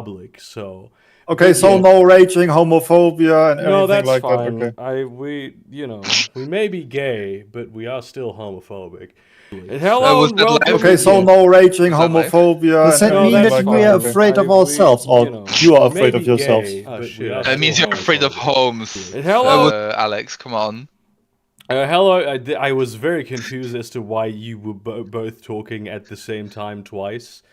public. So Okay, so no raging homophobia and no, everything that's like fine. that. Okay. We may be gay, but we are still homophobic. And hello Was and that welcome. live? Okay, so no raging Was that live? homophobia Does that and mean everything that like we that. are Okay. afraid of ourselves, or you are afraid of yourselves? That means you're afraid of homes. And hello, Alex, come on. hello. I was very confused as to why you were both talking at the same time twice.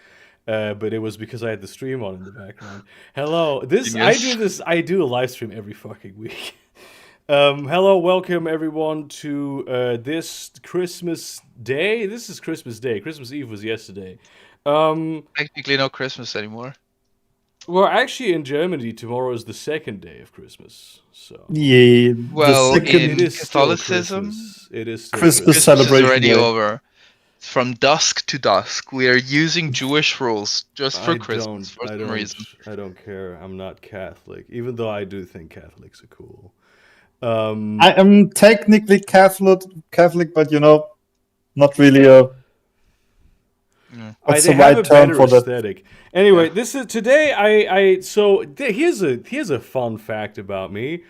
But it was because I had the stream on in the background. Hello, I do a live stream every fucking week. Hello, welcome everyone to this Christmas Day. This is Christmas Day. Christmas Eve was yesterday. Technically no Christmas anymore. Well, actually, in Germany, tomorrow is the second day of Christmas. So Yeah. Well, the second in it is still Catholicism, Christmas. It is still Christmas Christmas celebration is already day. over. From dusk to dusk, we are using Jewish rules just for Christmas for some reason. I don't care. I'm not Catholic, even though I do think Catholics are cool. I am technically Catholic, but not really a. What's They the have right a term better for that? aesthetic. Anyway, this is today. Here's a fun fact about me.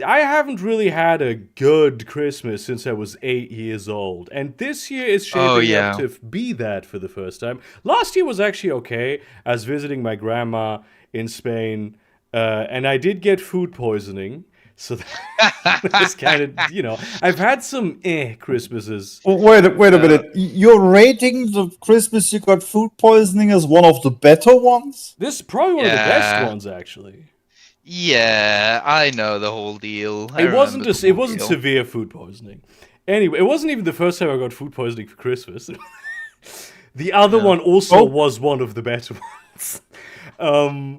I haven't really had a good Christmas since I was 8 years old, and this year is shaping up to be that for the first time. Last year was actually okay. I was visiting my grandma in Spain, and I did get food poisoning. So that's kind of, I've had some Christmases. Wait a minute. You're rating the Christmas you got food poisoning as one of the better ones? This is probably one of the best ones, actually. Yeah, I know the whole deal. It wasn't severe food poisoning. Anyway, it wasn't even the first time I got food poisoning for Christmas. The other one also was one of the better ones.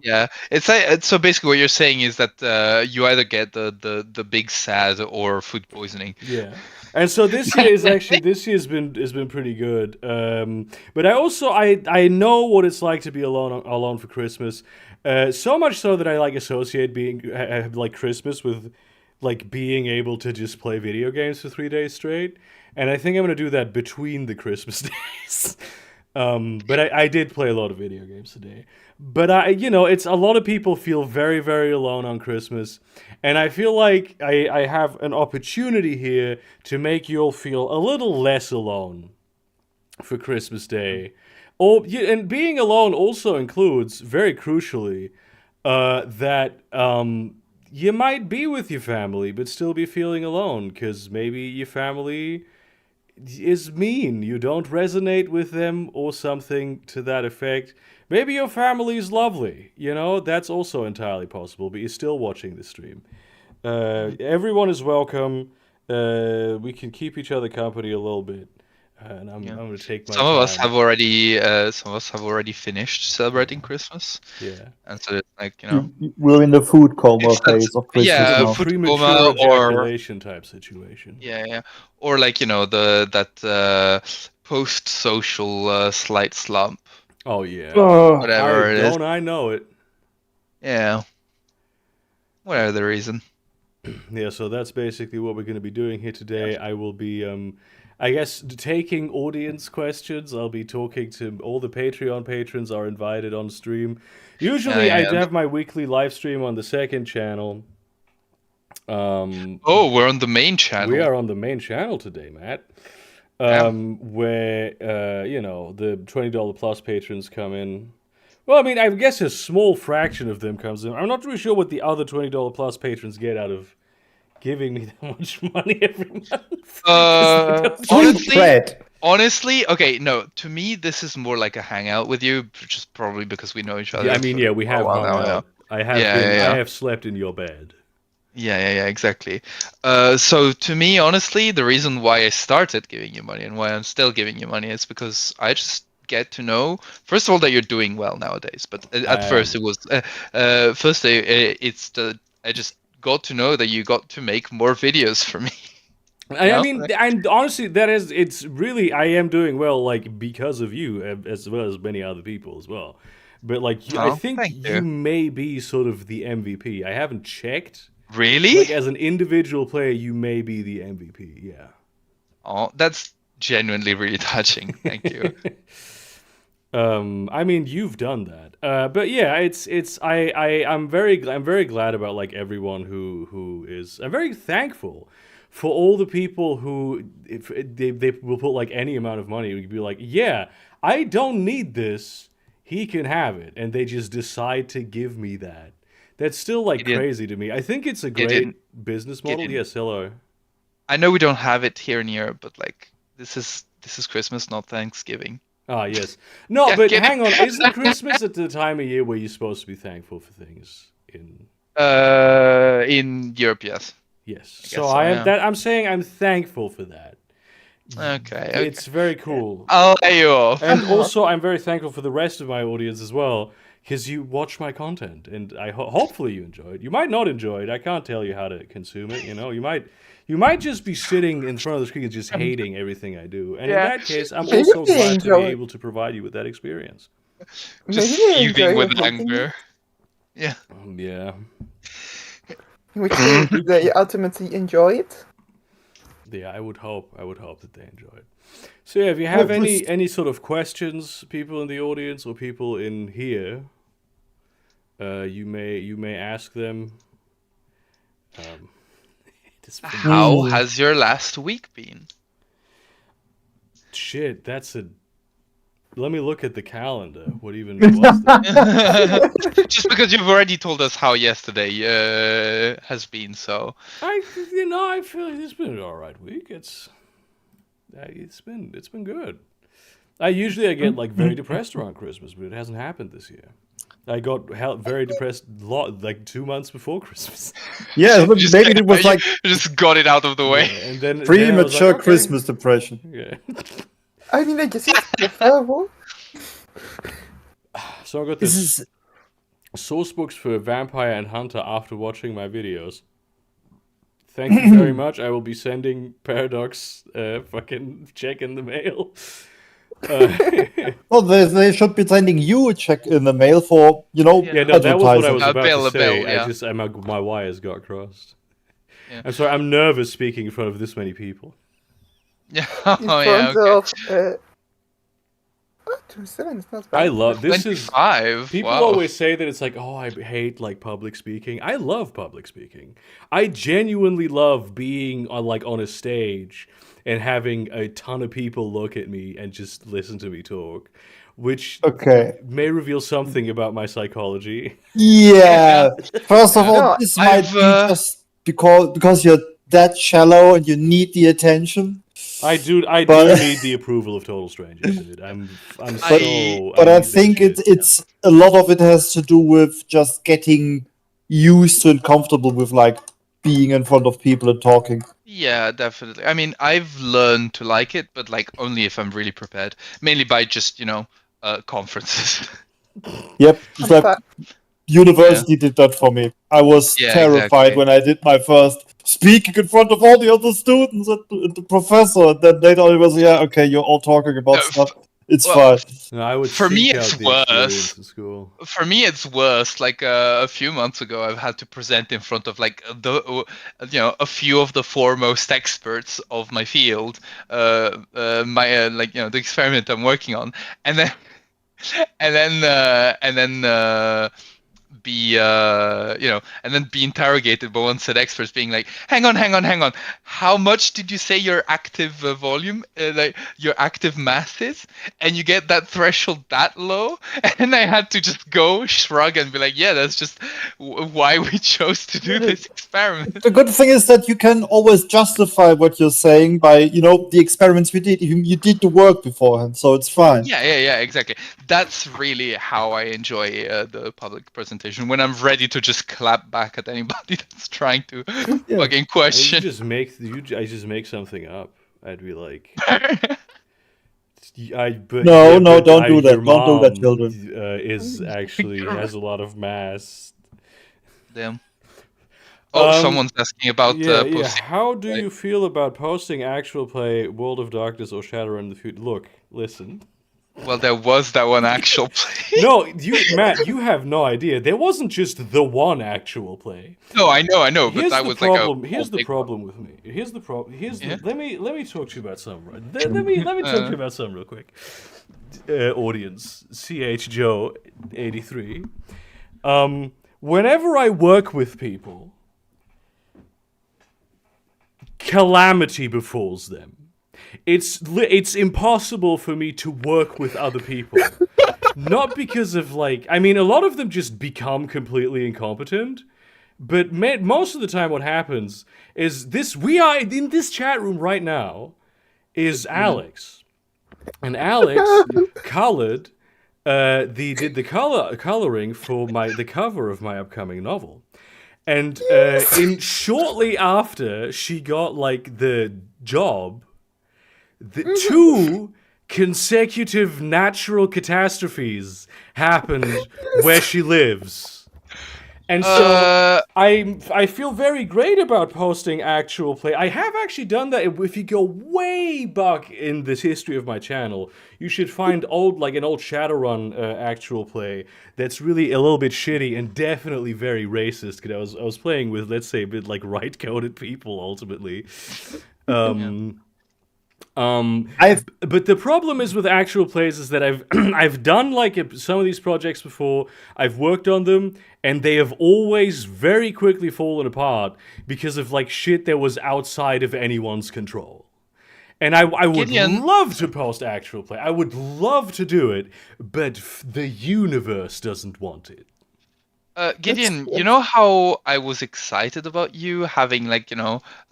Yeah, it's so basically what you're saying is that you either get the big sad or food poisoning. Yeah, and so this year's been pretty good. But I know what it's like to be alone for Christmas. So much so that I associate being Christmas with being able to just play video games for 3 days straight. And I think I'm gonna do that between the Christmas days. But I did play a lot of video games today. But it's a lot of people feel very, very alone on Christmas, and I feel like I have an opportunity here to make you all feel a little less alone for Christmas Day. And being alone also includes, very crucially, that you might be with your family but still be feeling alone because maybe your family is mean. You don't resonate with them or something to that effect. Maybe your family is lovely. That's also entirely possible, but you're still watching the stream. Everyone is welcome. We can keep each other company a little bit. And I'm going to take my Some time. of us have already finished celebrating Christmas. Yeah. And so it's We're in the food coma phase of Christmas now. food Premature coma ejaculation type situation. Yeah. Or post-social slight slump. Oh yeah. Whatever it is. I know it. Yeah. Whatever the reason. Yeah, so that's basically what we're going to be doing here today. I will be, I guess, taking audience questions. I'll be talking to all the Patreon patrons are invited on stream. Usually I have my weekly live stream on the second channel. We're on the main channel. We are on the main channel today, Matt. Where, the $20 plus patrons come in. Well, I mean, I guess a small fraction of them comes in. I'm not really sure what the other $20 plus patrons get out of giving me that much money every month. Honestly, okay, no. To me, this is more like a hangout with you, just probably because we know each other. Yeah, I mean, we have hung out. I have slept in your bed. Yeah, exactly. So to me, honestly, the reason why I started giving you money and why I'm still giving you money is because I just get to know, first of all, that you're doing well nowadays. But at first, it was I just got to know that you got to make more videos for me. I mean, and honestly, it's really, I am doing well, because of you, as well as many other people as well. But I think you may be sort of the MVP. I haven't checked. Really? As an individual player, you may be the MVP. Yeah. Oh, that's genuinely really touching. Thank you. I mean, you've done that, but yeah, I'm very glad about like everyone who is. I'm very thankful for all the people who, if they will put like any amount of money, we could be like, yeah, I don't need this, he can have it, and they just decide to give me that. That's still like He didn't. crazy to me. I think it's a He didn't. great business He model. didn't. Yes, hello. I know we don't have it here in Europe, but like this is Christmas, not Thanksgiving. Ah, yes. No, Yeah, but get it? hang on. Isn't Christmas at the time of year where you're supposed to be thankful for things? In Europe, yes. Yes. I So guess so, I am yeah. that. I'm saying I'm thankful for that. Okay. It's very cool. I'll let you off. And also, I'm very thankful for the rest of my audience as well, because you watch my content, and I hopefully you enjoy it. You might not enjoy it. I can't tell you how to consume it. You know, you might just be sitting in front of the screen and just hating everything I do. And in Yeah. that case, I'm Maybe also they glad to enjoy be it. able to provide you with that experience. Just Maybe they seething enjoy with it, anger. Yeah. Yeah. in which case they ultimately enjoy it. Yeah, I would hope that they enjoy it. So yeah, if you have any sort of questions, people in the audience or people in here, you may ask them. How has your last week been? Shit, that's a. Let me look at the calendar. What even was that? Just because you've already told us how yesterday has been, so I feel like it's been an alright week. It's been good. I get like very depressed around Christmas, but it hasn't happened this year. I got very depressed like 2 months before Christmas. Yeah, but just, maybe it was like just got it out of the way. Yeah, and then I was premature like, okay. Christmas depression. Yeah. I mean, I guess it's preferable. So I got This this is source books for Vampire and Hunter after watching my videos. Thank you very much. I will be sending Paradox fucking check in the mail. well, they should be sending you a check in the mail for Yeah, no, that was what I advertising. was A about bill, to a bill, say. yeah. My wires got crossed. Yeah. I'm sorry. I'm nervous speaking in front of this many people. Yeah. In Oh, yeah. front Okay. of. What? 27 is not bad. I love this. Is 25. people Wow. always say that it's like, oh, I hate like public speaking. I love public speaking. I genuinely love being on a stage and having a ton of people look at me and just listen to me talk, which Okay. may reveal something about my psychology. Yeah. First of all, No, this might I've, be just because you're that shallow and you need the attention. I do But- need the approval of total strangers, dude. I'm But- so. But I need that think shit. it's a lot of it has to do with just getting used to and comfortable with like being in front of people and talking. Yeah, definitely. I mean, I've learned to like it, but like only if I'm really prepared. Mainly by just, conferences. Yep. It's like But university did that for me. I was Yeah, terrified exactly. when I did my first speaking in front of all the other students and the professor. And then later I was, yeah, okay, you're all talking about No, stuff. It's well, fine. No, I would For me, seek it's out the experience worse. in school. For me, it's worse. Like a few months ago, I've had to present in front of like a few of the foremost experts of my field, the experiment I'm working on, and then be interrogated by one set experts being like, hang on, how much did you say your active volume, like your active mass is? And you get that threshold that low, and I had to just go shrug and be like, yeah, that's just why we chose to do this experiment. The good thing is that you can always justify what you're saying by, the experiments we did. You did the work beforehand, so it's fine. Yeah, exactly. That's really how I enjoy the public presentation, when I'm ready to just clap back at anybody that's trying to fucking I question. just make something up. I'd be like, No, don't do that. Don't do that, children. Has a lot of mass. Damn. Oh, Um, someone's asking about posting. How do you feel about posting actual play World of Darkness or Shadowrun in the future? Look, listen. Well, there was that one actual play. No, Matt, you have no idea. There wasn't just the one actual play. No, I know, but Here's that the was problem. like a Here's whole the big problem with me. Here's the problem. Yeah? Let me talk to you about something. Let me talk to you about something real quick. Audience, CH Joe 83. Whenever I work with people, calamity befalls them. It's impossible for me to work with other people. Not because of I mean, a lot of them just become completely incompetent. But most of the time, what happens is we are in this chat room right now is Alex, and Alex colored did the coloring for the cover of my upcoming novel. And shortly after she got the job, two consecutive natural catastrophes happened where she lives. And so I feel very great about posting actual play. I have actually done that. If you go way back in the history of my channel, you should find an old Shadowrun actual play that's really a little bit shitty and definitely very racist. Because I was playing with, let's say, a bit right-coded people ultimately. But the problem is with actual plays is that I've done some of these projects before. I've worked on them, and they have always very quickly fallen apart because of shit that was outside of anyone's control. And I would love to post actual play. I would love to do it, but the universe doesn't want it. Gideon, you know how I was excited about you having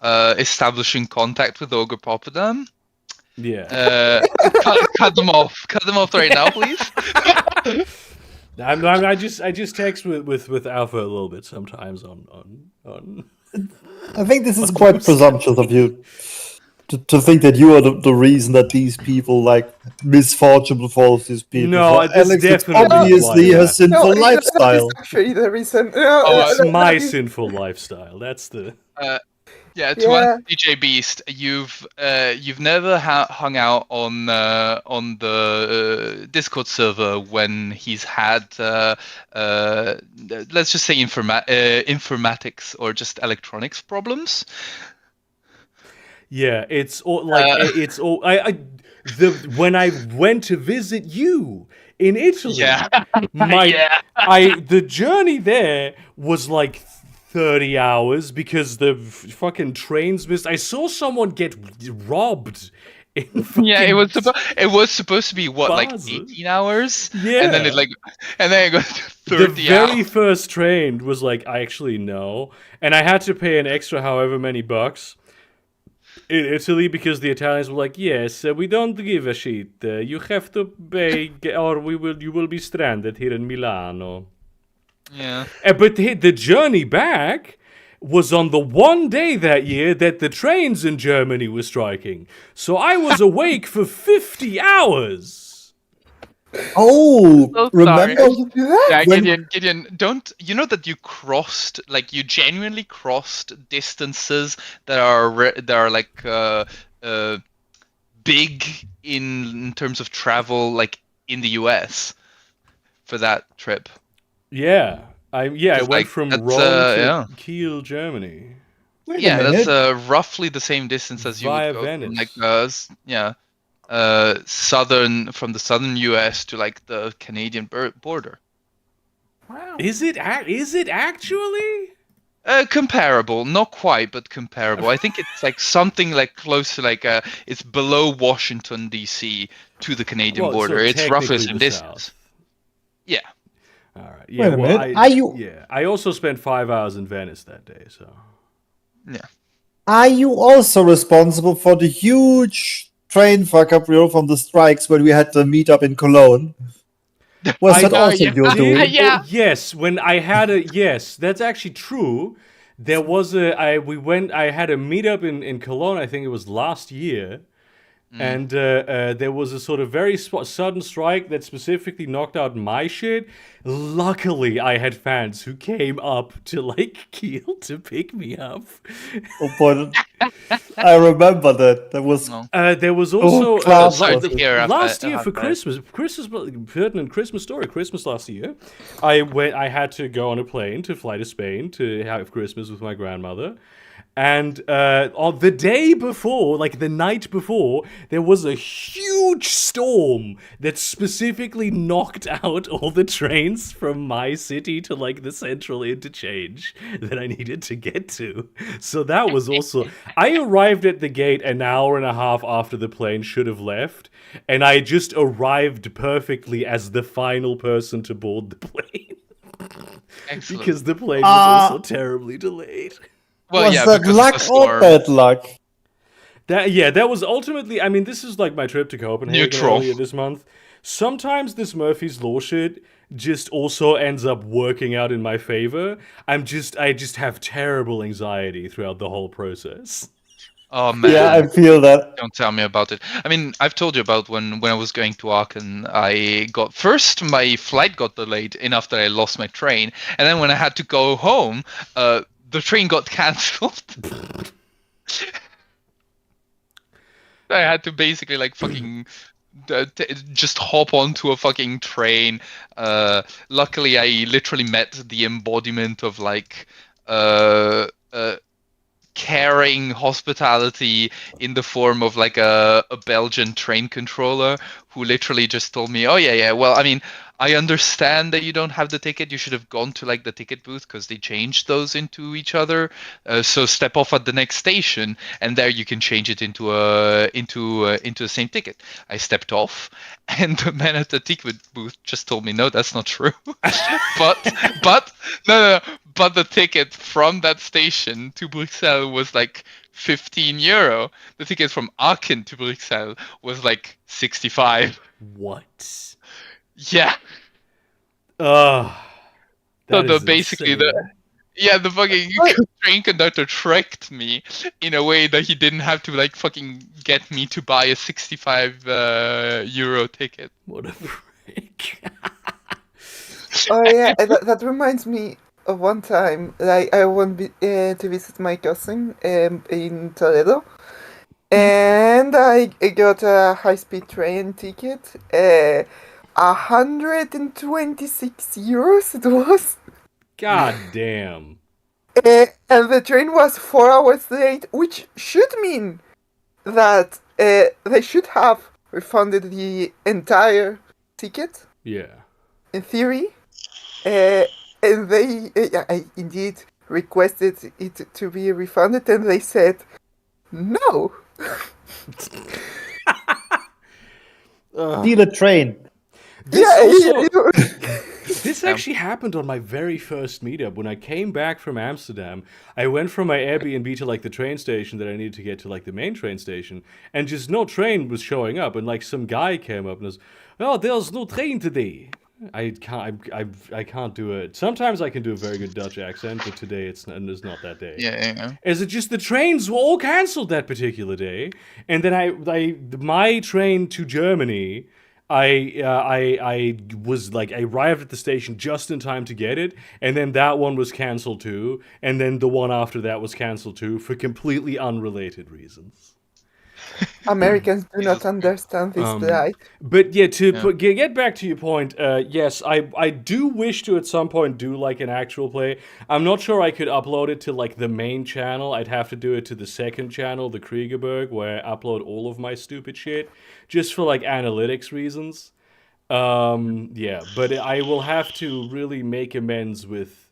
establishing contact with Ogre Popadam? Yeah. Cut them off. Cut them off right now, please. I just text with Alpha a little bit sometimes on. I think this is quite presumptuous of you to think that you are the reason that these people misfortune befalls these people. No, so Alex definitely obviously a sinful That lifestyle. is actually the reason. It's my sinful lifestyle. That's the. Yeah, to answer DJ Beast, you've never hung out on the Discord server when he's had let's just say informatics or just electronics problems. Yeah, it's all it's all. When I went to visit you in Italy, the journey there was 30 hours because the fucking trains missed. I saw someone get robbed. It was supposed to be what 18 hours. Yeah, and then it goes 30 hours. The very first train was actually no, and I had to pay an extra however many bucks in Italy because the Italians were yes, we don't give a shit. You have to pay, or you will be stranded here in Milano. Yeah. But the journey back was on the one day that year that the trains in Germany were striking. So I was awake for 50 hours. Oh, So remember? Yeah, Gideon, don't you know that you crossed, you genuinely crossed distances that are big in terms of travel, in the US for that trip. Yeah, I went from Rome to Kiel, Germany. That's roughly the same distance as you would go Venice. From the southern US to the Canadian border. Wow. Is it actually? Comparable, not quite, but comparable. I think it's something close to it's below Washington DC to the Canadian border. So it's roughly the same distance. South. Yeah. All right. Yeah. Wait a minute. Yeah. I also spent 5 hours in Venice that day. So. Yeah. Are you also responsible for the huge train fuck up from the strikes when we had the meetup in Cologne? Was that also your doing? Yeah. Yes. When I had yes, that's actually true. There was I had a meetup in Cologne. I think it was last year. And there was a sort of very sudden strike that specifically knocked out my shit. Luckily, I had fans who came up to like Kiel to pick me up. Oh boy, I remember that. That was No. There was also class sorry was to it? hear after- last year for after- Christmas, pertinent Christmas story. Christmas last year, I had to go on a plane to fly to Spain to have Christmas with my grandmother. And on the day before, like the night before, there was a huge storm that specifically knocked out all the trains from my city to like the central interchange that I needed to get to. So that was also... I arrived at the gate an hour and a half after the plane should have left, and I just arrived perfectly as the final person to board the plane. Excellent. Because the plane was also terribly delayed. Well, was yeah, that because luck of the or storm. bad luck? That was ultimately... I mean, this is like my trip to Copenhagen Neutral. earlier this month. Sometimes this Murphy's Law shit just also ends up working out in my favor. I just have terrible anxiety throughout the whole process. Oh man. Yeah, I feel that. Don't tell me about it. I mean, I've told you about when I was going to Aachen. First, my flight got delayed enough that I lost my train, and then when I had to go home, the train got cancelled. I had to basically like fucking just hop onto a fucking train. Luckily, I literally met the embodiment of like caring hospitality in the form of like a Belgian train controller who literally just told me, oh yeah, well, I mean, I understand that you don't have the ticket. You should have gone to like the ticket booth because they changed those into each other. So step off at the next station, and there you can change it into the same ticket. I stepped off, and the man at the ticket booth just told me, no, that's not true. but the ticket from that station to Bruxelles was like 15 euro. The ticket from Aachen to Bruxelles was like 65. What? Yeah. Ugh. So That is basically insane. the fucking train conductor tricked me in a way that he didn't have to like fucking get me to buy a 65 euro ticket. What a freak. Oh yeah, that reminds me of one time. Like I went to visit my cousin in Toledo, and I got a high-speed train ticket. 126 euros it was. God damn. And the train was 4 hours late, which should mean that they should have refunded the entire ticket, Yeah. in theory. And they, I indeed requested it to be refunded, and they said no. Steal a train. This Yeah, also- This actually happened on my very first meetup. When I came back from Amsterdam, I went from my Airbnb to like the train station that I needed to get to like the main train station, and just no train was showing up. And like some guy came up and was, "Oh, there's no train today." I can't do it. Sometimes I can do a very good Dutch accent, but today it's not that day. Yeah. Is it just the trains were all cancelled that particular day, and then my train to Germany, I was like, I arrived at the station just in time to get it, and then that one was cancelled too, and then the one after that was cancelled too for completely unrelated reasons. Americans do not understand this plight. But yeah, get back to your point, yes, I do wish to at some point do like an actual play. I'm not sure I could upload it to like the main channel. I'd have to do it to the second channel, the Kriegerberg, where I upload all of my stupid shit, just for like analytics reasons. Yeah, but I will have to really make amends with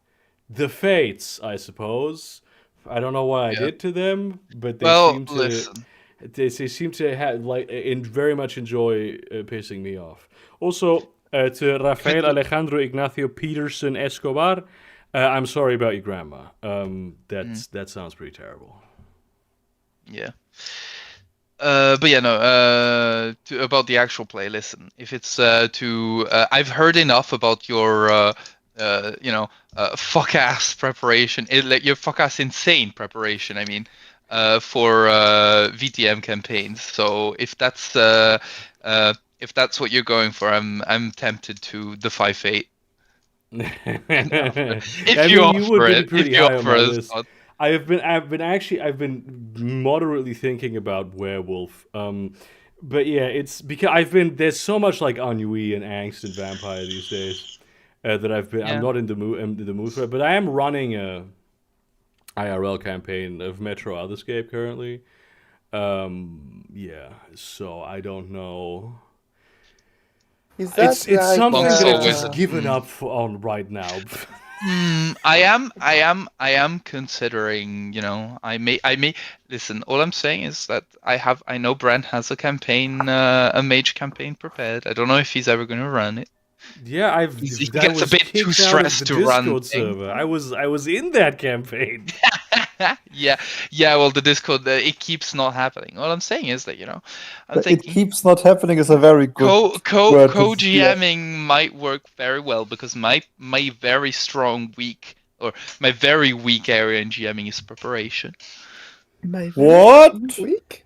the Fates, I suppose. I don't know what I did to them, but they seem to... Listen. They seem to have very much enjoy pissing me off. Also, to Rafael Alejandro Ignacio Peterson Escobar, I'm sorry about your grandma. That sounds pretty terrible. Yeah. But yeah, no. About the actual play, listen. If it's I've heard enough about your fuck ass preparation. Your fuck ass insane preparation. I mean. for VTM campaigns. So if that's what you're going for, I'm tempted to the 5/8. If you you would offer be it, pretty if you high on offer my a list. slot. I've been moderately thinking about werewolf. But yeah, it's because there's so much like ennui and angst in vampire these days that I'm not in the mood for it. But I am running a IRL campaign of Metro Otherscape currently. Yeah, so I don't know. Is that It's like something that I've Always- just given up on right now. I am considering, I may listen, all I'm saying is that I know Brent has a campaign, a mage campaign prepared. I don't know if he's ever going to run it. Yeah, He that gets a was bit too kicked out of stressed the to run Discord things. server. I was in that campaign. Yeah, well, the Discord, it keeps not happening. All I'm saying is that, I'm But it thinking keeps not happening is a very good word to co-GMing might work very well, because my very strong weak, or my very weak area in GMing is preparation. my What? week?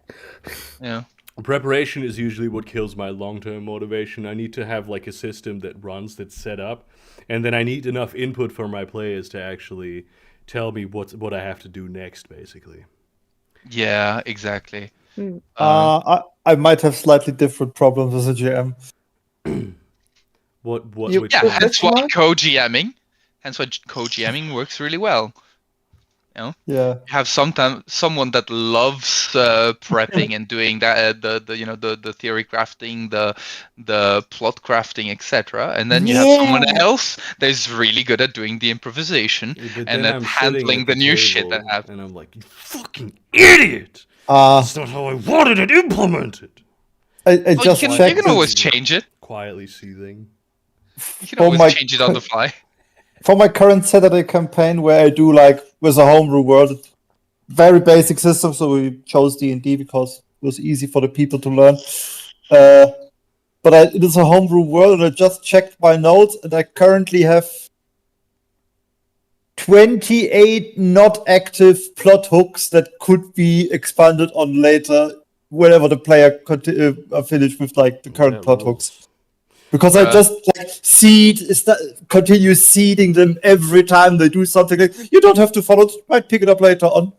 Yeah. Preparation is usually what kills my long-term motivation. I need to have like a system that runs, that's set up, and then I need enough input from my players to actually tell me what I have to do next, basically. Yeah, exactly. I might have slightly different problems as a GM. You- Which Yeah, one? hence why Professional? co-GMing works really well. Yeah. You have someone that loves prepping and doing that, the theory crafting, the plot crafting, etc. And then you have someone else that's really good at doing the improvisation But and then at I'm sitting handling at the new shit that table, happens. and I'm like, you fucking idiot! That's not how I wanted it implemented. I Well, just you checked can always it change it. Quietly seething. You can for always my change it on the fly. for my current Saturday campaign, where I do like with a homebrew world, very basic system. So we chose D&D because it was easy for the people to learn. But it is a homebrew world, and I just checked my notes, and I currently have 28 not active plot hooks that could be expanded on later whenever the player are finished with like the current That plot rules. hooks. Because I just continue seeding them every time they do something. Like, you don't have to follow it. Might pick it up later on.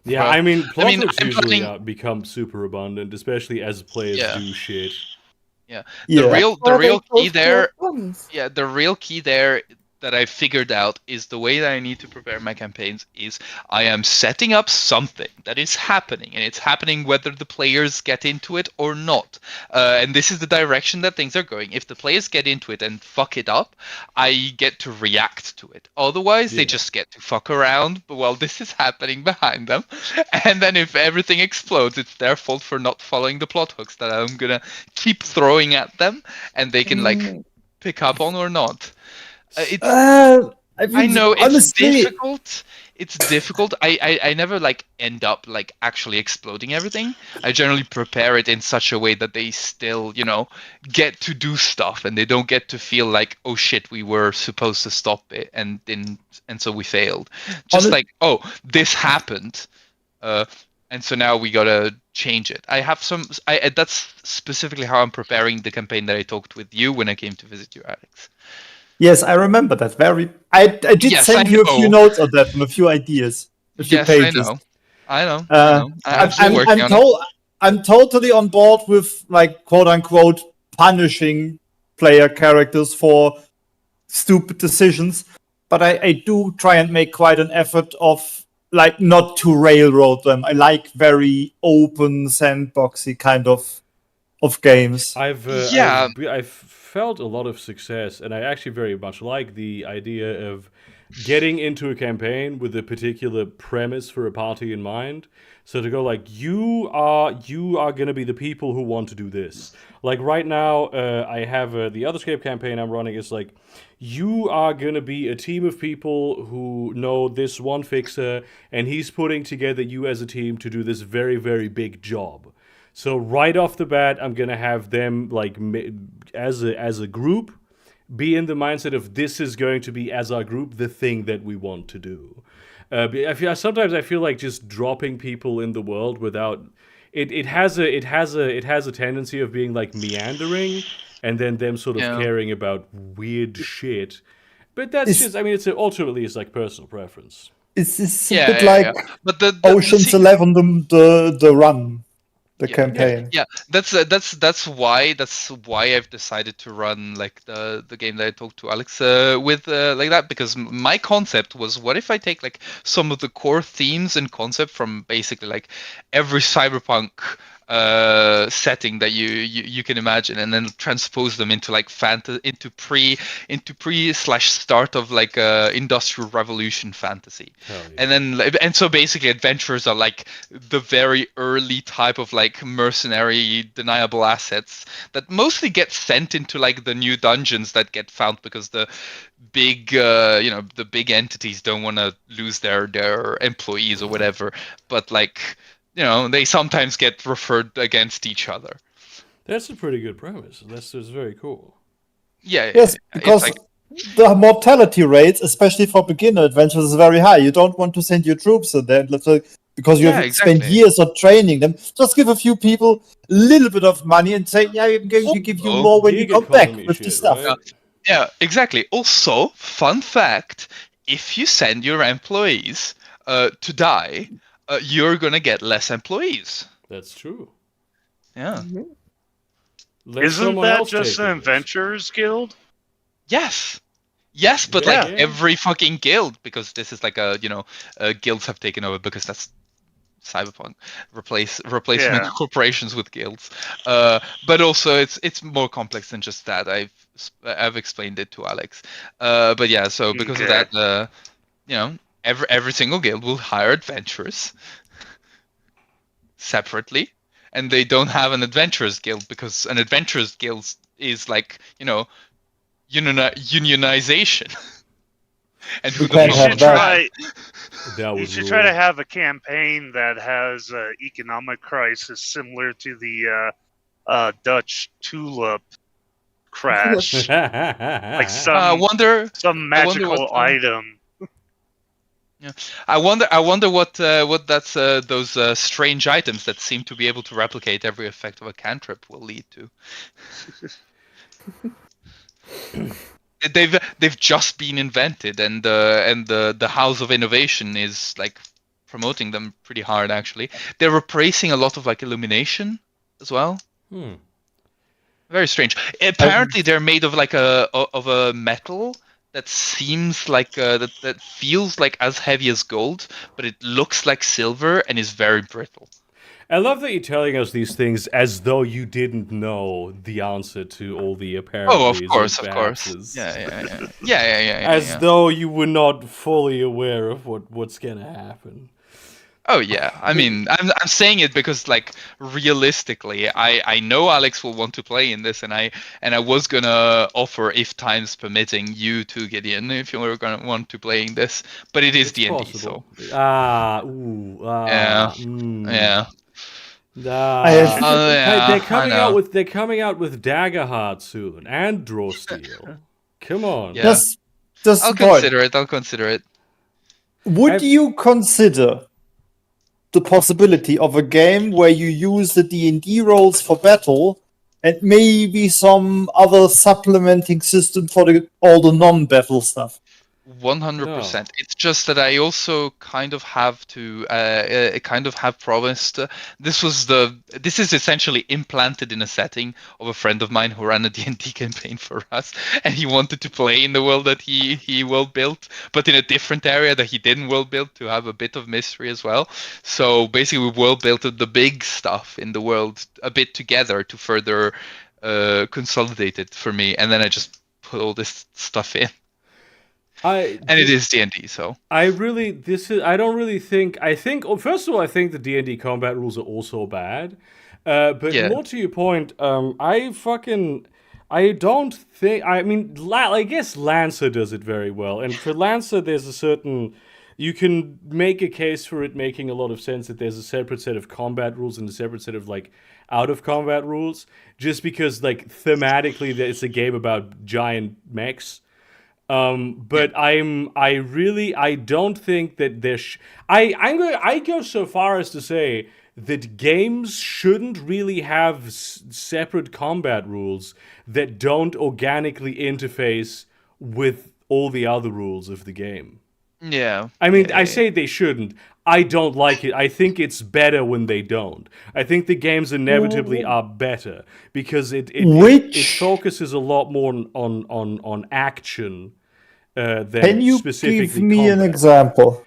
Yeah, Well, I mean, plot hooks I'm usually putting- become super abundant, especially as players Yeah. do shit. Yeah. Yeah. The real Or they key post there weapons. Yeah, the real key there that I figured out is the way that I need to prepare my campaigns is I am setting up something that is happening, and it's happening whether the players get into it or not. And this is the direction that things are going. If the players get into it and fuck it up, I get to react to it. Otherwise, they Yeah. just get to fuck around while this is happening behind them. And then if everything explodes, it's their fault for not following the plot hooks that I'm gonna keep throwing at them, and they can like pick up on or not. I know it's honestly, difficult. It's difficult. I never like end up like actually exploding everything. I generally prepare it in such a way that they still, get to do stuff, and they don't get to feel like, oh shit, we were supposed to stop it and so we failed. Just like, oh, this happened. And so now we gotta change it. I have that's specifically how I'm preparing the campaign that I talked with you when I came to visit you, Alex. yes, I remember that. I did Yes, send I you a few know. notes on that and a few ideas, a few Yes, pages. I know. I'm still working on it. I'm totally on board with like quote unquote punishing player characters for stupid decisions, but I do try and make quite an effort of like not to railroad them. I like very open sandboxy kind of games. I've felt a lot of success, and I actually very much like the idea of getting into a campaign with a particular premise for a party in mind. So to go like, you are gonna be the people who want to do this. Like right now, I have the Otherscape campaign I'm running is like, you are gonna be a team of people who know this one fixer, and he's putting together you as a team to do this very, very big job. So right off the bat, I'm gonna have them like as a group be in the mindset of this is going to be as our group the thing that we want to do. But sometimes I feel like just dropping people in the world without it has a tendency of being like meandering, and then them sort of Yeah. caring about weird shit. But that's It's- just, I mean, ultimately it's like personal preference. It's a Yeah, bit yeah, like yeah. But the Ocean's secret- 11, the run, the Yeah, campaign. Yeah, that's why I've decided to run like the game that I talked to Alex with like that, because my concept was, what if I take like some of the core themes and concept from basically like every cyberpunk setting that you can imagine, and then transpose them into like into pre slash start of like industrial revolution fantasy. Hell yeah. And then and so basically adventurers are like the very early type of like mercenary deniable assets that mostly get sent into like the new dungeons that get found because the big the big entities don't want to lose their employees or whatever, but like they sometimes get referred against each other. That's a pretty good premise. That's very cool. Yeah, Yes, it's because like, the mortality rates, especially for beginner adventures, is very high. You don't want to send your troops in there because you Yeah, have spent exactly. years of training them. Just give a few people a little bit of money and say, yeah, I'm going to give you Oh, more when you Gig come back economy with the shit, stuff. right? yeah, exactly. Also, fun fact: if you send your employees to die, you're gonna get less employees. That's true. Yeah. Let Isn't someone that else just take an the risk. adventurers guild? Yes, but like Yeah. every fucking guild, because this is like guilds have taken over because that's cyberpunk, replacement Yeah. corporations with guilds. But also it's more complex than just that. I've explained it to Alex. But yeah, so because of Okay. that, every single guild will hire adventurers separately, and they don't have an adventurers guild because an adventurers guild is like unionization. And who You the can't You fuck have should wants that. that? That you would should rule. try to have a campaign that has economic crisis similar to the Dutch tulip crash, like I wonder. some I wonder what. magical item. Yeah. I wonder what that's those strange items that seem to be able to replicate every effect of a cantrip will lead to. They've just been invented, and the House of Innovation is like promoting them pretty hard. Actually, they're replacing a lot of like illumination as well. Very strange. Apparently, they're made of like a metal that seems like that feels like as heavy as gold, but it looks like silver and is very brittle. I love that you're telling us these things as though you didn't know the answer to all the apparent Oh, of reasons, course. perhapses. Yeah. As though you were not fully aware of what's gonna happen. Oh yeah, I mean, I'm saying it because like realistically, I know Alex will want to play in this, and I was gonna offer, if time's permitting, you to Gideon if you were gonna want to play in this, but it is It's D&D, possible. so Yeah. yeah. They're I coming know. out with Daggerheart soon and Draw Steel. Come on. Yeah. Just I'll the point. consider it. Would I've- you consider the possibility of a game where you use the D&D rolls for battle and maybe some other supplementing system for all the non-battle stuff? 100%. It's just that I also kind of have to promised. This is essentially implanted in a setting of a friend of mine who ran a D&D campaign for us, and he wanted to play in the world that he world built, but in a different area that he didn't world build, to have a bit of mystery as well. So basically, we world built the big stuff in the world a bit together to further consolidate it for me, and then I just put all this stuff in. And it is D&D, so I don't really think. First of all, I think the D&D combat rules are also bad. But Yeah. more to your point, I don't think. I mean, I guess Lancer does it very well, and for Lancer, there's a certain. You can make a case for it making a lot of sense that there's a separate set of combat rules and a separate set of like out of combat rules, just because like thematically it's a game about giant mechs. But I don't think that I go so far as to say that games shouldn't really have separate combat rules that don't organically interface with all the other rules of the game. Yeah. I mean, Yeah, I say they shouldn't. I don't like it. I think it's better when they don't. I think the games inevitably are better because it focuses a lot more on action than Can you specifically give me an combat. example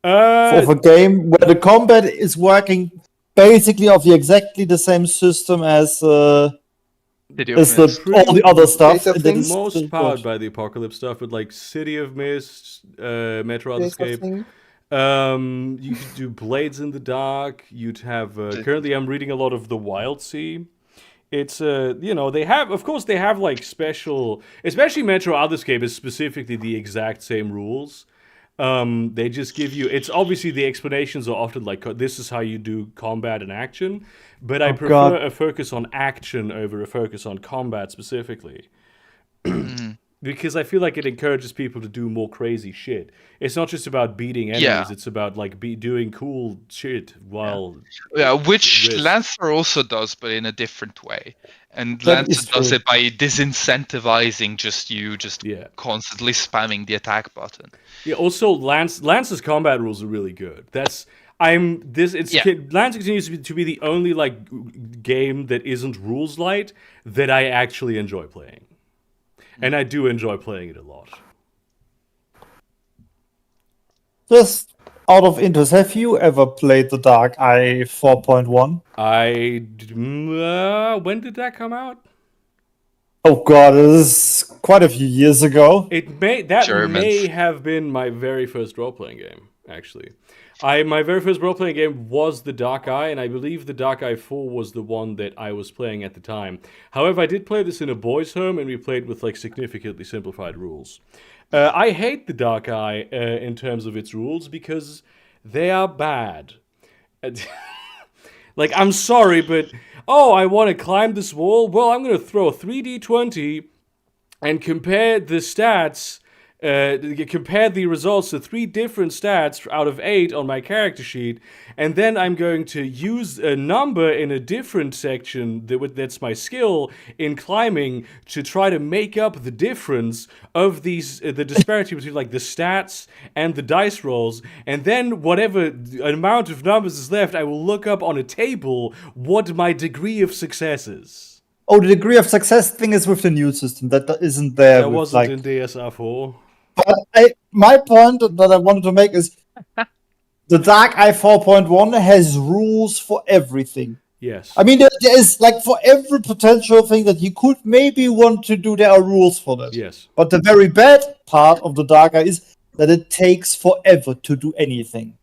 of a game where the combat is working basically of exactly the same system as City of Mist. all the other stuff? Days of and that Things? is Most still powered good? by the apocalypse stuff, with like City of Mist, Metro Days of Escape. Things? You could do Blades in the Dark. You'd have currently I'm reading a lot of the Wild Sea. It's they have like special, especially Metro Otherscape is specifically the exact same rules. They just give you, it's obviously the explanations are often like, this is how you do combat and action, but I prefer a focus on action over a focus on combat specifically. Because I feel like it encourages people to do more crazy shit. It's not just about beating enemies, it's about like doing cool shit while... Yeah, which risk. Lancer also does, but in a different way. And That is Lancer does true. it by disincentivizing you Yeah. constantly spamming the attack button. Yeah, also Lance's combat rules are really good. Lance continues to be the only like game that isn't rules light that I actually enjoy playing. And I do enjoy playing it a lot. Just out of interest, have you ever played the Dark Eye 4.1? When did that come out? Oh god, it is quite a few years ago. Germans. May have been my very first role-playing game, actually. My very first role-playing game was The Dark Eye, and I believe The Dark Eye 4 was the one that I was playing at the time. However, I did play this in a boys' home, and we played with like significantly simplified rules. I hate The Dark Eye in terms of its rules because they are bad. Like, I'm sorry, but I want to climb this wall. Well, I'm going to throw 3d20 and compare the stats. Compare the results to 3 different stats out of 8 on my character sheet, and then I'm going to use a number in a different section that's my skill in climbing to try to make up the difference of these the disparity between like the stats and the dice rolls, and then whatever amount of numbers is left, I will look up on a table what my degree of success is. Oh, the degree of success thing is with the new system. That isn't there. That with, wasn't like... in DSR4. But my point that I wanted to make is the Dark Eye 4.1 has rules for everything. Yes. I mean, there is like for every potential thing that you could maybe want to do, there are rules for that. Yes. But the very bad part of the Dark Eye is that it takes forever to do anything.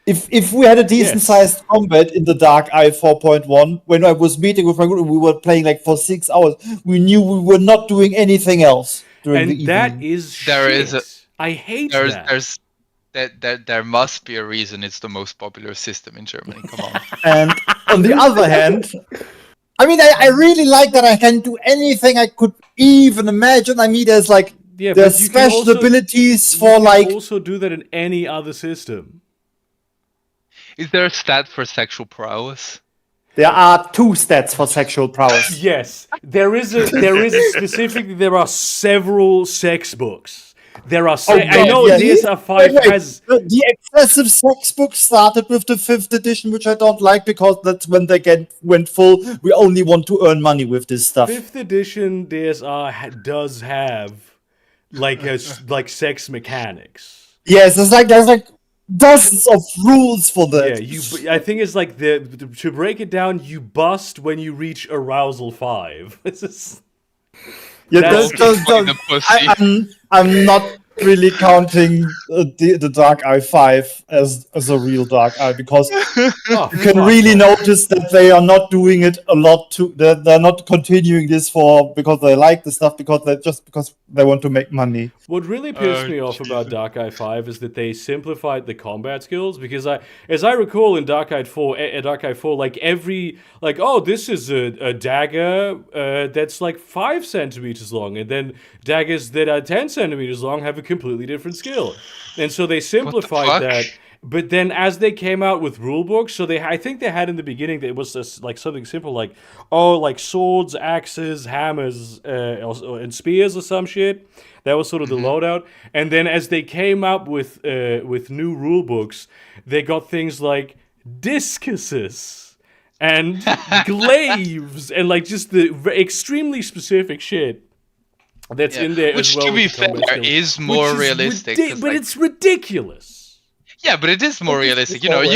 If we had a decent sized combat in the Dark Eye 4.1, when I was meeting with my group, we were playing like for 6 hours. We knew we were not doing anything else during the evening. That is shit. I hate that. There must be a reason it's the most popular system in Germany. Come on. And on the other hand, I mean, I really like that I can do anything I could even imagine. I mean, there's like there's special abilities for like. You can also do that in any other system. Is there a stat for sexual prowess? There are 2 stats for sexual prowess. Yes, there is specifically. There are several sex books. There are. I know DSR5 has the excessive sex book started with the 5th edition, which I don't like because that's when they went full. We only want to earn money with this stuff. 5th edition DSR does have like sex mechanics. Yes, there's like dozens of rules for that. Yeah, I think it's like to break it down, you bust when you reach arousal 5. I'm not really counting the Dark Eye 5 as a real Dark Eye, because Oh, you can fuck really off. notice that they are not doing it a lot they're not continuing this because they like the stuff, because they want to make money. What really pissed Oh, me off about Jesus. Dark Eye 5 is that they simplified the combat skills, because as I recall in Dark Eye 4, like this is a dagger that's like 5 centimeters long, and then daggers that are 10 centimeters long have a completely different skill. And so they simplified fuck? that. But then, as they came out with rule books, so I think they had in the beginning that it was just like something simple, like swords, axes, hammers, and spears or some shit. That was sort of the loadout. And then, as they came up with new rule books, they got things like discuses and glaives and like just the extremely specific shit that's Yeah. in there Which, as well. to be with the combat fair, skills, is more which is realistic. 'cause, but like- it's ridiculous. Yeah, but it is more realistic. it's You know, more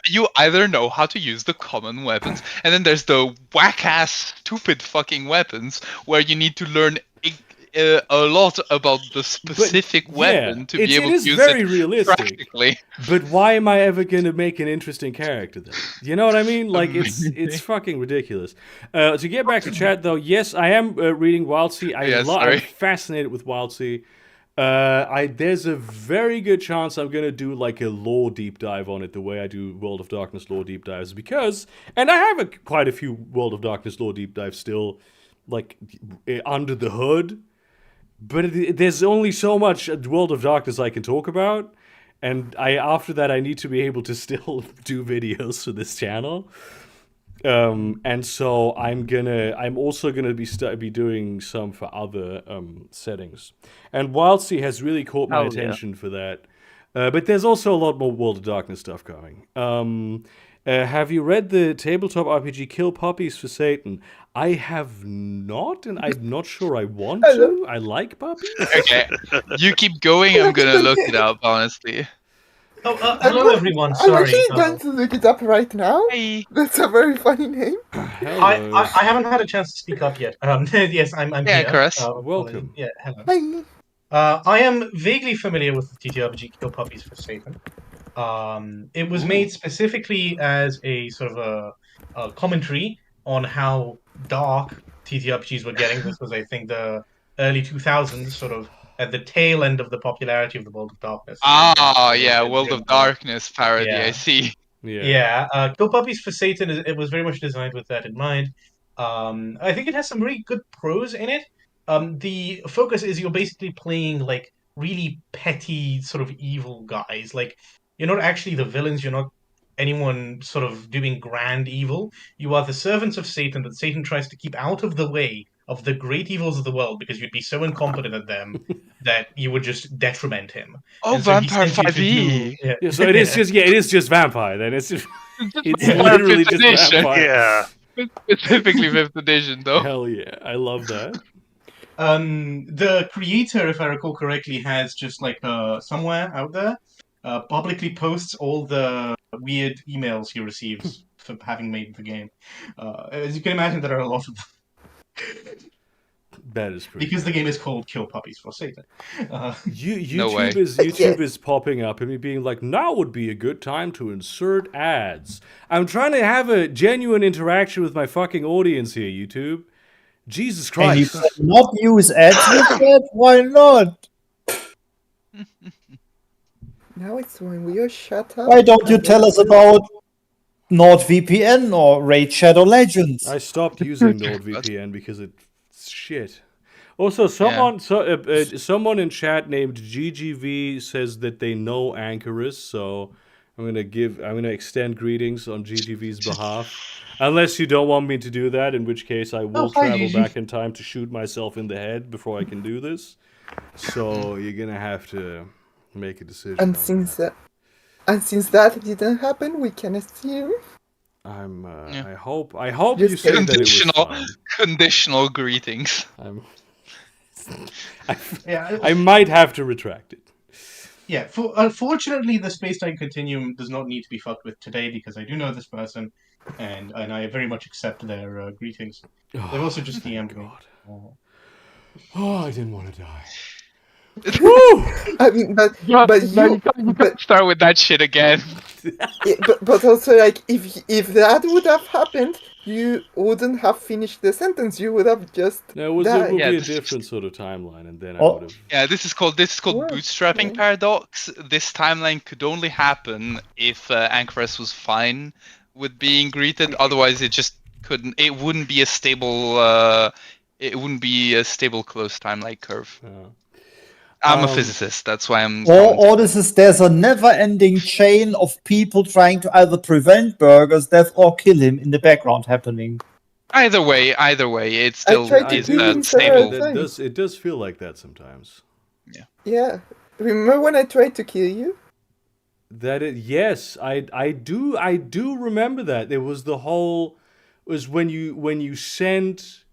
you either know how to use the common weapons, and then there's the whack-ass, stupid fucking weapons where you need to learn a lot about the specific weapon to be able it is to use very it realistic. practically. But why am I ever gonna make an interesting character then? You know what I mean? Like Amazing. it's fucking ridiculous. To get back to chat though, yes, I am reading Wildsea. Yeah, I'm sorry. fascinated with Wildsea. There's a very good chance I'm gonna do like a lore deep dive on it, the way I do World of Darkness lore deep dives, and I have quite a few World of Darkness lore deep dives still, like under the hood. But there's only so much World of Darkness I can talk about, and after that I need to be able to still do videos for this channel. And so I'm also gonna be doing some for other settings, and Wildsea has really caught my attention for that. But there's also a lot more World of Darkness stuff coming. Have you read the tabletop RPG Kill Puppies for Satan? I have not, and I'm not sure I want to. I like puppies. Okay, you keep going. I'm gonna look it up, honestly. Oh, hello everyone. I'm Sorry. actually going to look it up right now. Hey. That's a very funny name. Hello. I haven't had a chance to speak up yet. Yes, I'm Yeah, here. Chris. Welcome. Yeah, hello. Hi. I am vaguely familiar with the TTRPG Kill Puppies for Satan. It was made specifically as a sort of a commentary on how dark TTRPGs were getting. This was, I think, the early 2000s, sort of at the tail end of the popularity of the World of Darkness. Ah, yeah, World of Darkness parody. Yeah. I see. Yeah. Kill Puppies for Satan, it was very much designed with that in mind. I think it has some really good prose in it. The focus is you're basically playing like really petty sort of evil guys. Like you're not actually the villains, you're not anyone sort of doing grand evil. You are the servants of Satan that Satan tries to keep out of the way of the great evils of the world because you'd be so incompetent at them that you would just detriment him. Oh, And so he Vampire sends you to 5e. do- Yeah, so it is just vampire then. It's Yeah. literally just Fifth edition. vampire. Yeah. Specifically 5th edition, though. Hell yeah, I love that. The creator, if I recall correctly, has just like somewhere out there publicly posts all the weird emails he receives for having made the game. As you can imagine, there are a lot of them That is pretty. because the game is called Kill Puppies for Satan. No way. YouTube is popping up and me being like, now would be a good time to insert ads. I'm trying to have a genuine interaction with my fucking audience here, YouTube. Jesus And you Christ. cannot use ads with that? Why not? Now it's when we are shut up. Why don't you tell us about NordVPN or Raid Shadow Legends? I stopped using NordVPN because it's shit. Also, someone in chat named GGV says that they know Anchorus, so I'm gonna extend greetings on GGV's behalf. Unless you don't want me to do that, in which case I will hi, travel GG. back in time to shoot myself in the head before I can do this. So you're gonna have to make a decision. And on since that didn't happen, we can assume. I'm. Yeah. I hope you Just said that it was Conditional, fine. conditional greetings. I might have to retract it. Yeah, unfortunately, the space-time continuum does not need to be fucked with today because I do know this person, and I very much accept their greetings. They've also just DM'd me. God. Oh, I didn't want to die. I mean, but No, you you can't start with that shit again. but also like if that would have happened, you wouldn't have finished the sentence. You would have just No, it died. will Yeah, be a this is- different sort of timeline, and then I Oh. would have. Yeah, this is called What? bootstrapping Yeah. paradox. This timeline could only happen if Anchoress was fine with being greeted. Otherwise, it just couldn't. It wouldn't be a stable. It wouldn't be a stable closed timeline curve. I'm a physicist. That's why I'm. Or there's a never-ending chain of people trying to either prevent Burger's death or kill him in the background happening. Either way, it still tried to is do a this stable. several It does feel like that sometimes. Yeah. Remember when I tried to kill you? Yes, I do remember that. There was the whole was when you sent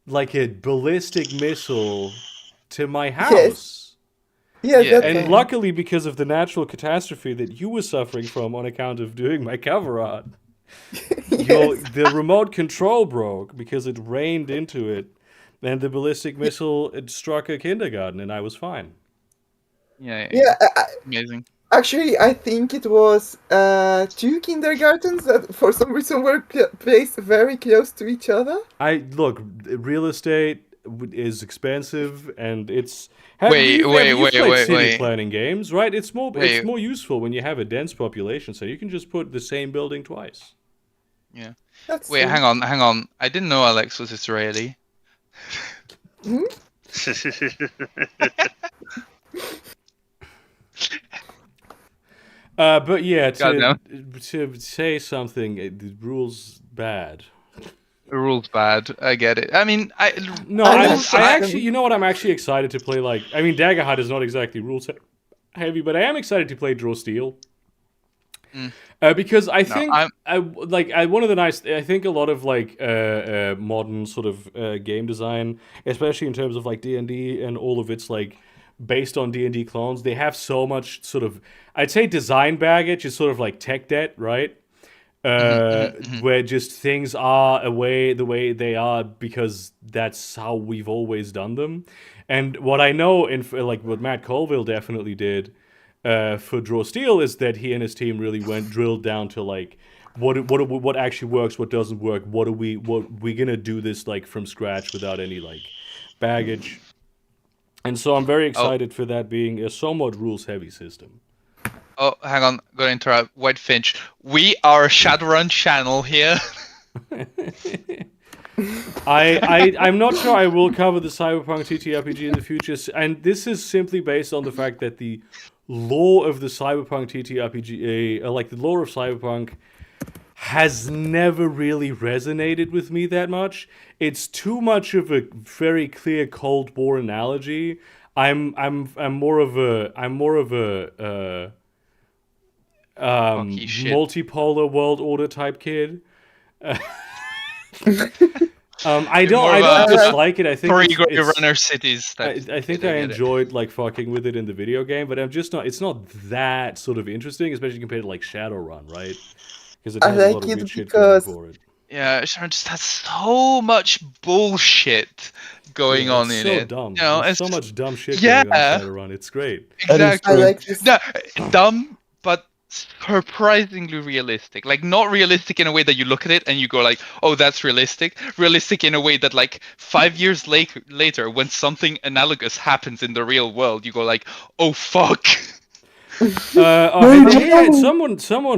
like a ballistic missile to my house. Yeah, Yeah, that's And fine. luckily, because of the natural catastrophe that you were suffering from on account of doing my cover art, the remote control broke because it rained into it, and the ballistic missile it struck a kindergarten, and I was fine. Yeah, Yeah, amazing. actually, I think it was 2 kindergartens that for some reason were placed very close to each other. Look, real estate is expensive, and it's. Wait, You've played wait. city planning games, right? It's more Wait. useful when you have a dense population, so you can just put the same building twice. Yeah. That's Wait, true. hang on. I didn't know Alex was Israeli. But yeah, to Goddamn. say something, the rule's bad. The rule's bad. I get it. I mean, No, I actually, you know what? I'm actually excited to play. Like, I mean, Daggerheart is not exactly rules heavy, but I am excited to play Draw Steel. Because I think one of the nice. I think a lot of like modern sort of game design, especially in terms of like D&D and all of its like based on D&D clones, they have so much sort of, I'd say design baggage is sort of like tech debt, right? Where just things are the way they are because that's how we've always done them. And what I know like what Matt Colville definitely did for Draw Steel is that he and his team really drilled down to like what actually works, what doesn't work, what we're gonna do this like from scratch without any like baggage. And so I'm very excited for that being a somewhat rules heavy system. Oh, hang on. Gotta interrupt. White Finch. We are a Shadowrun channel here. I'm not sure I will cover the Cyberpunk TTRPG in the future, and this is simply based on the fact that the lore of the Cyberpunk TTRPG, like the lore of Cyberpunk, has never really resonated with me that much. It's too much of a very clear Cold War analogy. I'm more of a multipolar world order type kid. I don't dislike it. I think it's runner cities. I think I enjoyed like fucking with it in the video game, but I'm just not. It's not that sort of interesting, especially compared to like Shadowrun, right? Because it has a lot of weird shit going for it. Yeah, Shadowrun just has so much bullshit going on in it. Dumb. You know, There's so much dumb shit yeah. going on in Shadowrun. It's great. Exactly. I like this. No, dumb, but surprisingly realistic. Like not realistic in a way that you look at it and you go like, "Oh, that's realistic." Realistic in a way that like 5 years later, when something analogous happens in the real world, you go like, "Oh fuck." Someone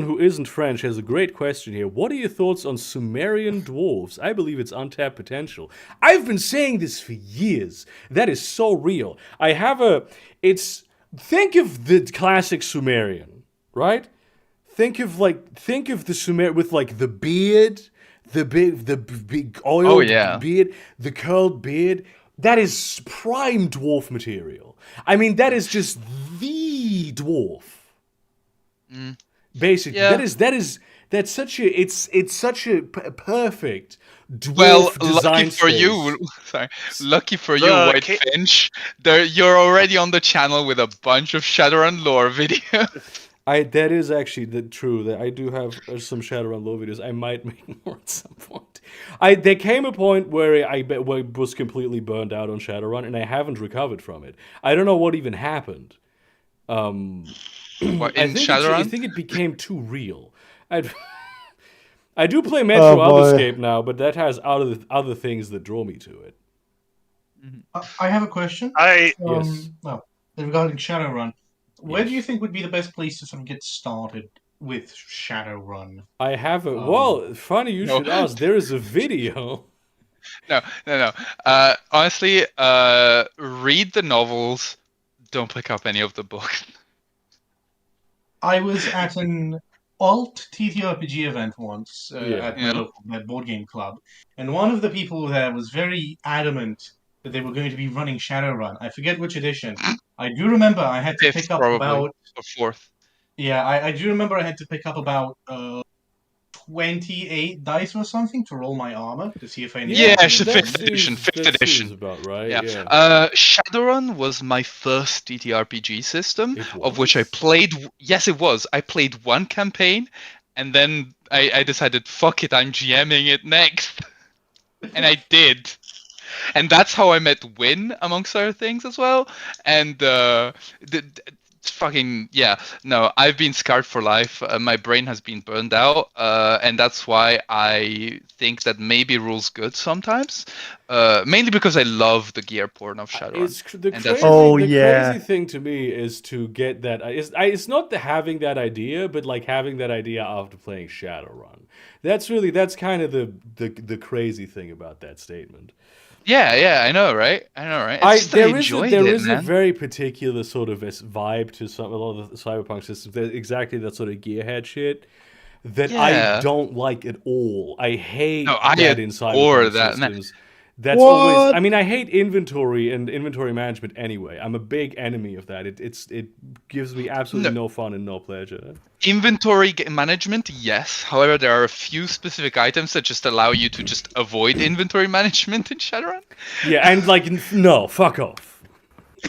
who isn't French has a great question here. What are your thoughts on Sumerian dwarves? I believe it's untapped potential. I've been saying this for years. That is so real. Think of the classic Sumerian, right? Think of the Sumerian with like the beard, the big oiled beard, the curled beard. That is prime dwarf material. I mean, that is just the dwarf. Basically, that's such a perfect dwarf design space. Lucky for you, White Finch. You're already on the channel with a bunch of Shadowrun lore videos. That is actually true. That I do have some Shadowrun lore videos. I might make more at some point. There came a point where where I was completely burned out on Shadowrun, and I haven't recovered from it. I don't know what even happened. What, in Shadowrun? I think it became too real. I do play Metro Oh, boy. Otherscape now, but that has other things that draw me to it. I have a question. I Yes. Well, regarding Shadowrun, where Yes. do you think would be the best place to sort of get started with Shadowrun? I have a well. Funny you No. should ask. There is a video. No. Honestly, read the novels. Don't pick up any of the books. I was at an alt TTRPG event once Yeah. at my local board game club, and one of the people there was very adamant that they were going to be running Shadowrun. I forget which edition. I do remember I had to Fifth, pick up probably, about or fourth. I do remember I had to pick up about 28 dice or something to roll my armor to see if I needed Yeah, to it's the roll fifth it. edition. Fifth that edition. seems about right. Yeah. Yeah. Shadowrun was my first TTRPG system, It of which I was? played. Yes, it was. I played one campaign, and then I decided, fuck it, I'm GMing it next, and I did. And that's how I met Win, amongst other things as well. And fucking yeah, no, I've been scarred for life. My brain has been burned out, and that's why I think that maybe rules good sometimes. Mainly because I love the gear porn of Shadowrun. Crazy thing to me is to get that. It's not having that idea, but like having that idea after playing Shadowrun. That's kind of the crazy thing about that statement. Yeah, I know, right? It's just I enjoyed there it, is man. a very particular sort of vibe to a lot of the cyberpunk systems. There's exactly that sort of gearhead shit that I Yeah. don't like at all. I hate No, I that in adore cyberpunk that, man. systems. That's What? always. I mean, I hate inventory and inventory management anyway. I'm a big enemy of that. It gives me absolutely no fun and no pleasure. Inventory management, yes. However, there are a few specific items that just allow you to just avoid inventory management in Shadowrun. Yeah, and like no, fuck off.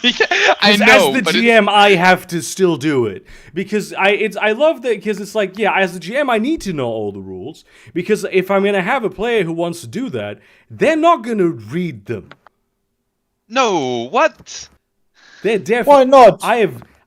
I know, as the but GM, I have to still do it because I love that because it's like as the GM, I need to know all the rules because if I'm gonna have a player who wants to do that, they're not gonna read them. No, what? They're definitely. Why not?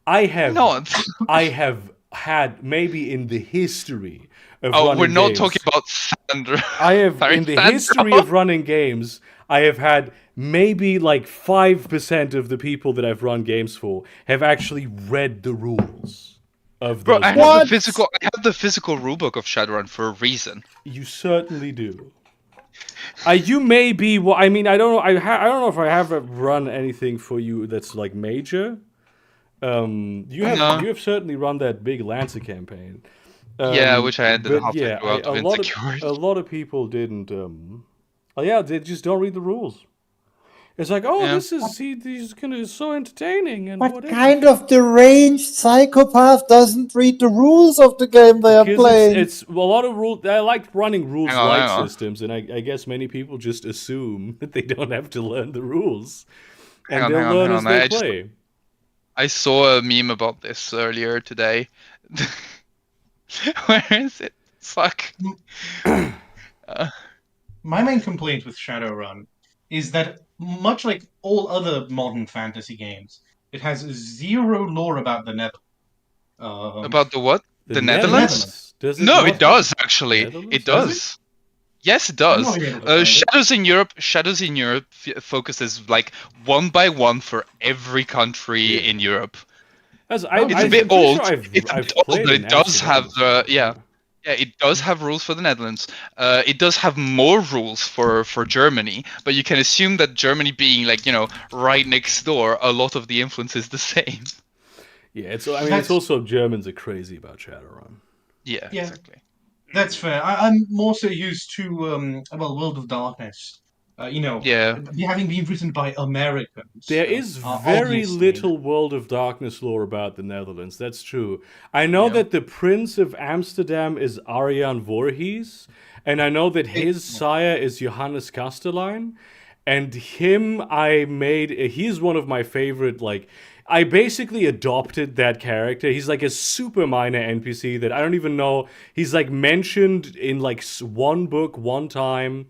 I have had maybe in the history of Oh, running we're not games, talking about Sandra. I have Sorry, in the Sandra. history of running games, I have had maybe like 5% of the people that I've run games for have actually read the rules of Bro, those. I games. have the physical rulebook of Shadowrun for a reason. You certainly do. You may be. Well, I mean, I don't know. I don't know if I have run anything for you that's like major. You have certainly run that big Lancer campaign. Yeah, which I ended but halfway yeah, through out of insecurity. a lot of people didn't. They just don't read the rules. It's like, oh, Yeah. he's gonna so entertaining and What whatever. kind of deranged psychopath doesn't read the rules of the game they are Because playing? it's a lot of rules. I like running rules Hang light on. systems, and I guess many people just assume that they don't have to learn the rules, and Hang they'll on, learn hang as on. they play. I saw a meme about this earlier today. Where is it? Fuck. My main complaint with Shadowrun is that, much like all other modern fantasy games, it has zero lore about the Netherlands. About the what? The Netherlands? Does No, not it does have actually. Netherlands? It does. Yes, it I'm does. not able to find it. Shadows in Europe focuses like one by one for every country Yeah. in Europe. It's It's a bit old. Sure It's a I've bit old, played but in it does Amsterdam have before. yeah, it does have rules for the Netherlands. It does have more rules for Germany, but you can assume that Germany being like right next door, a lot of the influence is the same. Yeah, it's also Germans are crazy about Shadowrun. Yeah, Yeah. exactly. That's fair. I'm more so used to World of Darkness. Yeah. Having been written by Americans. There is very obviously. little World of Darkness lore about the Netherlands. That's true. I know that the Prince of Amsterdam is Arjan Voorhees, and I know that his sire is Johannes Kastelein. and him I made. He's one of my favorite. Like, I basically adopted that character. He's like a super minor NPC that I don't even know. He's like mentioned in like one book one time.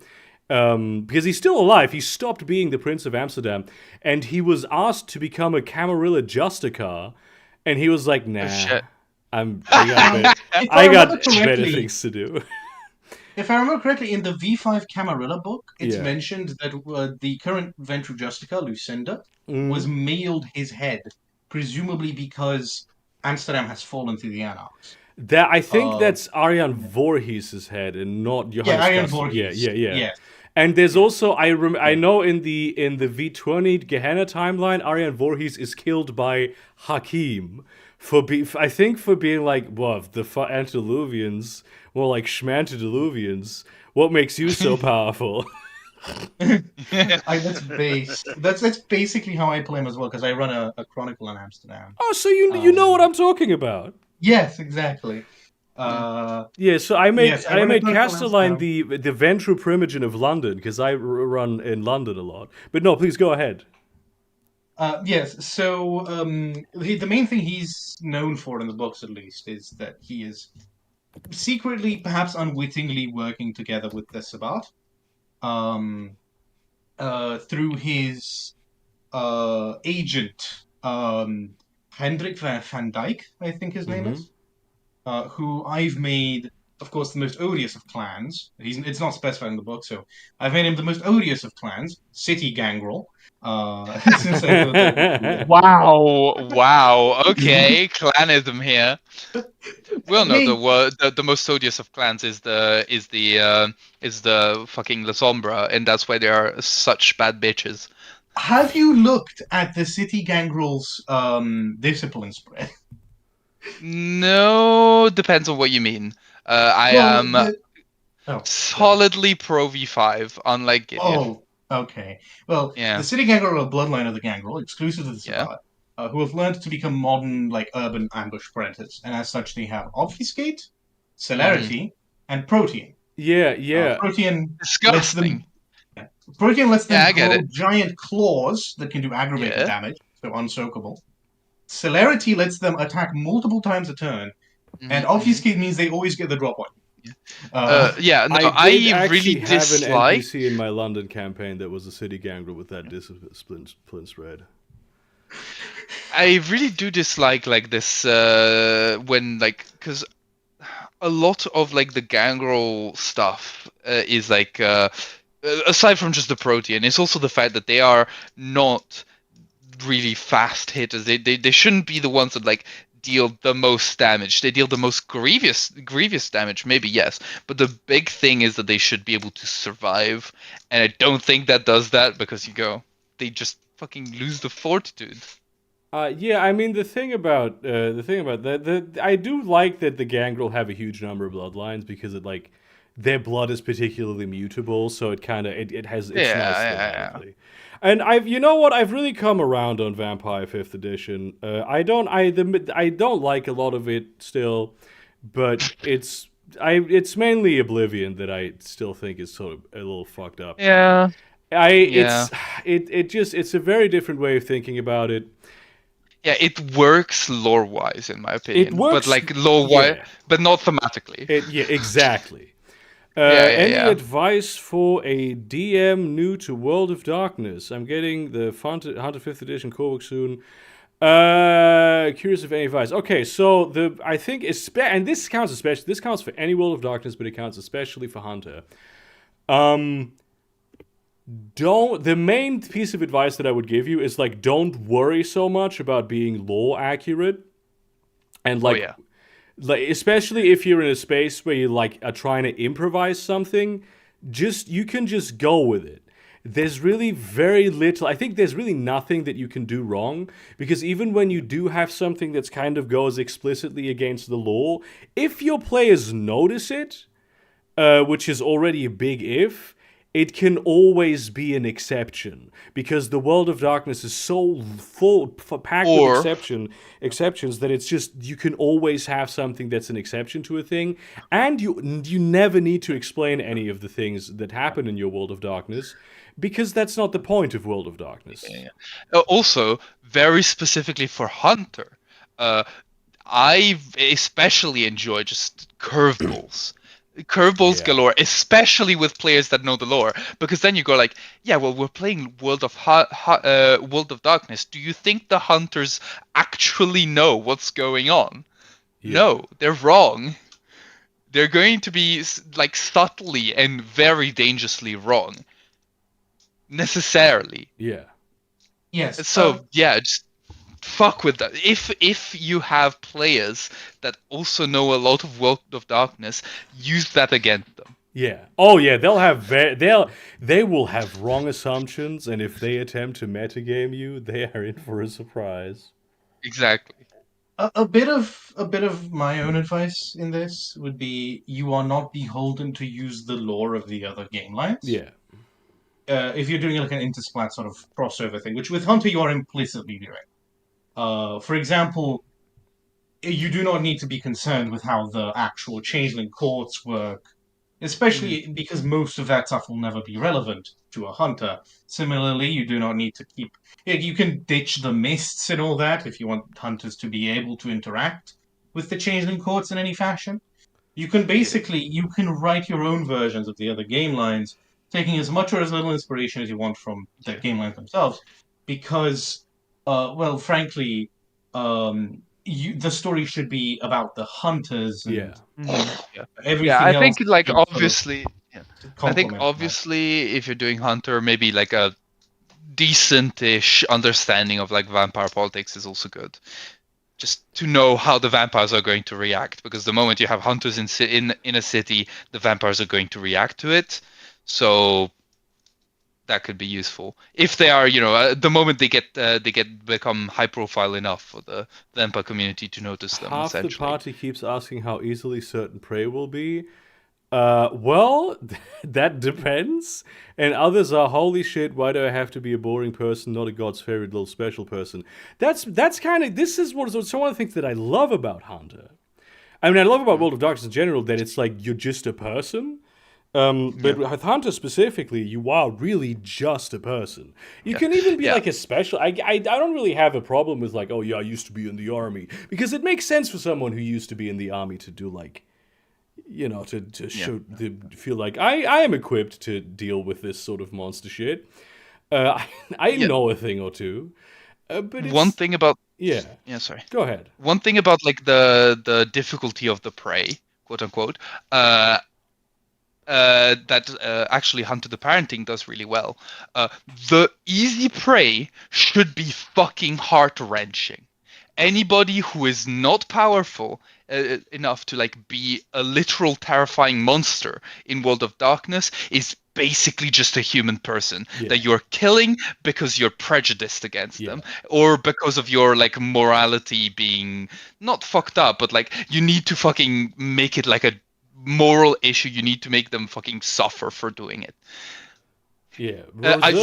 Because he's still alive. He stopped being the Prince of Amsterdam, and he was asked to become a Camarilla Justicar, and he was like, "Nah, shit. I got If I remember better correctly- things to do." If I remember correctly, in the V5 Camarilla book, it's Yeah. mentioned that the current Ventru Justica, Lucinda, Mm. was mailed his head, presumably because Amsterdam has fallen to the Anarchs. That I think Uh, that's Arjan Voorhees' head, and not Johannes. Yeah, Arjan Kast- Voorhees. Yeah. Yeah. And there's also I know in the V20 Gehenna timeline, Arjan Voorhees is killed by Hakim for being like, well, the antediluvians, more like schmantediluvians. What makes you so powerful? That's basically how I play him as well, because I run a Chronicle in Amsterdam. Oh, so you know what I'm talking about. Yes, exactly. Yeah, so I made Yes, I I run a made Chronicle Castelline Amsterdam. the Ventru Primogen of London because I run in London a lot. But no, please go ahead. Yes, so the main thing he's known for, in the books at least, is that he is secretly, perhaps unwittingly, working together with the Sabbat through his agent, Hendrik van Dyke, I think his name is, who I've made, of course, the most odious of clans. It's not specified in the book, so I've made him the most odious of clans, City Gangrel. Since I thought that Wow. Okay, clanism here. We all know the most odious of clans is the fucking La Sombra, and that's why they are such bad bitches. Have you looked at the City Gangrel's discipline spread? No, depends on what you mean. I am solidly pro V5, unlike Gideon. Oh, okay. Well, Yeah. the City Gangrel are a bloodline of the Gangrel, exclusive to the Sabbat, who have learned to become modern, like, urban ambush predators, and as such they have Obfuscate, Celerity, and Protean. Yeah. Protean Disgusting. lets them I get grow it. giant claws that can do aggravated damage, so unsoakable. Celerity lets them attack multiple times a turn, and Obfuscate means they always get the drop on you. I did actually really have dislike. an NPC in my London campaign that was a City Gangrel with that discipline spread. I really do dislike like this when like because a lot of like the Gangrel stuff is like aside from just the Protean, it's also the fact that they are not really fast hitters. They shouldn't be the ones that like deal the most damage. They deal the most grievous damage, maybe, yes, but the big thing is that they should be able to survive, and I don't think that does that because they just fucking lose the fortitude. Yeah, I mean the thing about that, I do like that the Gangrel have a huge number of bloodlines because it like their blood is particularly mutable, so it kind of it has it's nice thematically. And I've really come around on Vampire 5th edition. I don't like a lot of it still, but it's mainly Oblivion that I still think is sort of a little fucked up. Yeah. It's a very different way of thinking about it. Yeah, it works lore-wise, in my opinion. It works, but like lore-wise, but not thematically. Exactly. Any advice for a DM new to World of Darkness? I'm getting the Hunter 5th edition core book soon. Curious if any advice. Okay, so I think and this counts for any World of Darkness, but it counts especially for Hunter. The main piece of advice that I would give you is like don't worry so much about being lore accurate, and like especially if you're in a space where you like are trying to improvise something, you can just go with it. There's really very little. I think there's really nothing that you can do wrong, because even when you do have something that's kind of goes explicitly against the law, if your players notice it, which is already a big if, it can always be an exception, because the World of Darkness is so packed with exceptions that it's just you can always have something that's an exception to a thing, and you never need to explain any of the things that happen in your World of Darkness, Because that's not the point of World of Darkness. Yeah. Also, very specifically for Hunter, I especially enjoy just curveballs. Curveballs Yeah. galore, especially with players that know the lore, because then you go like, yeah, well, we're playing World of Darkness. Do you think the hunters actually know what's going on? Yeah. No, they're wrong. They're going to be like subtly and very dangerously wrong, necessarily. Yeah. Yes. So yeah, just fuck with that. If you have players that also know a lot of World of Darkness, use that against them. Yeah. Oh yeah, they will have wrong assumptions, and if they attempt to metagame you, they are in for a surprise. Exactly. A bit of my own advice in this would be you are not beholden to use the lore of the other game lines. Yeah. If you're doing like an intersplat sort of crossover thing, which with Hunter you are implicitly doing. For example, you do not need to be concerned with how the actual changeling courts work, especially because most of that stuff will never be relevant to a hunter. Similarly, you do not need to keep... You can ditch the mists and all that if you want hunters to be able to interact with the changeling courts in any fashion. You can write your own versions of the other game lines, taking as much or as little inspiration as you want from the game lines themselves, because, well, frankly, the story should be about the hunters and Yeah. everything Yeah, I else. think like should sort of obviously, yeah. I think complement that. obviously if you're doing Hunter, maybe like a decent-ish understanding of like vampire politics is also good. Just to know how the vampires are going to react, because the moment you have hunters in a city, the vampires are going to react to it. So that could be useful if they are, the moment they become high profile enough for the vampire community to notice them. Half the essentially. party keeps asking how easily certain prey will be. Well, that depends. And others are, holy shit, why do I have to be a boring person, not a God's favorite little special person? That's kind of, this is one of the things that I love about Hunter. I mean, I love about World of Darkness in general that it's like you're just a person. But with Hunter specifically, you are really just a person. You can even be like a special. I don't really have a problem with like, oh yeah, I used to be in the army, because it makes sense for someone who used to be in the army to do like, to feel like I am equipped to deal with this sort of monster shit. I know a thing or two. But one thing about sorry. Go ahead. One thing about like the difficulty of the prey, quote unquote, that actually Hunter the Parenting does really well. The easy prey should be fucking heart-wrenching. Anybody who is not powerful enough to like be a literal terrifying monster in World of Darkness is basically just a human person that you're killing because you're prejudiced against them, or because of your like morality being not fucked up, but like you need to fucking make it like a moral issue. You need to make them fucking suffer for doing it. Yeah,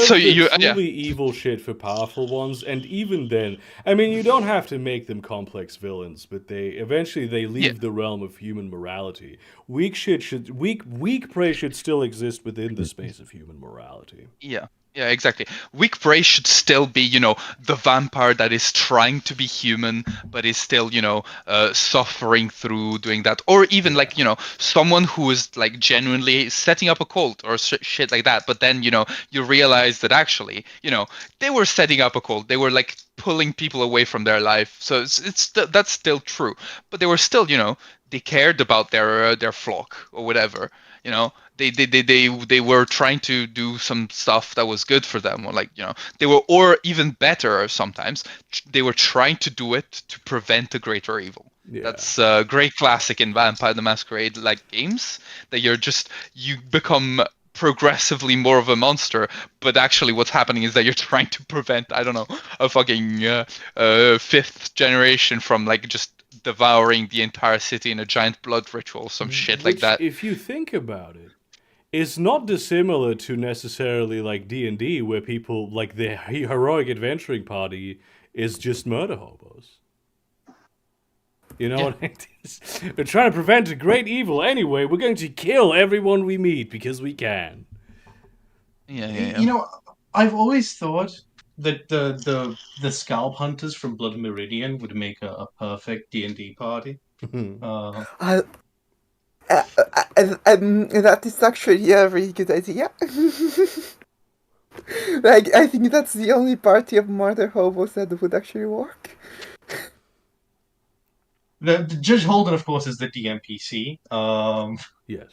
truly evil shit for powerful ones, and even then, I mean, you don't have to make them complex villains, but they leave the realm of human morality. Weak prey should still exist within the space of human morality. Yeah, exactly. Weak prey should still be, the vampire that is trying to be human, but is still, suffering through doing that. Or even like, someone who is like genuinely setting up a cult or shit like that. But then, you realize that actually, they were setting up a cult. They were like pulling people away from their life. So that's still true. But they were still, they cared about their flock or whatever, They were trying to do some stuff that was good for them, or like they were, or even better sometimes, they were trying to do it to prevent a greater evil. That's a great classic in Vampire the Masquerade like games, that you become progressively more of a monster, but actually what's happening is that you're trying to prevent, I don't know, a fucking fifth generation from like just devouring the entire city in a giant blood ritual, some shit like that. If you think about it, it's not dissimilar to necessarily like D&D, where people like the heroic adventuring party is just murder hobos. You know what I mean? We're trying to prevent a great evil anyway. We're going to kill everyone we meet because we can. Yeah. You know, I've always thought that the scalp hunters from Blood Meridian would make a perfect D&D party. I, that is actually a really good idea. Like, I think that's the only party of murder hobos that would actually work. The Judge Holden, of course, is the DMPC. Yes.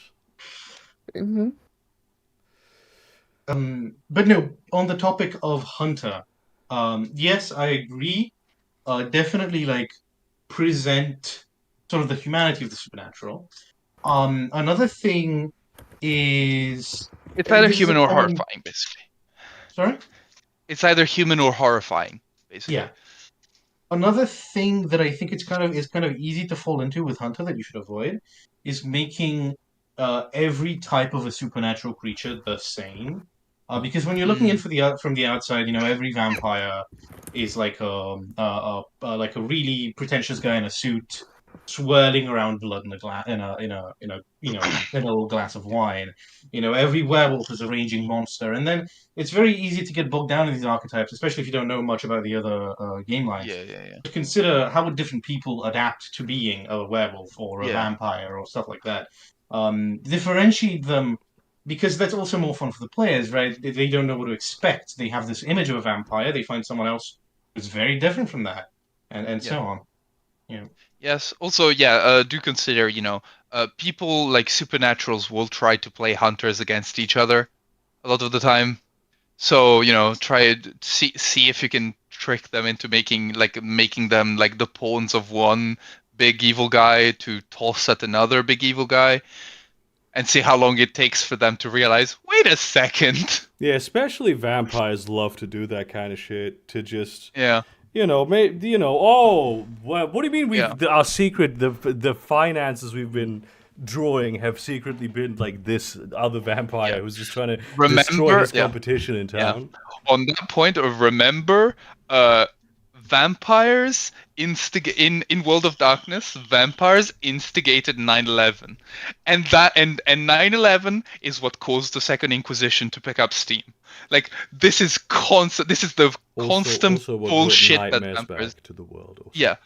Mm-hmm. But no, on the topic of Hunter, yes, I agree. Definitely, like, present sort of the humanity of the supernatural. Another thing is It's either this is a human or common. horrifying, basically. Sorry? It's either human or horrifying, basically. Yeah. Another thing that I think is kind of easy to fall into with Hunter that you should avoid is making every type of a supernatural creature the same. Because when you're looking in from the outside, you know, every vampire is like like a really pretentious guy in a suit, swirling around blood in a glass in a little glass of wine. You know, every werewolf is a raging monster, and then it's very easy to get bogged down in these archetypes, especially if you don't know much about the other game lines. Yeah. Consider how would different people adapt to being a werewolf or a vampire or stuff like that. Differentiate them, because that's also more fun for the players, right? They don't know what to expect. They have this image of a vampire. They find someone else who's very different from that, and so on. Yeah. Yes. Also, do consider, people like supernaturals will try to play hunters against each other a lot of the time. So, try to see if you can trick them into making them like the pawns of one big evil guy to toss at another big evil guy, and see how long it takes for them to realize, wait a second. Yeah, especially vampires love to do that kind of shit. To just Yeah. Oh, what do you mean our secret, the finances we've been drawing have secretly been like this other vampire who's just trying to destroy his competition in town. Yeah. On that point, remember, vampires in World of Darkness, vampires instigated 9/11, and 9/11 is what caused the Second Inquisition to pick up steam. Like, this is constant. This is the constant also what bullshit brought that nightmares vampires back to the world. Also. Yeah.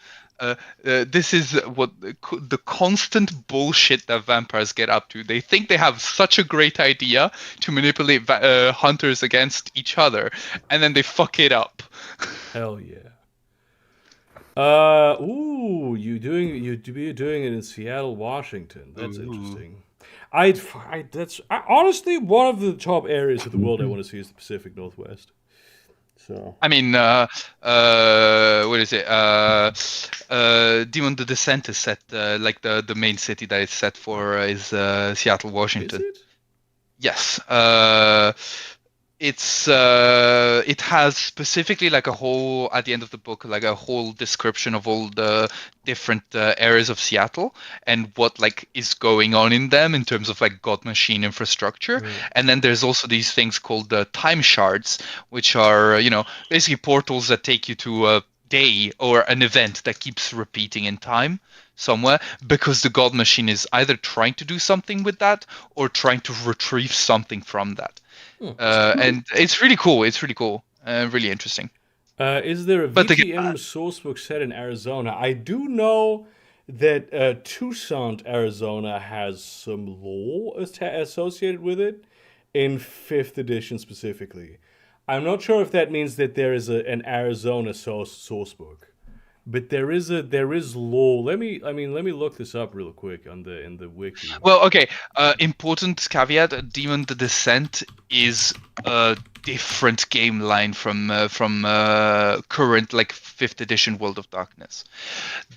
This is what the constant bullshit that vampires get up to. They think they have such a great idea to manipulate hunters against each other, and then they fuck it up. Hell yeah. You're doing it in Seattle, Washington. That's interesting. That's honestly one of the top areas of the world I want to see is the Pacific Northwest. So I mean, what is it? Demon the Descent is set like the main city that it's set for is Seattle, Washington. Is it? Yes. It has specifically like a whole, at the end of the book, like a whole description of all the different areas of Seattle and what like is going on in them in terms of like God machine infrastructure. And then there's also these things called time shards, which are basically portals that take you to a day or an event that keeps repeating in time somewhere, because the God machine is either trying to do something with that or trying to retrieve something from that. And it's really cool. It's really cool. Really interesting. Is there a VTM sourcebook set in Arizona? I do know that Tucson, Arizona has some lore associated with it in 5th edition specifically. I'm not sure if that means that there is an Arizona sourcebook. But there is lore. Let me look this up real quick in the wiki. Well, okay. Important caveat: Demon the Descent is a different game line from current like 5th edition World of Darkness.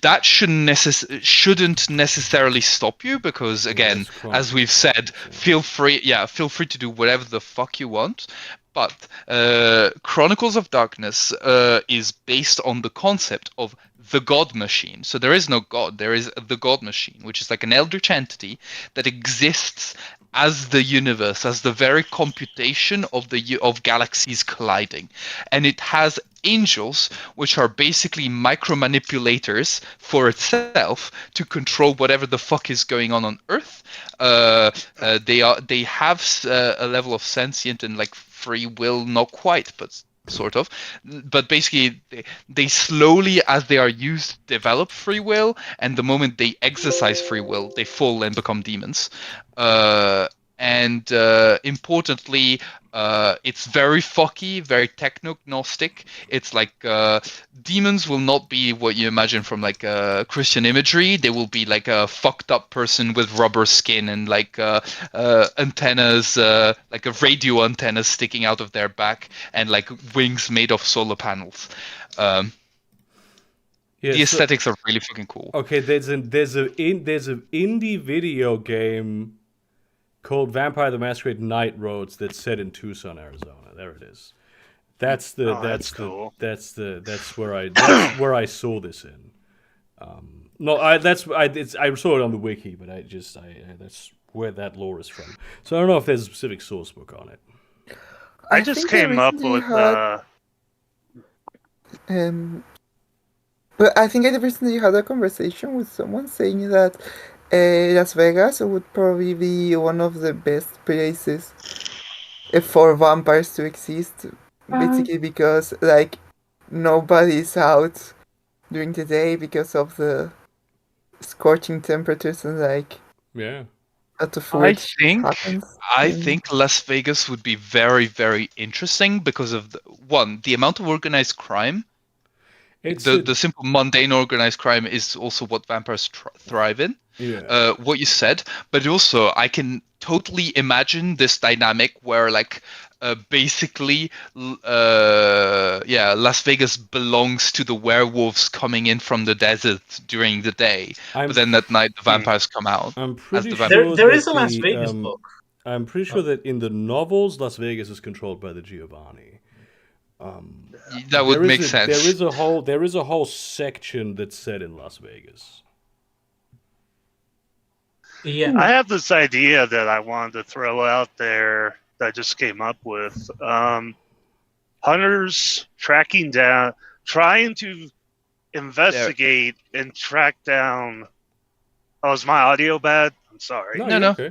That shouldn't necessarily stop you, because again, as we've said, feel free to do whatever the fuck you want. But Chronicles of Darkness is based on the concept of the God Machine. So there is no God, there is the God Machine, which is like an eldritch entity that exists as the universe, as the very computation of galaxies colliding. And it has angels, which are basically micro-manipulators for itself to control whatever the fuck is going on Earth. They have a level of sentient and like free will, not quite, but sort of. But basically, they slowly, as they are used, develop free will, and the moment they exercise free will, they fall and become demons. And importantly, it's very fucky, very techno-gnostic. It's like demons will not be what you imagine from like Christian imagery. They will be like a fucked up person with rubber skin and like antennas, like a radio antenna sticking out of their back, and like wings made of solar panels. The aesthetics are really fucking cool. Okay, there's an indie video game called Vampire the Masquerade Night Roads that's set in Tucson, Arizona. There it is. That's cool. that's where I saw this in. I saw it on the wiki, but that's where that lore is from. So I don't know if there's a specific source book on it. I just think I came up recently with But I think I recently had a conversation with someone saying that Las Vegas would probably be one of the best places for vampires to exist. Basically because, like, nobody's out during the day because of the scorching temperatures and, like, Yeah. lot of I weird think happens. I think Las Vegas would be very, very interesting because of the amount of organized crime. It's The simple mundane organized crime is also what vampires thrive in. yeah. What you said, but also I can totally imagine this dynamic where like basically Las Vegas belongs to the werewolves coming in from the desert during the day, but then at night the vampires come out. I'm pretty the sure There that is a Las the, Vegas book. I'm pretty sure that in the novels, Las Vegas is controlled by the Giovanni. That would make There sense. is a whole section that's set in Las Vegas. Yeah. I have this idea that I wanted to throw out there that I just came up with. Hunters trying to investigate and track down. Oh, is my audio bad? I'm sorry. No, Okay.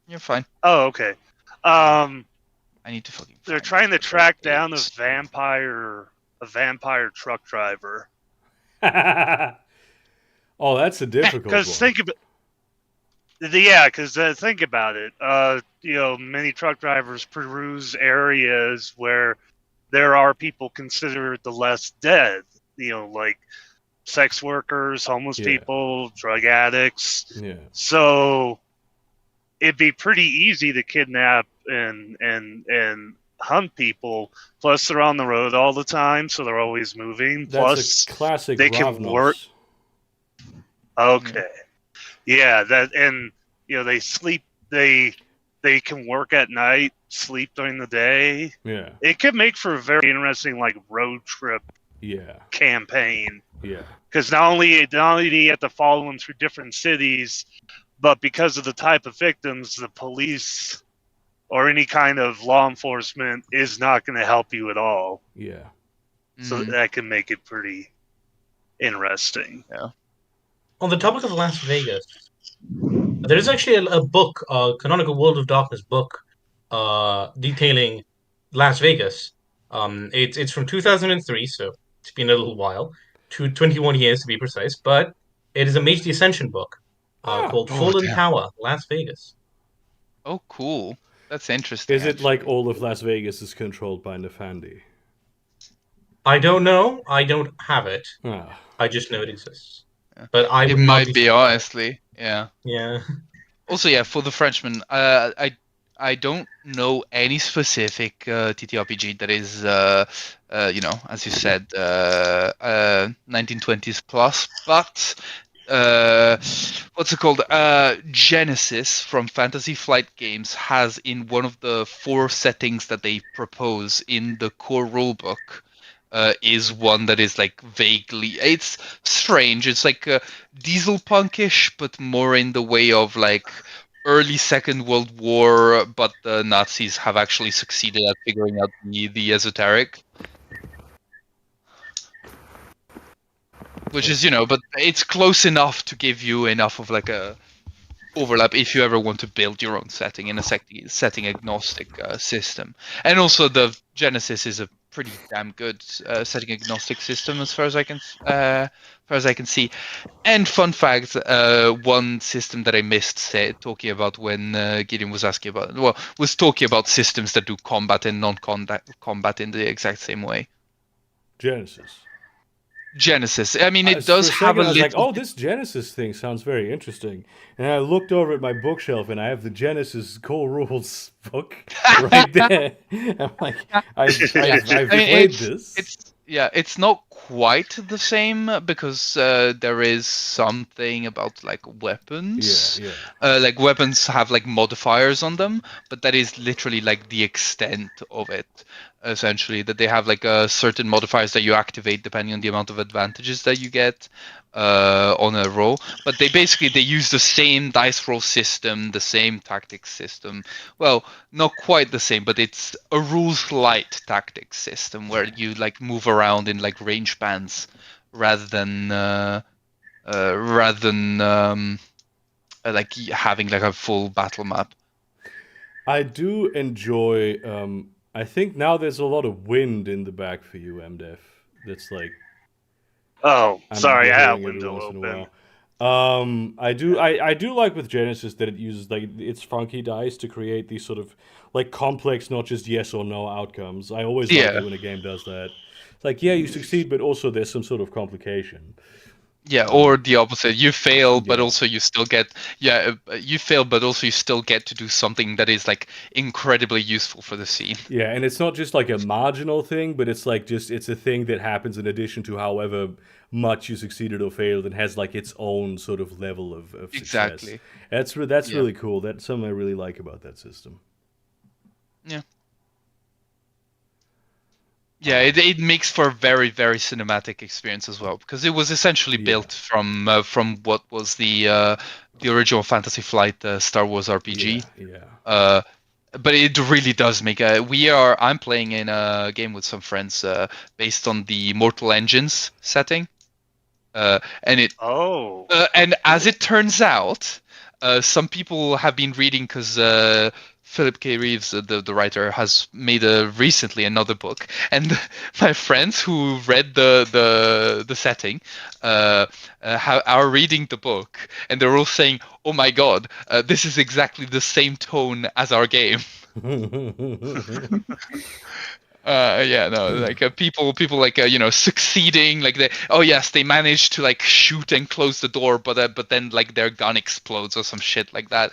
you're fine. Oh, okay. I need to fucking. They're find trying to it. track down a vampire truck driver. Oh, that's a difficult one. Because think about it. Many truck drivers peruse areas where there are people considered the less dead. Like sex workers, homeless people, drug addicts. Yeah. So it'd be pretty easy to kidnap and hunt people. Plus, they're on the road all the time, so they're always moving. That's Plus, a classic they can Ravnos. work. Okay, yeah, they sleep. They can work at night, sleep during the day. Yeah. It could make for a very interesting like road trip campaign. Yeah. Because not only do you have to follow them through different cities, but because of the type of victims, the police or any kind of law enforcement is not going to help you at all. Yeah. So that can make it pretty interesting. Yeah. On the topic of Las Vegas, there is actually a book, Canonical World of Darkness book, detailing Las Vegas. It's from 2003, so it's been a little while, 21 years to be precise, but it is a Mage the Ascension book called Fallen Tower, Las Vegas. Oh, cool. That's interesting. Is it like all of Las Vegas is controlled by Nefandi? I don't know. I don't have it. Ah. I just know it exists. But it might be honestly, yeah. Yeah. Also, yeah, for the Frenchman, I don't know any specific TTRPG that is, as you said, 1920s plus, but what's it called? Genesis from Fantasy Flight Games has in one of the 4 settings that they propose in the core rulebook. Is one that is like vaguely, it's strange. It's like diesel punkish, but more in the way of like early Second World War, but the Nazis have actually succeeded at figuring out the esoteric. which is but it's close enough to give you enough of like a overlap if you ever want to build your own setting in a setting agnostic system. And also the Genesis is a pretty damn good setting agnostic system as far as I can see. And fun fact, one system that I missed talking about when Gideon was asking about was talking about systems that do combat and non-combat in the exact same way. Genesis. I mean, it does have a I was like, little. oh, this Genesis thing sounds very interesting. And I looked over at my bookshelf, and I have the Genesis core rules book right there. I'm like, I've played this. It's not quite the same because there is something about like weapons. Like weapons have like modifiers on them, but that is literally like the extent of it. Essentially, that they have like certain modifiers that you activate depending on the amount of advantages that you get on a roll. But they use the same dice roll system, the same tactics system. Well, not quite the same, but it's a rules light tactics system where you like move around in like range bands rather than like having like a full battle map. I do enjoy. I think now there's a lot of wind in the back for you, MDef. That's like. Oh, I'm sorry, I have every window once in a open. while. I do like with Genesis that it uses like its funky dice to create these sort of like complex, not just yes or no outcomes. I always like it when a game does that. It's like, yeah, you succeed, but also there's some sort of complication. Yeah, or the opposite. You fail, but Yeah. also you still get. You fail, but also you still get to do something that is like incredibly useful for the scene. Yeah, and it's not just like a marginal thing, but it's like it's a thing that happens in addition to however much you succeeded or failed, and has like its own sort of level of success. Exactly. That's really cool. That's something I really like about that system. Yeah. Yeah, it makes for a very, very cinematic experience as well, because it was essentially built from what was the original Fantasy Flight Star Wars RPG. Yeah. But it really does make I'm playing in a game with some friends based on the Mortal Engines setting, and it. Oh. And as it turns out, some people have been reading because. Philip K. Reeves, the writer, has made recently another book, and my friends who read the setting are reading the book, and they're all saying, "Oh my god, this is exactly the same tone as our game." Like people like succeeding, like they managed to like shoot and close the door, but then like their gun explodes or some shit like that,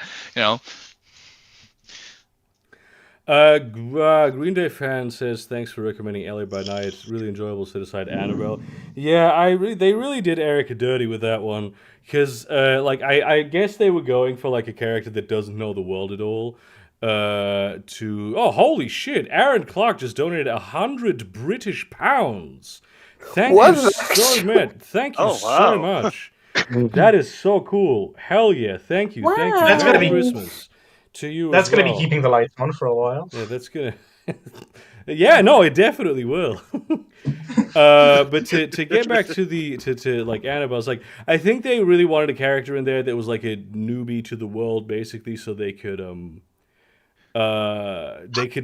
Green Day fan says thanks for recommending LA by Night. It's really enjoyable set aside Annabelle. Yeah, they really did Erica dirty with that one because like I guess they were going for like a character that doesn't know the world at all. Holy shit! Aaron Clark just donated 100 British pounds. Thank you so much. Thank you so much. That is so cool. Hell yeah! Thank you. Thank you. That's Merry Christmas. To you That's as well. going to be keeping the lights on for a while. Yeah, that's gonna. Yeah, no, it definitely will. But to get back to like Annabelle's, like I think they really wanted a character in there that was like a newbie to the world, basically, so they could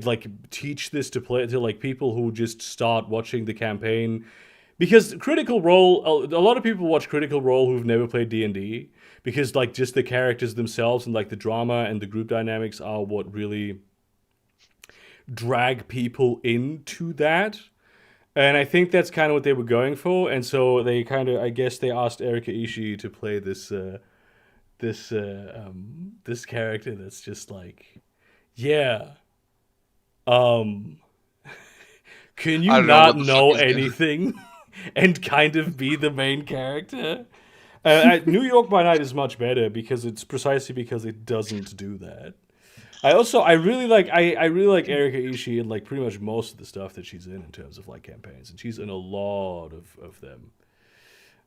like teach this to like people who just start watching the campaign. Because Critical Role, a lot of people watch Critical Role who've never played D&D, because like just the characters themselves and like the drama and the group dynamics are what really drag people into that. And I think that's kind of what they were going for. And so they kind of, I guess they asked Erika Ishii to play this character that's just like, yeah. Can you not know anything and kind of be the main character? New York by Night is much better because it doesn't do that. I really like Erika Ishii and like pretty much most of the stuff that she's in terms of like campaigns, and she's in a lot of them.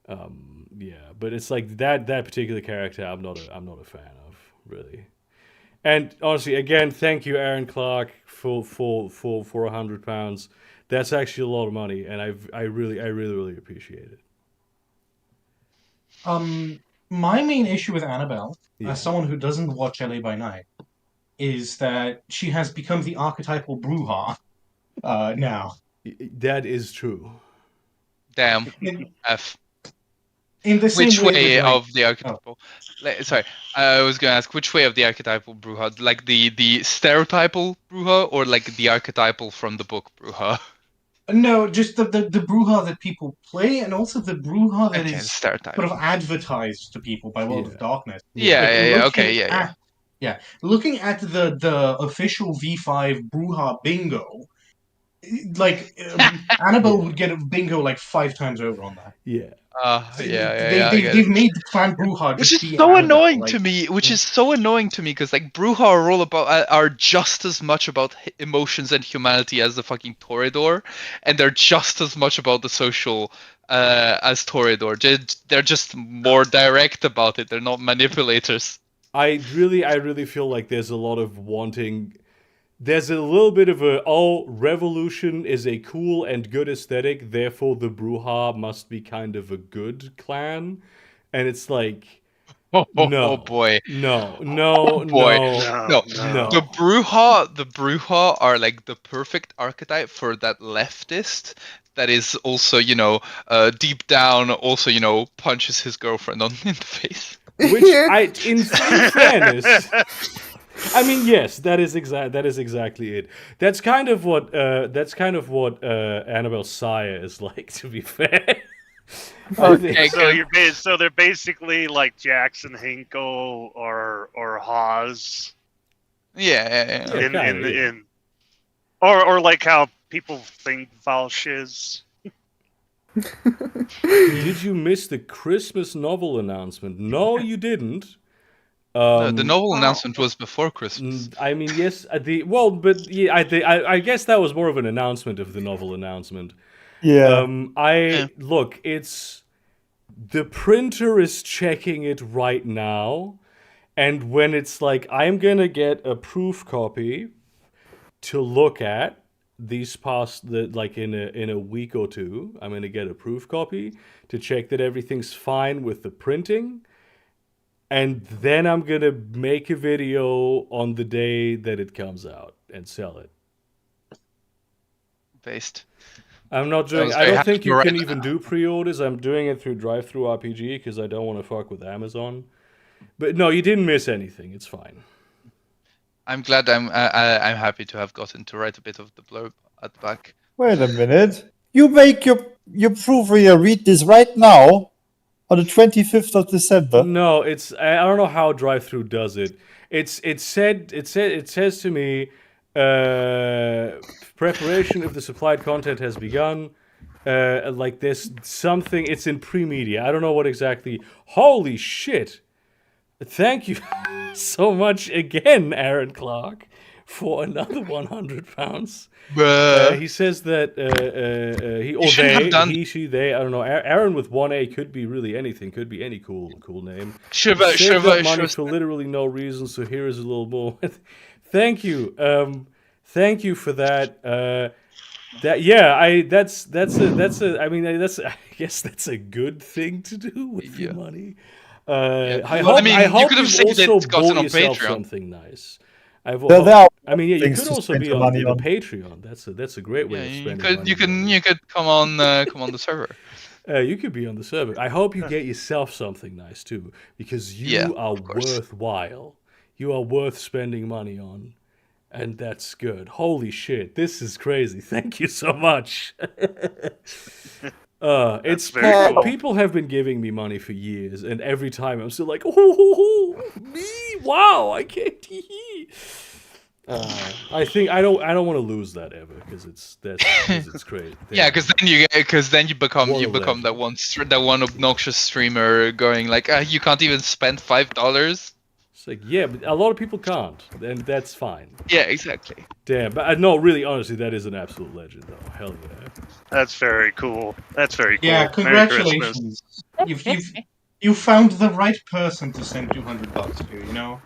But it's like that particular character I'm not a fan of, really. And honestly, again, thank you, Aaron Clark, for £100. That's actually a lot of money, and I really appreciate it. My main issue with Annabelle, Yeah. as someone who doesn't watch LA by Night, is that she has become the archetypal Bruja now. That is true. Damn. In, F. in the same Which way way that, like, of the archetypal? Sorry, I was going to ask which way of the archetypal Bruja, like the stereotypal Bruja, or like the archetypal from the book Bruja? no, just the Bruja that people play, and also the Bruja that Okay, the is stereotype. sort of advertised to people by World Yeah. of Darkness. Yeah, Like, yeah, okay, looking yeah. yeah. Looking at the official V5 Bruja bingo, like Annabelle Yeah. would get a bingo like 5 times over on that. Yeah. I get it. They've made the clan Bruja Which just is be so Annabelle, annoying like, to me. Which is so annoying to me because like Bruja are all about are just as much about emotions and humanity as the fucking Toreador, and they're just as much about the social as Toreador. They're just more direct about it. They're not manipulators. I really feel like there's a lot of wanting. There's a little bit of a revolution is a cool and good aesthetic, therefore the Bruja must be kind of a good clan, and it's like Oh no, boy. no, Oh no, boy. no, No. no. The Bruja are like the perfect archetype for that leftist that is also, deep down also, punches his girlfriend in the face. Which in fairness, I mean, yes, that is exactly it. That's kind of what Annabelle Sire is like. To be fair, I think. Okay, So good. so they're basically like Jackson Hinkle or Hawes Yeah. Yeah, kinda, yeah. or like how people think Valsh is. Did you miss the Christmas novel announcement? No, you didn't. No, the novel announcement was before Christmas. I mean, yes, but yeah, I guess that was more of an announcement of the novel announcement. Yeah. Look, it's the printer is checking it right now, and when it's like I'm gonna get a proof copy to look at in a week or two, I'm gonna get a proof copy to check that everything's fine with the printing. And then I'm gonna make a video on the day that it comes out and sell it. Based. I'm not doing. I don't think you can even do pre-orders. I'm doing it through DriveThruRPG because I don't want to fuck with Amazon. But no, you didn't miss anything. It's fine. I'm glad. I'm happy to have gotten to write a bit of the blurb at the back. Wait a minute. You make your proofreader read this right now on the 25th of December. No, it's. I don't know how DriveThru does it. It says to me, preparation of the supplied content has begun. Like there's something. It's in pre-media. I don't know what exactly. Holy shit! Thank you so much again, Aaron Clark, for another £100. He says that they, I don't know. Aaron with 1A could be really anything. Could be any cool name. Saved up money for literally no reason. So here is a little more. Thank you. Thank you for that. I guess that's a good thing to do with your money. I hope you've also bought yourself something nice. You could also be on the Patreon. That's a great way of spending money. You could come on the server. You could be on the server. I hope you get yourself something nice too, because you are worthwhile. You are worth spending money on, and that's good. Holy shit, this is crazy. Thank you so much. It's cool. People have been giving me money for years, and every time I'm still like, me, wow, I can't. I think I don't want to lose that ever because it's great. Yeah, because then you become that one obnoxious streamer going like, you can't even spend $5. It's like, yeah, but a lot of people can't, and that's fine. Yeah, exactly. Damn, but no, really, honestly, that is an absolute legend, though. Hell yeah. That's very cool. That's very cool. Yeah, congratulations. You found the right person to send $200 to. You know.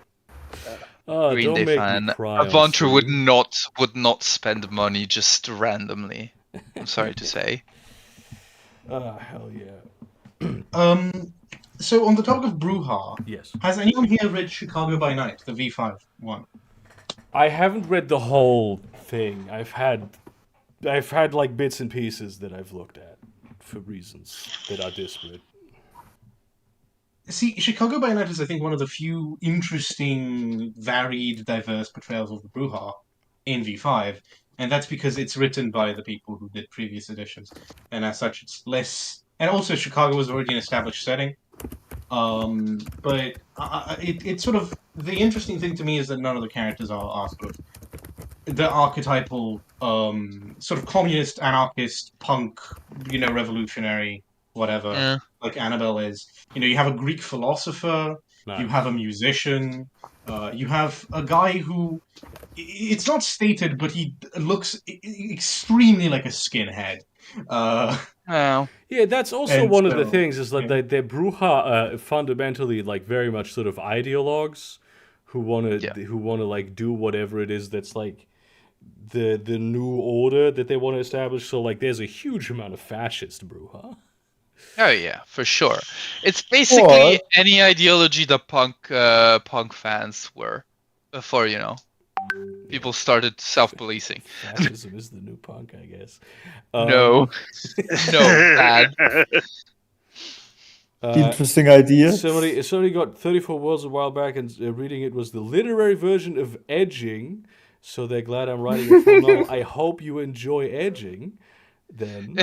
Green don't Day make fan. me cry. Avantru would not spend money just randomly. I'm sorry to say. Hell yeah. So on the topic of Bruja, Yes. has anyone here read Chicago by Night, the V5 one? I haven't read the whole thing. I've had like bits and pieces that I've looked at for reasons that are disparate. See, Chicago by Night is, I think, one of the few interesting, varied, diverse portrayals of the Bruja in V5, and that's because it's written by the people who did previous editions, and as such, it's less. And also, Chicago was already an established setting. But it's sort of the interesting thing to me is that none of the characters are sort of the archetypal sort of communist, anarchist, punk, revolutionary, whatever. Yeah. Like Annabelle is. You have a Greek philosopher, Nice. you have a musician, you have a guy who, it's not stated, but he looks extremely like a skinhead. Oh. Yeah, that's also And one of the so, things is that yeah. the Bruja fundamentally like very much sort of ideologues who want to like do whatever it is that's like the new order that they want to establish. So like there's a huge amount of fascist Bruja. Oh yeah, for sure. It's basically Or- any ideology that punk fans were before, people started self-policing. Fascism is the new punk, I guess. No, no, bad. Interesting idea. Somebody got 34 words a while back, and reading it was the literary version of edging. So they're glad I'm writing a full novel. I hope you enjoy edging. Then,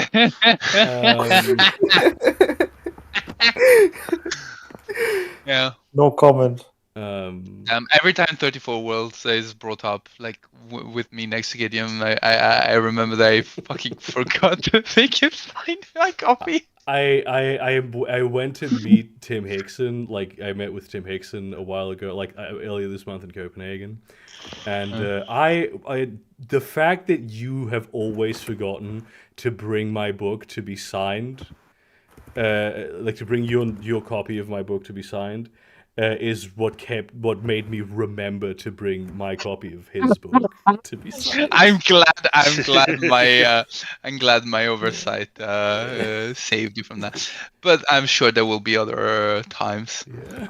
Yeah. No comment. Every time 34 Worlds is brought up, like with me next to Gideon, I remember that I fucking forgot to think and find my copy. I went to meet Tim Hickson. Like I met with Tim Hickson a while ago, like earlier this month in Copenhagen, and the fact that you have always forgotten to bring my book to be signed, like to bring your copy of my book to be signed, is what made me remember to bring my copy of his book to be signed. I'm glad my oversight saved you from that. But I'm sure there will be other times. Yeah.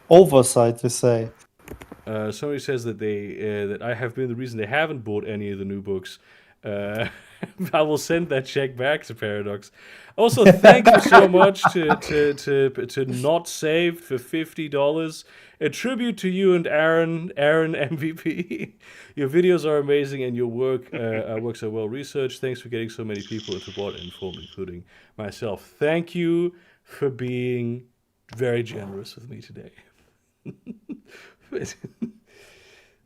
Oversight, you say. Somebody says that that I have been the reason they haven't bought any of the new books. I will send that check back to Paradox. Also, thank you so much to Not Saved for $50. A tribute to you and Aaron MVP. Your videos are amazing and your works are well researched. Thanks for getting so many people into what and informed, including myself. Thank you for being very generous with me today.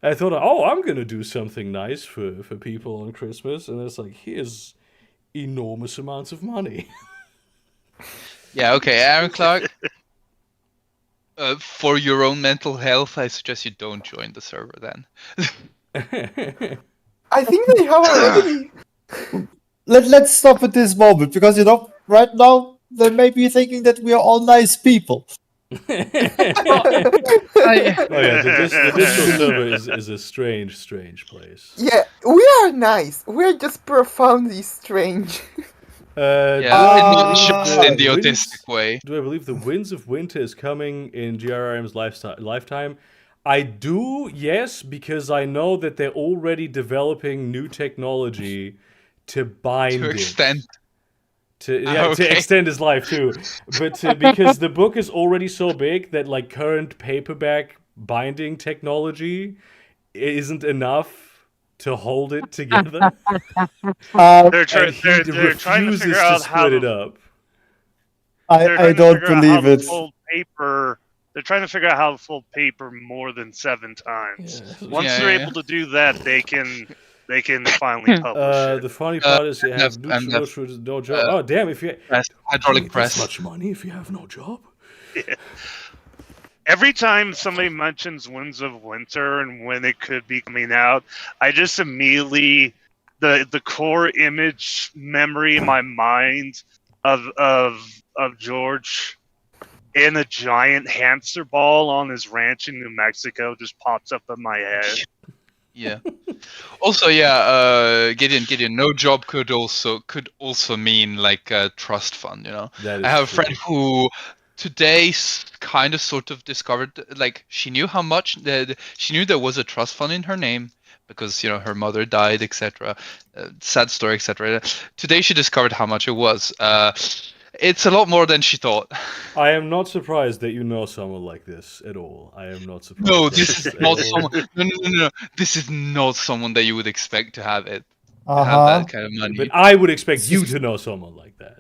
I thought, I'm going to do something nice for people on Christmas. And it's like, here's enormous amounts of money. Yeah, okay, Aaron Clark. For your own mental health, I suggest you don't join the server then. I think they have already. Let's stop at this moment because right now they may be thinking that we are all nice people. Oh yeah, the Discord server is a strange place. Yeah, we are nice. We're just profoundly strange. Not just in the autistic way. Do I believe the Winds of Winter is coming in GRM's lifetime? I do, yes, because I know that they're already developing new technology to bind To extend. to extend his life too. But because the book is already so big that like current paperback binding technology isn't enough to hold it together. They're trying to figure out how split it up. I don't believe it. They're trying to figure out how to fold paper more than 7 times. Yeah. Once they're able to do that, they can finally publish it. The funny part is you have no job. Oh damn! If you hydraulic press. That's much money if you have no job. Yeah. Every time somebody mentions Winds of Winter and when it could be coming out, I just immediately the core image memory in my mind of George in a giant hamster ball on his ranch in New Mexico just pops up in my head. Yeah. Also, Gideon. No job could also mean like a trust fund. That is I have a true. friend who today kind of sort of discovered like she knew how much she knew there was a trust fund in her name because her mother died, etc. Sad story, etc. Today she discovered how much it was. It's a lot more than she thought. I am not surprised that you know someone like this at all. I am not surprised. No, by this is at not all. someone. No. This is not someone that you would expect to have it. To Uh have huh. that kind of money. But I would expect you to know someone like that.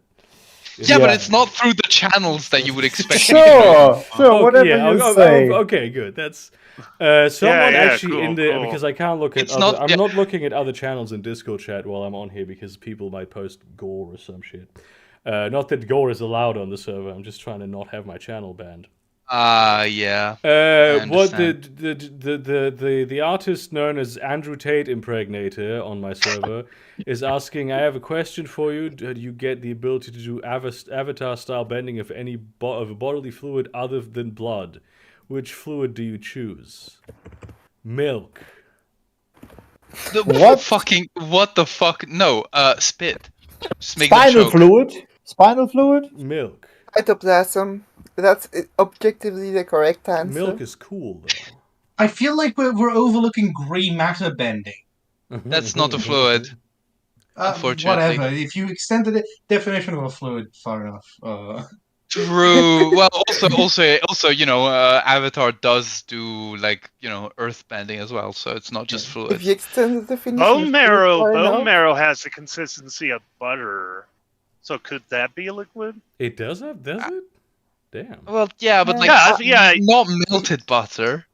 Yeah, but Yeah. it's not through the channels that you would expect. Sure, whatever yeah, you say. okay, good. That's someone yeah, actually in the cool. because I can't look at It's other. not- I'm yeah. not looking at other channels in Discord chat while I'm on here because people might post gore or some shit. Not that gore is allowed on the server. I'm just trying to not have my channel banned. Yeah. What understand. the artist known as Andrew Tate Impregnator on my server is asking, I have a question for you. Do you get the ability to do avatar style bending of any of a bodily fluid other than blood? Which fluid do you choose? Milk. What the fuck? No, spit. Just make Spinal them choke. fluid? Spinal fluid? Milk. Cytoplasm. That's objectively the correct answer. Milk is cool though. I feel like we're overlooking grey matter bending. That's not a fluid. Unfortunately. Whatever. If you extend the definition of a fluid far enough. True. Well, also, Avatar does do like earth bending as well, so it's not just fluid. If you extend the definition, Bone marrow. far Bone enough, marrow has the consistency of butter. So could that be a liquid? It does it? Damn. Well, yeah, but like Yeah. not melted butter.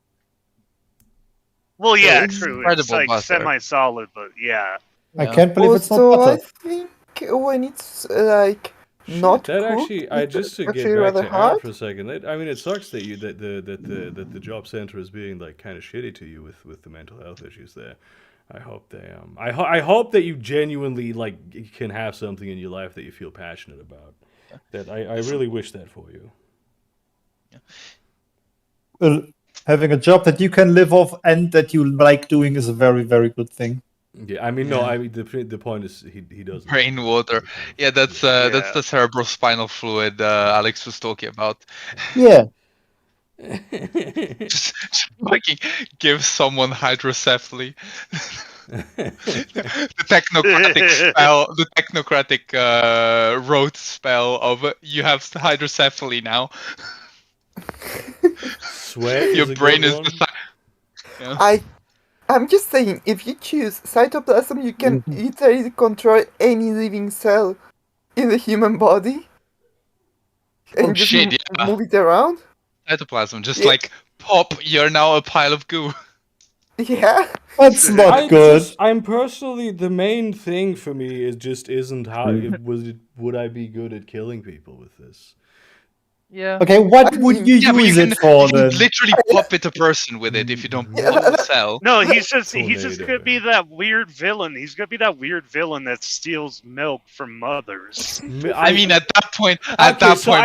Well, yeah, It's true. It's incredible like butter. semi-solid, but yeah. I can't believe it's not also, I butter. think when it's like not That cooked, actually, I just to it's get actually back rather to Aaron hard. for a second. I mean, it sucks that the job center is being like kind of shitty to you with the mental health issues there. I hope they I hope that you genuinely like can have something in your life that you feel passionate about. That I really wish that for you. Having a job that you can live off and that you like doing is a very, very good thing. Yeah, I mean, no, I mean the point is he doesn't. Brain water. Yeah, that's the cerebrospinal fluid Alex was talking about. Yeah. just fucking give someone hydrocephaly. the technocratic rote spell of you have hydrocephaly now. Sweat. Your brain is I'm just saying, if you choose cytoplasm, you can literally control any living cell in the human body. And just move it around. Cytoplasm, just like pop, you're now a pile of goo. Yeah. That's not good. I'm personally, the main thing for me is just isn't how would I be good at killing people with this? Yeah. Okay, what would you use it for you then? can literally pop it a person with it if you don't pop the cell. No, he's just Tornado. gonna be that weird villain. He's gonna be that weird villain that steals milk from mothers. I mean, at that point, I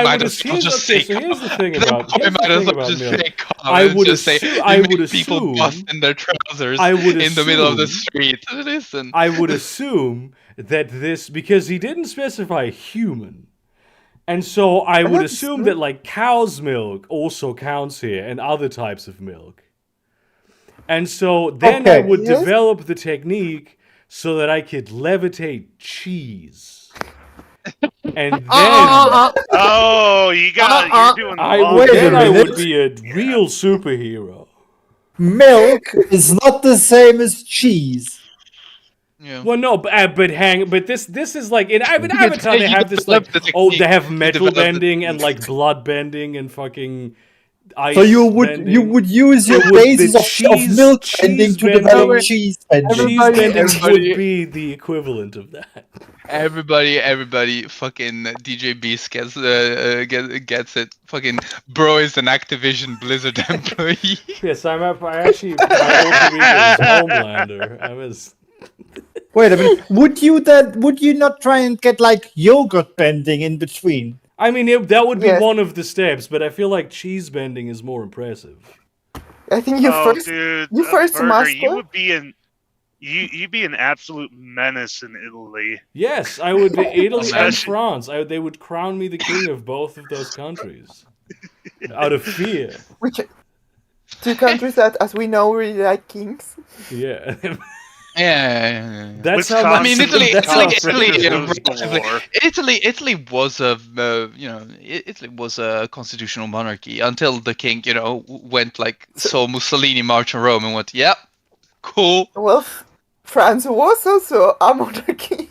might as well here's just say. so here's the thing At that about point, might as well just milk. say. I would just say. I would people assume. bust in their trousers I would in the middle of the assume- street. Listen. I would assume that this because he didn't specify human. And so I would assume that like cow's milk also counts here and other types of milk. And so then I would develop the technique so that I could levitate cheese. And then Oh, you're doing the I long would game. I would be a real superhero. Milk is not the same as cheese. Yeah. Well, no, but this is like in Avatar they have this develop like the they have technique. metal You develop the bending and like blood bending and fucking ice. So you bending. would use your It would be basis of milk bending to develop cheese bending. Cheese bending would be the equivalent of that. Everybody, fucking DJ Beast gets it. Fucking bro is an Activision Blizzard employee. Yes, I actually my alter ego is Homelander. I was. Wait a minute. Would you not try and get like yogurt bending in between? I mean, that would be one of the steps, but I feel like cheese bending is more impressive. I think you first dude, you first Burger, master. you would be in You'd be an absolute menace in Italy. Yes, I would be Italy and Especially- France. They would crown me the king of both of those countries out of fear. Which two countries that, as we know, really like kings. Yeah. Yeah. That's how Wisconsin- much. I mean, Italy, that's how Italy, Frederick Italy, was. goes to war. Italy was a, Italy was a constitutional monarchy until the king, went like saw Mussolini march on Rome and went, "Yep, cool." Well, France was also a monarchy.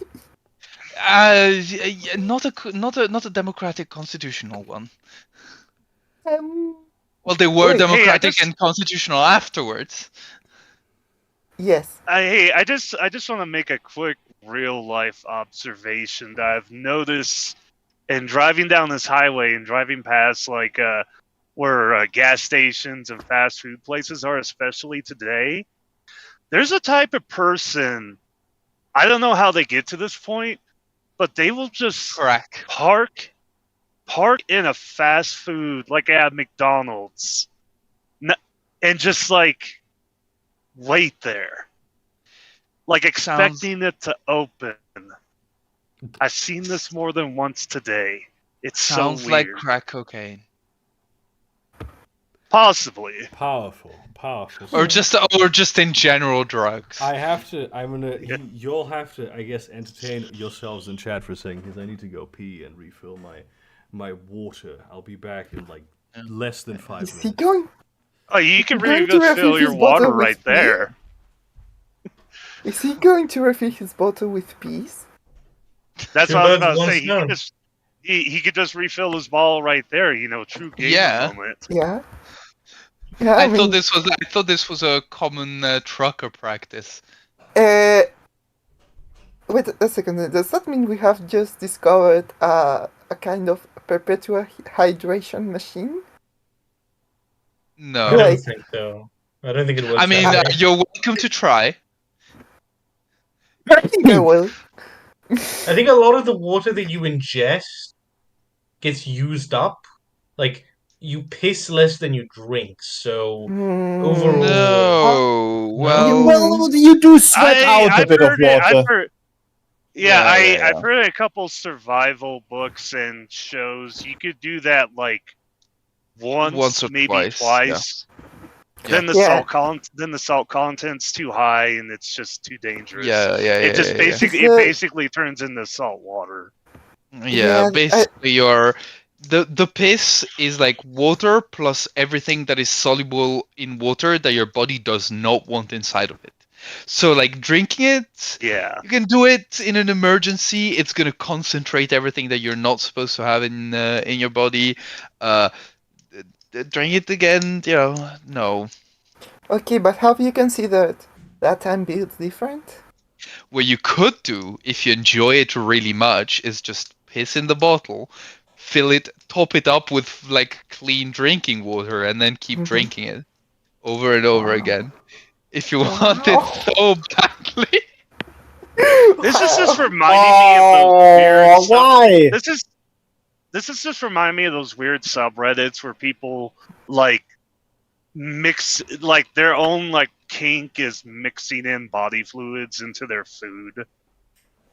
Not a democratic constitutional one. Um, Well, they were Wait, hey, democratic just- and constitutional afterwards. yes. I just want to make a quick real life observation that I've noticed in driving down this highway and driving past like where gas stations and fast food places are, especially today. There's a type of person, I don't know how they get to this point, but they will just Crack. park in a fast food like at McDonald's and just like wait there, like expecting it to open. I've seen this more than once today. It's Sounds so like weird. crack cocaine, Possibly. Powerful. or just in general drugs. I have to. I'm gonna. You'll have to. I guess entertain yourselves in chat for a second because I need to go pee and refill my water. I'll be back in like less than 5 Is he minutes. going? Oh, you can Going to refill refill your his water bottle with right there. Is he going to refill his bottle with peas? That's Two what I was birds, about to one say. stone. He could just refill his bottle right there. True gamer Yeah. moment. Yeah. Yeah. I mean, thought this was a common trucker practice. Wait a second. Does that mean we have just discovered a kind of perpetual hydration machine? No. I don't Right. think so. I don't think it works. I mean, that way. you're welcome to try. I think I will. I think a lot of the water that you ingest gets used up. Like, you piss less than you drink, so overall. No. Well, Well, you do sweat out a I've bit of heard it- water. I've heard, Yeah, yeah. I've heard a couple survival books and shows. You could do that like once or maybe twice, twice. yeah. Then the Yeah. salt content's too high and it's just too dangerous. Yeah. It just yeah. basically So- it basically turns into salt water. Yeah, Yeah, basically the piss is like water plus everything that is soluble in water that your body does not want inside of it. So like drinking it, Yeah. you can do it in an emergency. It's gonna concentrate everything that you're not supposed to have in your body. Drink it again, no. Okay, but have you considered that time built different? What you could do if you enjoy it really much is just piss in the bottle, fill it, top it up with like clean drinking water, and then keep Mhm. drinking it over and over Wow. again. If you want it so badly. This is just reminding me of those weird Oh, why? This is just reminding me of those weird subreddits where people like mix like their own like kink is mixing in body fluids into their food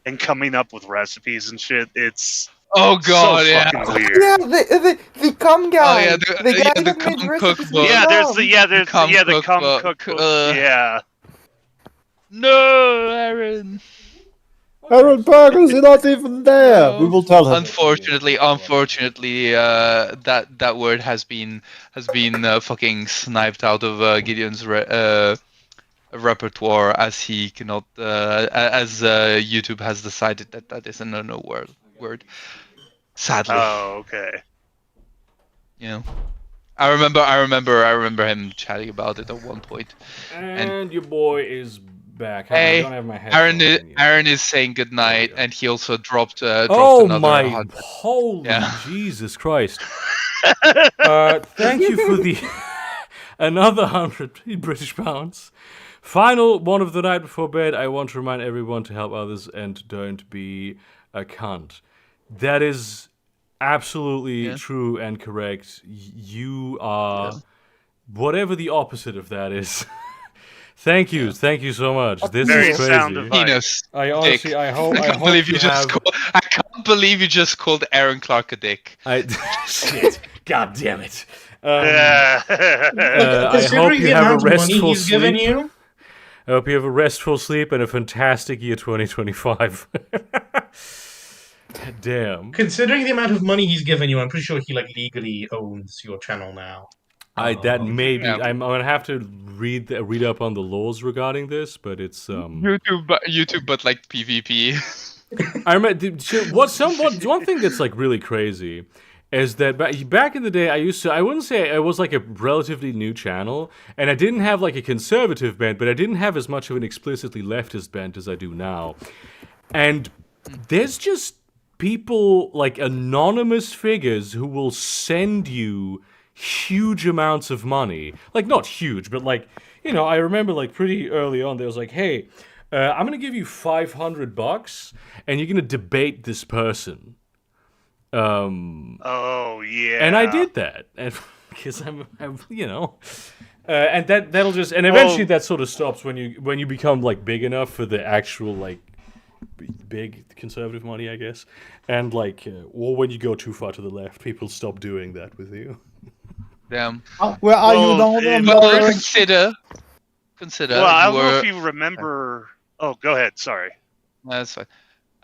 and coming up with recipes and shit. It's Oh god, so yeah. fucking weird. Yeah, the cum guy. yeah, the the- guy yeah, the that made cum recipes cookbook. with Yeah, there's cum. the cum cum cookbook, cookbook. Yeah. No, Aaron. Aaron Burgers, you're not even there. No. We will tell him. Unfortunately, that word has been fucking sniped out of Gideon's repertoire as he cannot as YouTube has decided that is a no word. Sadly, Oh, okay. I remember him chatting about it at one point. And your boy is back. Hey, I don't have my headphones in yet. Aaron is saying goodnight, There we go. and he also dropped Oh another my 100. holy Yeah. Jesus Christ! Thank you for the another 100 British pounds. Final one of the night before bed. I want to remind everyone to help others and don't be a cunt. That is absolutely true and correct. You are whatever the opposite of that is. Thank you so much. This Very is sound crazy. advice. Penis. I honestly, Dick. I hope I can't you believe you just have. I can't believe you just called Aaron Clark a dick. Shit. God damn it. Yeah. I hope Considering you the have a amount of money restful he's given sleep. you, I hope you have a restful sleep and a fantastic year 2025. Damn. considering the amount of money he's given you, I'm pretty sure he like legally owns your channel now. That may be. Yeah. I'm gonna have to read up on the laws regarding this, but it's YouTube, but like PvP. I remember one thing that's like really crazy is that back in the day I wouldn't say I was like a relatively new channel, and I didn't have like a conservative bent, but I didn't have as much of an explicitly leftist bent as I do now. And there's just people, like anonymous figures, who will send you huge amounts of money. Like, not huge, but like, you know, I remember like pretty early on, there was like, hey, I'm going to give you $500 and you're going to debate this person. Oh yeah. And I did that. And because I'm you know, and that'll just, and eventually that sort of stops when you become like big enough for the actual like big conservative money, I guess. And like, or when you go too far to the left, people stop doing that with you. Damn. Where are you Well, now? Well, consider. Well, I don't know if you remember. Oh, go ahead. Sorry. That's fine.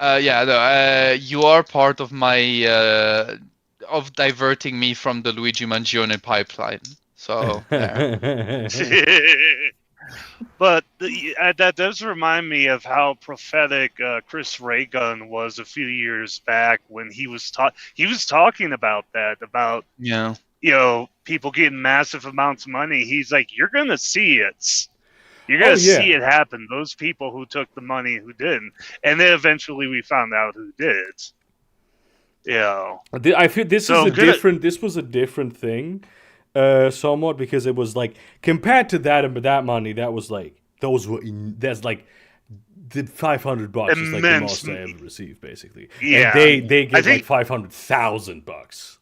Yeah, no, you are part of my of diverting me from the Luigi Mangione pipeline. So there. But that does remind me of how prophetic Chris Raygun was a few years back when he was talking about that, about Yeah. People getting massive amounts of money. He's like, you're gonna see it. You're gonna see it happen. Those people who took the money, who didn't, and then eventually we found out who did. I feel this is a different. This was a different thing, somewhat, because it was like compared to that money, that was like that's like the $500 is like the most I ever received, basically. Yeah, and they get like $500,000.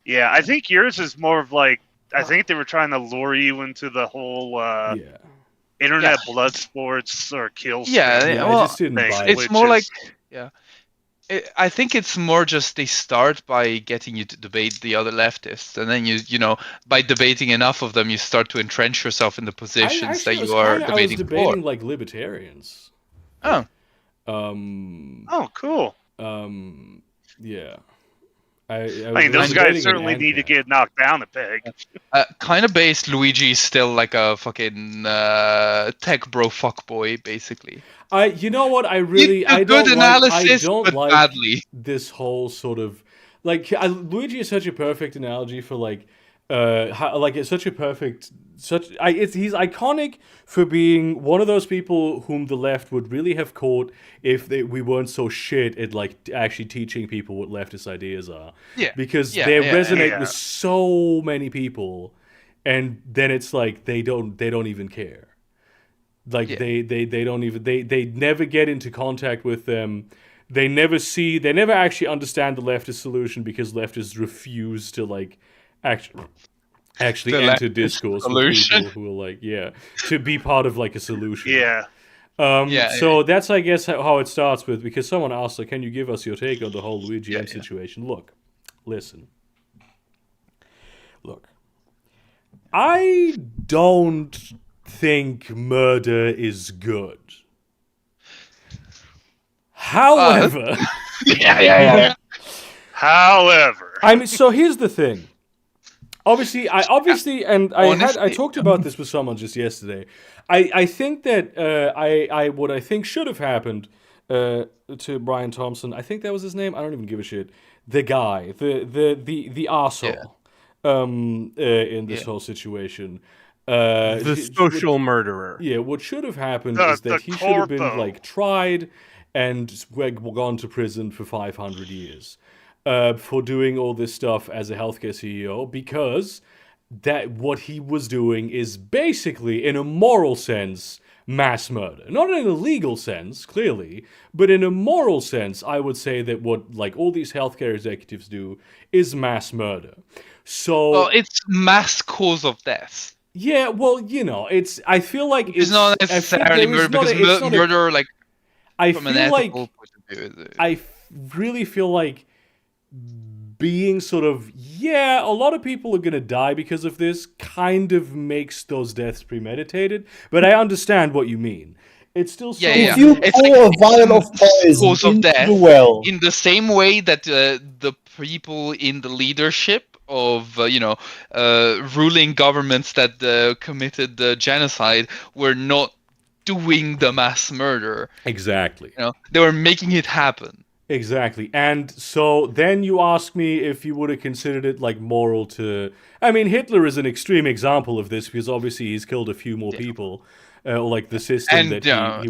Yeah, I think yours is more of like, I think they were trying to lure you into the whole internet blood sports or kill. Yeah, well, I just didn't buy it. It's more like, I think it's more just they start by getting you to debate the other leftists, and then you know, by debating enough of them, you start to entrench yourself in the positions that you are debating I was debating for. like libertarians. Oh. Oh, cool. Yeah. I mean, those guys certainly need to get knocked down a peg. Kind of based, Luigi is still like a fucking tech bro fuckboy, basically. You know what? I don't like badly. This whole sort of like Luigi is such a perfect analogy for like it's such a perfect he's iconic for being one of those people whom the left would really have caught if we weren't so shit at like actually teaching people what leftist ideas are. Yeah. Because they resonate with so many people, and then it's like they don't even care. Like they don't even they never get into contact with them. They never actually understand the leftist solution because leftists refuse to like actually enter discourse with people who are like to be part of like a solution. So that's, I guess, how it starts with, because someone asked, like, can you give us your take on the whole Luigi M situation? Listen. Look. I don't think murder is good. However, However, I mean, so here's the thing. Obviously, I talked about this with someone just yesterday. I think that what I think should have happened to Brian Thompson. I think that was his name. I don't even give a shit. The guy, the arsehole, in this whole situation. The social murderer. Yeah, what should have happened is that he should have been like tried and gone to prison for 500 years. For doing all this stuff as a healthcare CEO, because that what he was doing is basically, in a moral sense, mass murder. Not in a legal sense, clearly, but in a moral sense, I would say that what like all these healthcare executives do is mass murder. So it's mass cause of death. Yeah, well, you know, I feel like It's not I feel necessarily there is murder, not because a- it's not a- murder, like, I from an feel like ethical point of view. really feel like being sort of, yeah, a lot of people are gonna die because of this, kind of makes those deaths premeditated. But I understand what you mean. It's still so. Yeah. If you It's pour like a vial of poison cause of into death the well, in the same way that the people in the leadership of ruling governments that committed the genocide were not doing the mass murder. Exactly. They were making it happen. Exactly. And so then you ask me if you would have considered it like moral to. I mean, Hitler is an extreme example of this because obviously he's killed a few more people. Like the system And, that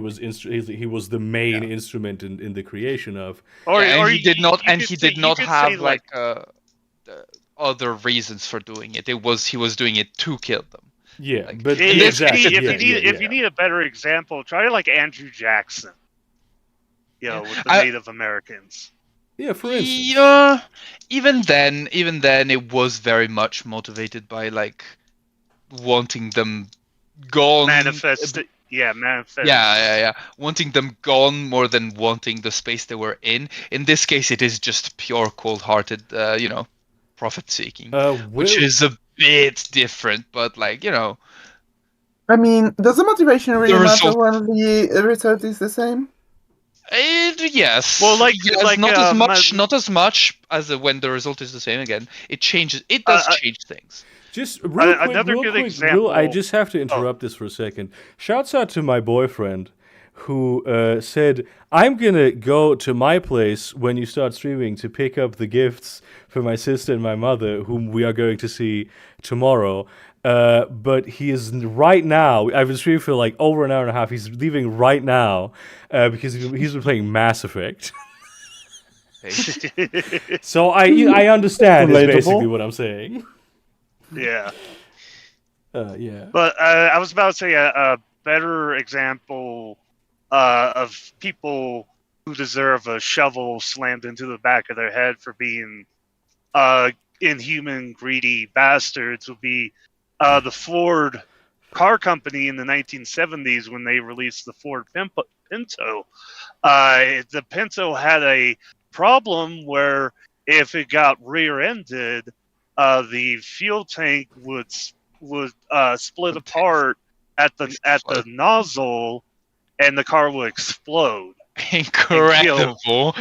he was the main instrument in the creation of. He did not say, have like other reasons for doing it. He was doing it to kill them. Yeah, Like, but if you need a better example, try like Andrew Jackson. With the Native Americans. Yeah, for instance. Yeah, even then, it was very much motivated by like wanting them gone. Manifest. Yeah. Wanting them gone more than wanting the space they were in. In this case, it is just pure cold-hearted, profit seeking, which is a bit different. But like, I mean, does the motivation really matter result- when the result is the same? Yes. Well, not as much as when the result is the same again. It changes. It does change things. Just real quick, example. I just have to interrupt this for a second. Shouts out to my boyfriend who said, I'm going to go to my place when you start streaming to pick up the gifts for my sister and my mother, whom we are going to see tomorrow. But he is right now. I've been streaming for like over an hour and a half. He's leaving right now because he's been playing Mass Effect. So I understand is basically what I'm saying. Yeah. Yeah. But I was about to say a better example of people who deserve a shovel slammed into the back of their head for being inhuman, greedy bastards would be the Ford car company in the 1970s when they released the Ford Pinto. The Pinto had a problem where if it got rear-ended, the fuel tank would split apart at the nozzle, and the car would explode. Incredible.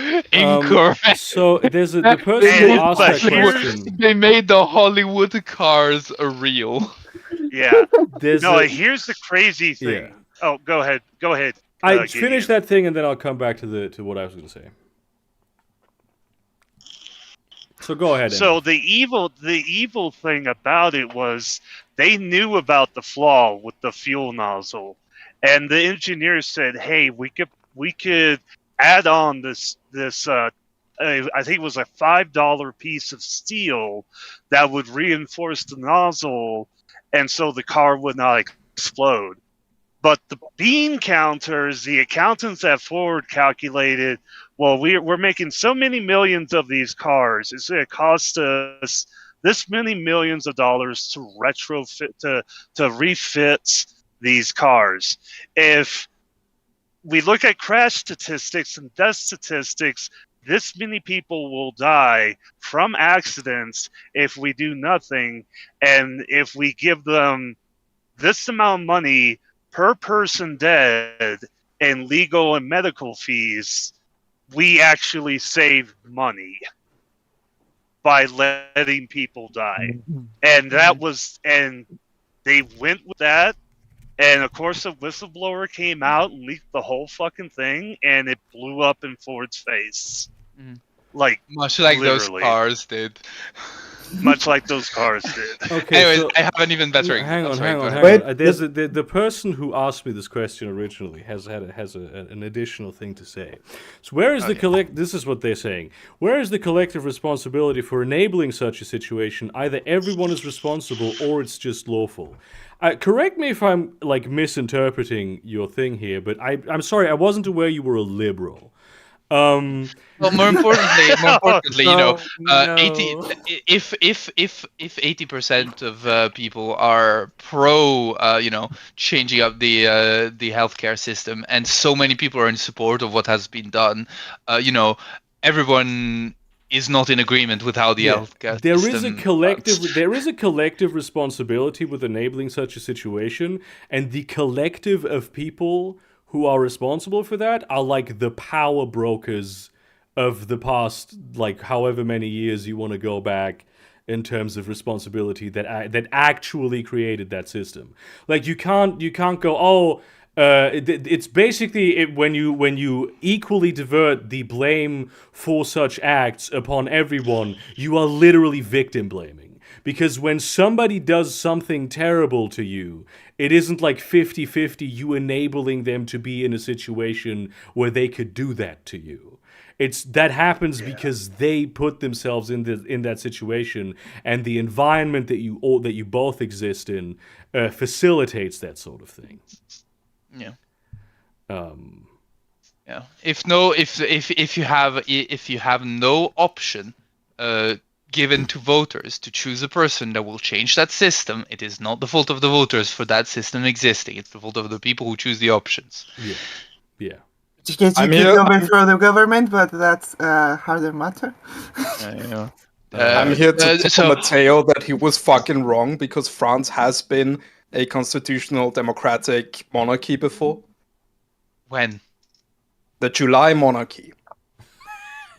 So there's the person who asked that question. They made the Hollywood cars real. Yeah. Here's the crazy thing. Yeah. Oh, go ahead. I finish that thing and then I'll come back to what I was going to say. So go ahead. So the evil thing about it was they knew about the flaw with the fuel nozzle, and the engineers said, "Hey, we could add on this I think it was a $5 piece of steel that would reinforce the nozzle, and so the car would not explode." But the bean counters, the accountants at Ford calculated, well, we're making so many millions of these cars. It's going to cost us this many millions of dollars to retrofit, to refit these cars. If we look at crash statistics and death statistics, this many people will die from accidents if we do nothing. And if we give them this amount of money per person dead and legal and medical fees, we actually save money by letting people die. And they went with that. And of course, a whistleblower came out and leaked the whole fucking thing, and it blew up in Ford's face. Like, much like literally. those cars did. Much like those cars did. Okay, Anyways, so, I have an even better. hang on. Wait, There's the person who asked me this question originally has an additional thing to say. So where is This is what they're saying. Where is the collective responsibility for enabling such a situation? Either everyone is responsible or it's just lawful. Correct me if I'm like misinterpreting your thing here, but I'm sorry, I wasn't aware you were a liberal. Well, more importantly, you know, No, 80 no. if 80% of people are pro, you know, changing up the healthcare system, and so many people are in support of what has been done, you know, everyone is not in agreement with how the healthcare There is a system collective runs. there is a collective responsibility with enabling such a situation, and the collective of people who are responsible for that are like the power brokers of the past, like however many years you want to go back in terms of responsibility that actually created that system. Like you can't go, oh, it's basically when you equally divert the blame for such acts upon everyone, you are literally victim blaming. Because when somebody does something terrible to you, it isn't like 50-50 you enabling them to be in a situation where they could do that to you. It's that happens because they put themselves in that situation, and the environment that you both exist in facilitates that sort of thing. Yeah. Um, Yeah. If you have no option given to voters to choose a person that will change that system, it is not the fault of the voters for that system existing. It's the fault of the people who choose the options. yeah. Because you I'm could here- overthrow the government, but that's a harder matter. Yeah. I'm here to tell so Matteo that he was fucking wrong because France has been a constitutional democratic monarchy before. when? The July monarchy.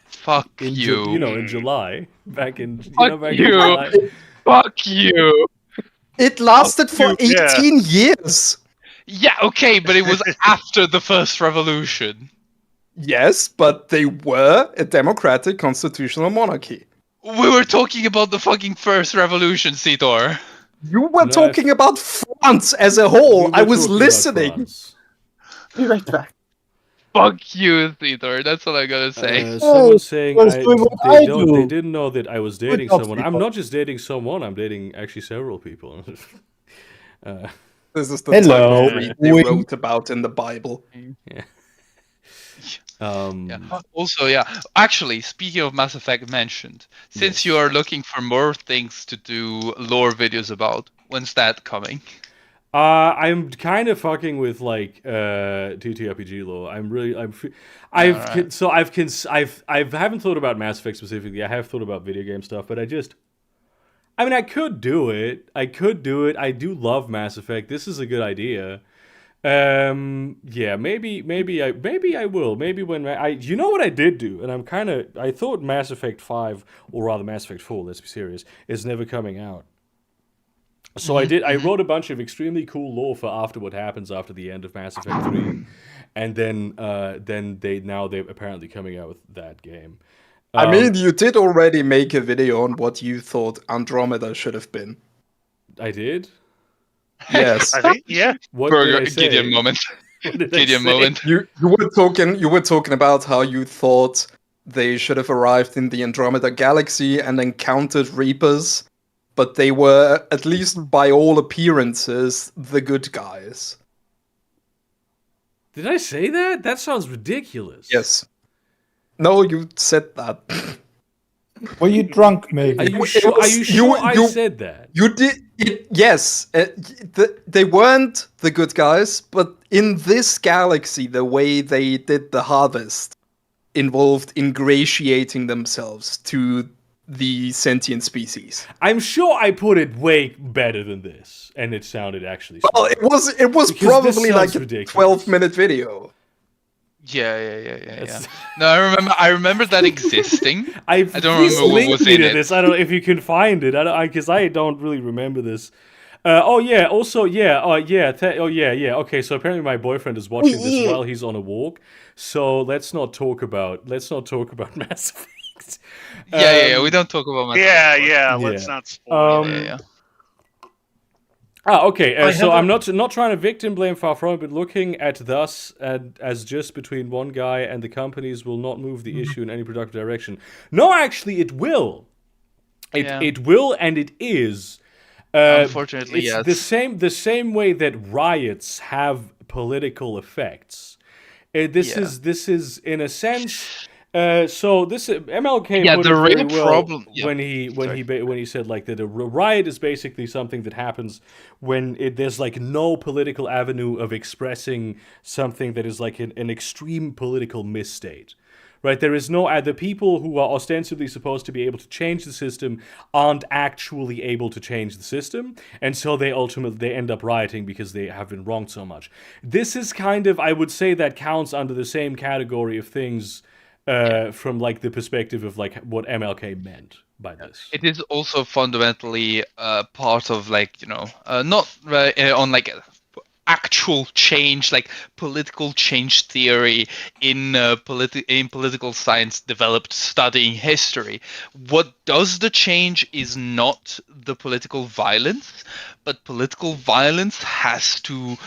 Fuck In you. in July, back in Fuck back you. in July. Fuck you. It lasted for you, yeah. 18 years. Yeah, okay, but it was after the first revolution. Yes, but they were a democratic constitutional monarchy. We were talking about the fucking first revolution, Sitor. You were No, talking about France as a We whole. were I was talking about listening. France. Be right back. Fuck you, Sitor. That's all I gotta say. Someone's saying was doing what I do. they didn't know that I was dating job, someone. I'm people. not just dating someone. I'm dating actually several people. This is the Hello. type of read they Wink. wrote about in the Bible. Yeah. Yeah. Also, yeah. Actually, speaking of Mass Effect mentioned, since you are looking for more things to do lore videos about, when's that coming? I'm kind of fucking with like TTRPG lore. I haven't thought about Mass Effect specifically. I have thought about video game stuff, but I could do it. I do love Mass Effect. This is a good idea. Yeah, maybe I will. Maybe when you know what I did do, and I thought Mass Effect 5, or rather Mass Effect 4, let's be serious, is never coming out. So I wrote a bunch of extremely cool lore for after what happens after the end of Mass Effect 3. And then they're apparently coming out with that game. I mean, you did already make a video on what you thought Andromeda should have been. I did? Yes. I think, yeah. What Burger did I say? Gideon moment. What did I Gideon say? moment. You were talking about how you thought they should have arrived in the Andromeda galaxy and encountered Reapers, but they were, at least by all appearances, the good guys. Did I say that? That sounds ridiculous. Yes. No, you said that. Were you drunk, maybe? Are you It sure? Are was- you sure I you- said that? You did it, yes. They weren't the good guys, but in this galaxy, the way they did the harvest involved ingratiating themselves to the sentient species. I'm sure I put it way better than this, and it sounded actually. Well, smart. it was Because this probably like sounds a ridiculous. 12-minute video. Yeah. No, I remember that existing. I don't please remember what link was me in to it. this. I don't know if you can find it. Because I don't really remember this. Oh yeah. Also yeah. Okay. So apparently my boyfriend is watching this while he's on a walk. So let's not talk about Mass Effect. Yeah. We don't talk about Mass Effect anymore. Yeah, let's not spoil it. Yeah. Okay. So I'm not trying to victim blame, far from it, but looking at thus as just between one guy and the companies will not move the issue in any productive direction. No, actually, it will. It will, and it is. Unfortunately, it's yes. the same way that riots have political effects. This is in a sense. So this MLK put the it very real well problem when he said like that a riot is basically something that happens when there's like no political avenue of expressing something that is like an extreme political misstate. Right, there is no the people who are ostensibly supposed to be able to change the system aren't actually able to change the system, and so they end up rioting because they have been wronged so much. This is kind of, I would say, that counts under the same category of things from like the perspective of like what MLK meant by this. It is also fundamentally part of like not on like actual change, like political change theory in political science developed studying history. What does the change is not the political violence, but political violence has to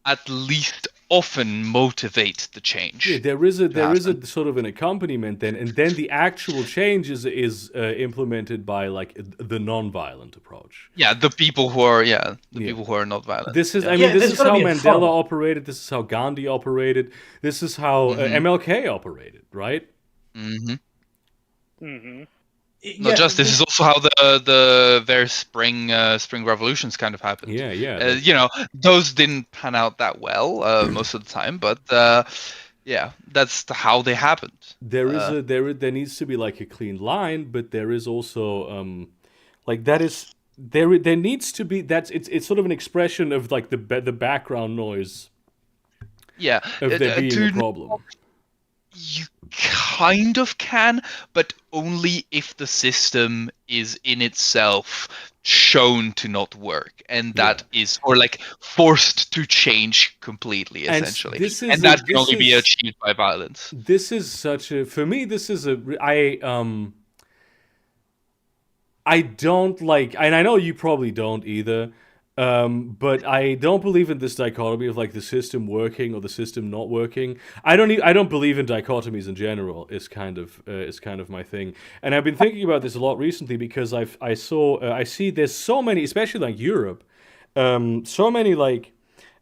at least often motivate the change. Yeah, there is a sort of an accompaniment then, and then the actual change is implemented by like the non-violent approach. Yeah, the people who are people who are not violent. This is this is how Mandela operated. This is how Gandhi operated. This is how MLK operated, right? Mm-hmm. Mm-hmm. Not just this is also how the various spring revolutions kind of happened. Yeah. Those didn't pan out that well most of the time, but that's how they happened. There needs to be like a clean line, but there is also like that is there needs to be it's sort of an expression of like the background noise. Yeah, of there being a problem. You kind of can, but only if the system is in itself shown to not work, and that is, or like forced to change completely, essentially. And that can only be achieved by violence. This is such a, for me, this is I don't like, and I know you probably don't either, but I don't believe in this dichotomy of like the system working or the system not working. I don't believe in dichotomies in general. Is kind of my thing, and I've been thinking about this a lot recently because I see there's so many, especially like Europe, so many like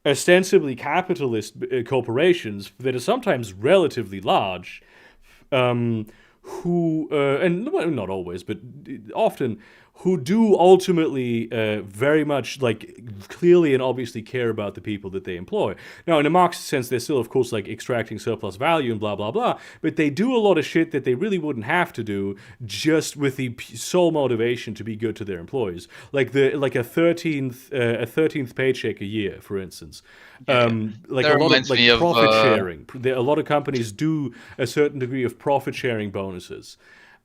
ostensibly capitalist corporations that are sometimes relatively large, who and not always, but often, who do ultimately very much like clearly and obviously care about the people that they employ. Now, in a Marxist sense, they're still, of course, like extracting surplus value and blah blah blah, but they do a lot of shit that they really wouldn't have to do just with the sole motivation to be good to their employees, like a 13th paycheck a year, for instance. Like a lot of like profit sharing. A lot of companies do a certain degree of profit sharing bonuses.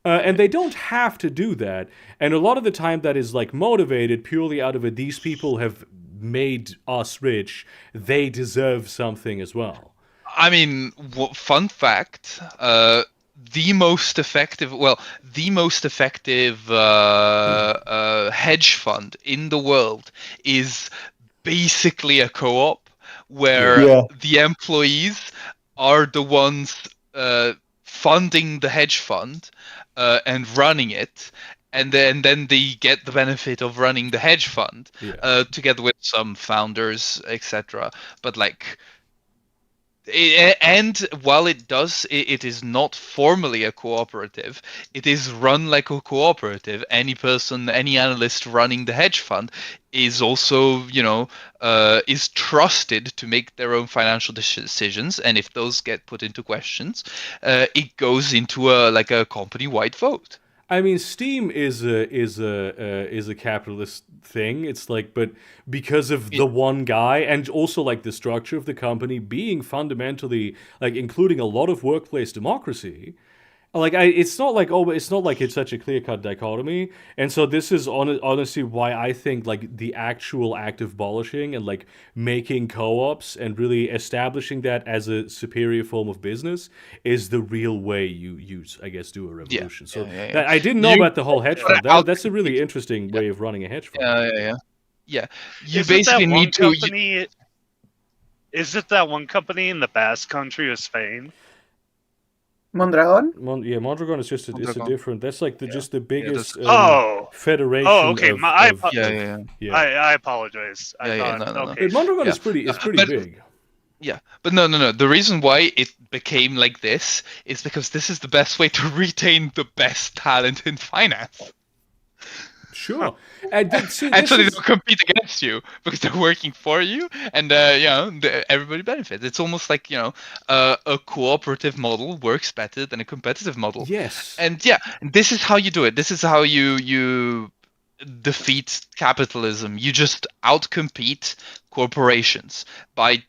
And they don't have to do that. And a lot of the time that is like motivated purely out of these people have made us rich. They deserve something as well. I mean, fun fact, the most effective hedge fund in the world is basically a co-op where the employees are the ones funding the hedge fund and running it, and then they get the benefit of running the hedge fund together with some founders, etc. But like, and while it is not formally a cooperative, it is run like a cooperative. Any analyst running the hedge fund is also, is trusted to make their own financial decisions, and if those get put into questions, it goes into a company-wide vote. I mean, Steam is a capitalist thing. It's like, but because of the one guy, and also like the structure of the company being fundamentally like including a lot of workplace democracy, like it's not like it's such a clear-cut dichotomy. And so this is honestly why I think like the actual act of abolishing and like making co-ops and really establishing that as a superior form of business is the real way you do a revolution. I didn't know about the whole hedge fund. That's a really interesting way of running a hedge fund. Yeah. You basically need to. Is it that one company in the Basque country of Spain? Mondragon? Mondragon is just a different. That's like just the biggest federation. Oh, okay. I apologize. Mondragon is pretty big. Yeah, but no. The reason why it became like this is because this is the best way to retain the best talent in finance. Sure. See, And this so they is don't compete against you because they're working for you, and everybody benefits. It's almost like a cooperative model works better than a competitive model. yes. And yeah, this is how you do it. This is how you defeat capitalism. You just outcompete corporations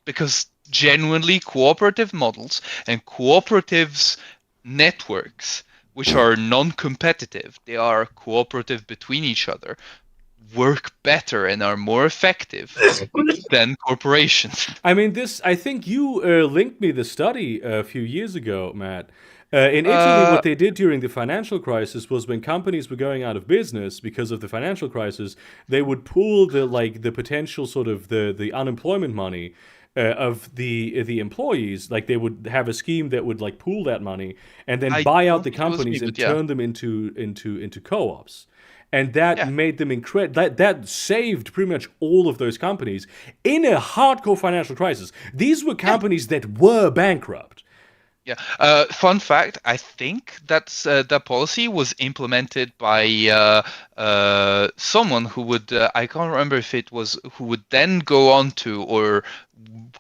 because genuinely cooperative models and cooperatives networks, which are non-competitive, they are cooperative between each other, work better and are more effective than corporations. I mean, I think you linked me the study a few years ago, Matt. In Italy, what they did during the financial crisis was when companies were going out of business because of the financial crisis, they would pool the potential sort of the unemployment money of the employees. Like they would have a scheme that would like pool that money and then buy out the companies and turn them into co-ops. And that made them incredible. That saved pretty much all of those companies in a hardcore financial crisis. These were companies that were bankrupt. Yeah. Fun fact: I think that policy was implemented by someone who would I can't remember if it was who would then go on to or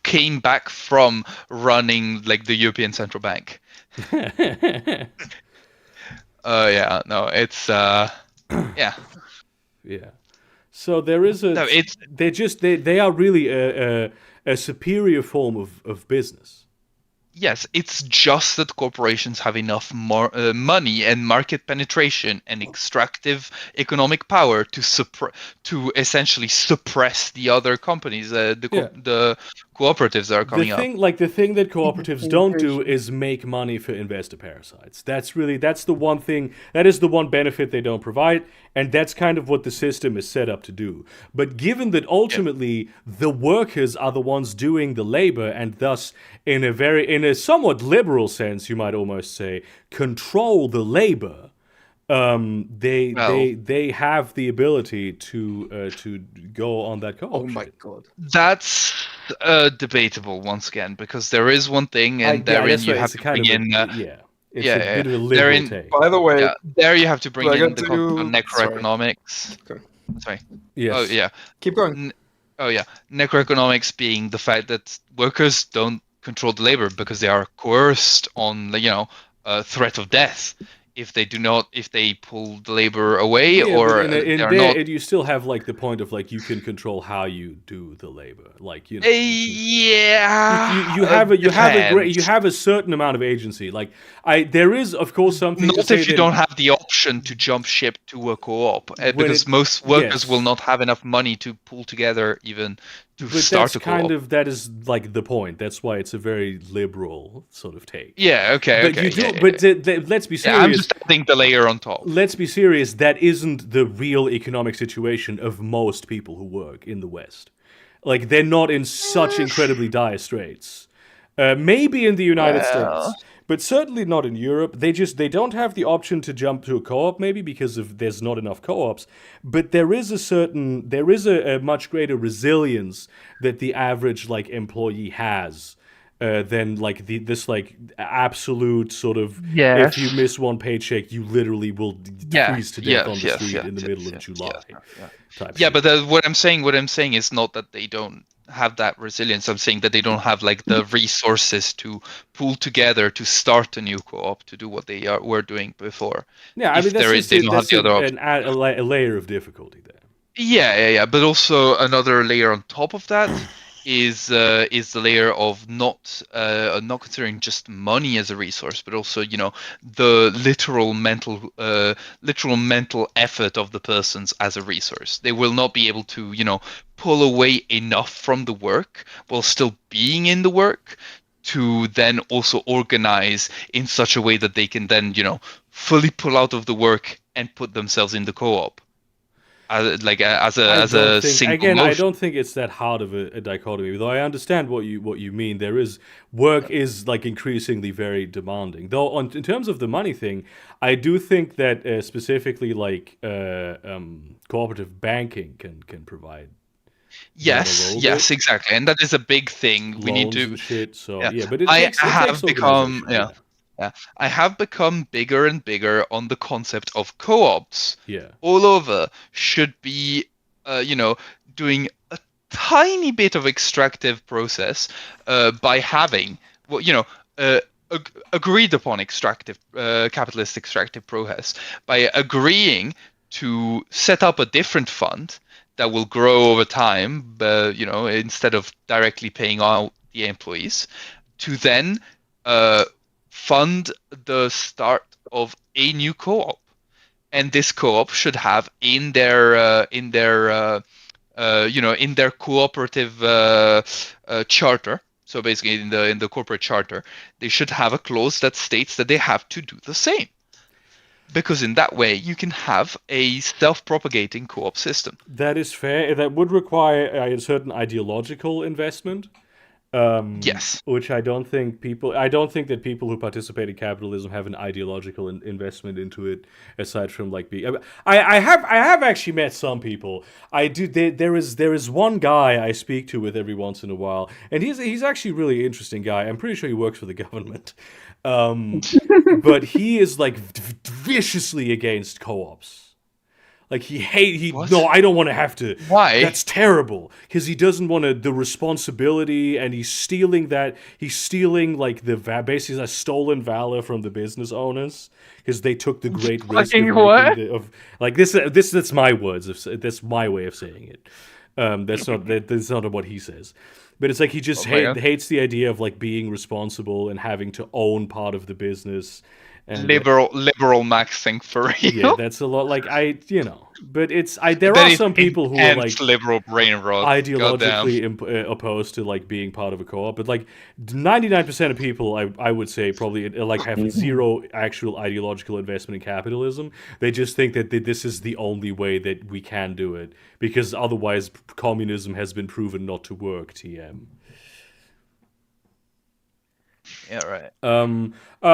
came back from running like the European Central Bank. Yeah. No, it's yeah. Yeah. So there is a. No, they are really a superior form of business. Yes, it's just that corporations have enough more money and market penetration and extractive economic power to essentially suppress the other companies, the cooperatives that are coming up. The thing that cooperatives don't do is make money for investor parasites. That's the one thing, that is the one benefit they don't provide, and that's kind of what the system is set up to do. But given that ultimately the workers are the ones doing the labor and thus in a somewhat liberal sense, you might almost say, control the labor, they have the ability to go on that co-op. Oh my god, that's debatable once again, because there is one thing, and therein you have to bring in. It's a bit of a liberal take. By the way, there you have to bring in the concept of Sorry. necroeconomics. Okay. Sorry. Yes. Oh yeah. Keep going. Necroeconomics being the fact that workers don't control the labor because they are coerced on threat of death if they pull the labor away, or you still have like the point of like you can control how you do the labor, like you have a certain amount of agency. Like there is of course something not to say if you don't have the option to jump ship to a co-op, because most workers will not have enough money to pull together even to start a co-op. That is like the point. That's why it's a very liberal sort of take. Yeah. Okay. Let's be serious. I'm just adding the layer on top. Let's be serious. That isn't the real economic situation of most people who work in the West. Like they're not in such incredibly dire straits. Maybe in the United States, but certainly not in Europe. They don't have the option to jump to a co-op, maybe because there's not enough co-ops. But there is a much greater resilience that the average like employee has than like this like absolute sort of if you miss one paycheck, you literally will freeze to death on the street in the middle of July. But what I'm saying is not that they don't have that resilience. I'm saying that they don't have like the resources to pull together to start a new co-op to do what they were doing before. Yeah, I mean that's a layer of difficulty there. Yeah. But also another layer on top of that is the layer of not considering just money as a resource, but also the literal mental effort of the persons as a resource. They will not be able to pull away enough from the work while still being in the work to then also organize in such a way that they can then fully pull out of the work and put themselves in the co-op. As a single again, motion. I don't think it's that hard of a dichotomy. Though I understand what you mean. There is work is like increasingly very demanding. Though in terms of the money thing, I do think that specifically like cooperative banking can provide. Yes, yes, exactly, and that is a big thing. We need to and shit. So yeah. yeah, but it I takes have become organization. yeah. I have become bigger and bigger on the concept of co-ops. Yeah. All over should be, doing a tiny bit of extractive process by having, well, agreed upon extractive, capitalist extractive process by agreeing to set up a different fund that will grow over time, instead of directly paying out the employees, to then fund the start of a new co-op, and this co-op should have in their cooperative charter. So basically, in the corporate charter, they should have a clause that states that they have to do the same. Because in that way, you can have a self-propagating co-op system. That is fair. That would require a certain ideological investment. Yes. Which I don't think that people who participate in capitalism have an ideological investment into it, aside from like being. I have actually met some people. I do. There is one guy I speak to with every once in a while, and he's actually a really interesting guy. I'm pretty sure he works for the government, but he is like viciously against co-ops. Like no, I don't want to have to. Why? That's terrible, because he doesn't want the responsibility, and he's stealing like basically a stolen valor from the business owners, because they took the great risk of like this. That's my words. That's my way of saying it. That's not what he says. But it's like he just hates the idea of like being responsible and having to own part of the business. And, liberal maxing for real. Yeah, that's a lot. Like but there are some people who are like liberal brain rot, ideologically opposed to like being part of a co-op. But like 99% of people, I would say probably like have zero actual ideological investment in capitalism. They just think that this is the only way that we can do it, because otherwise communism has been proven not to work. TM. Yeah, right.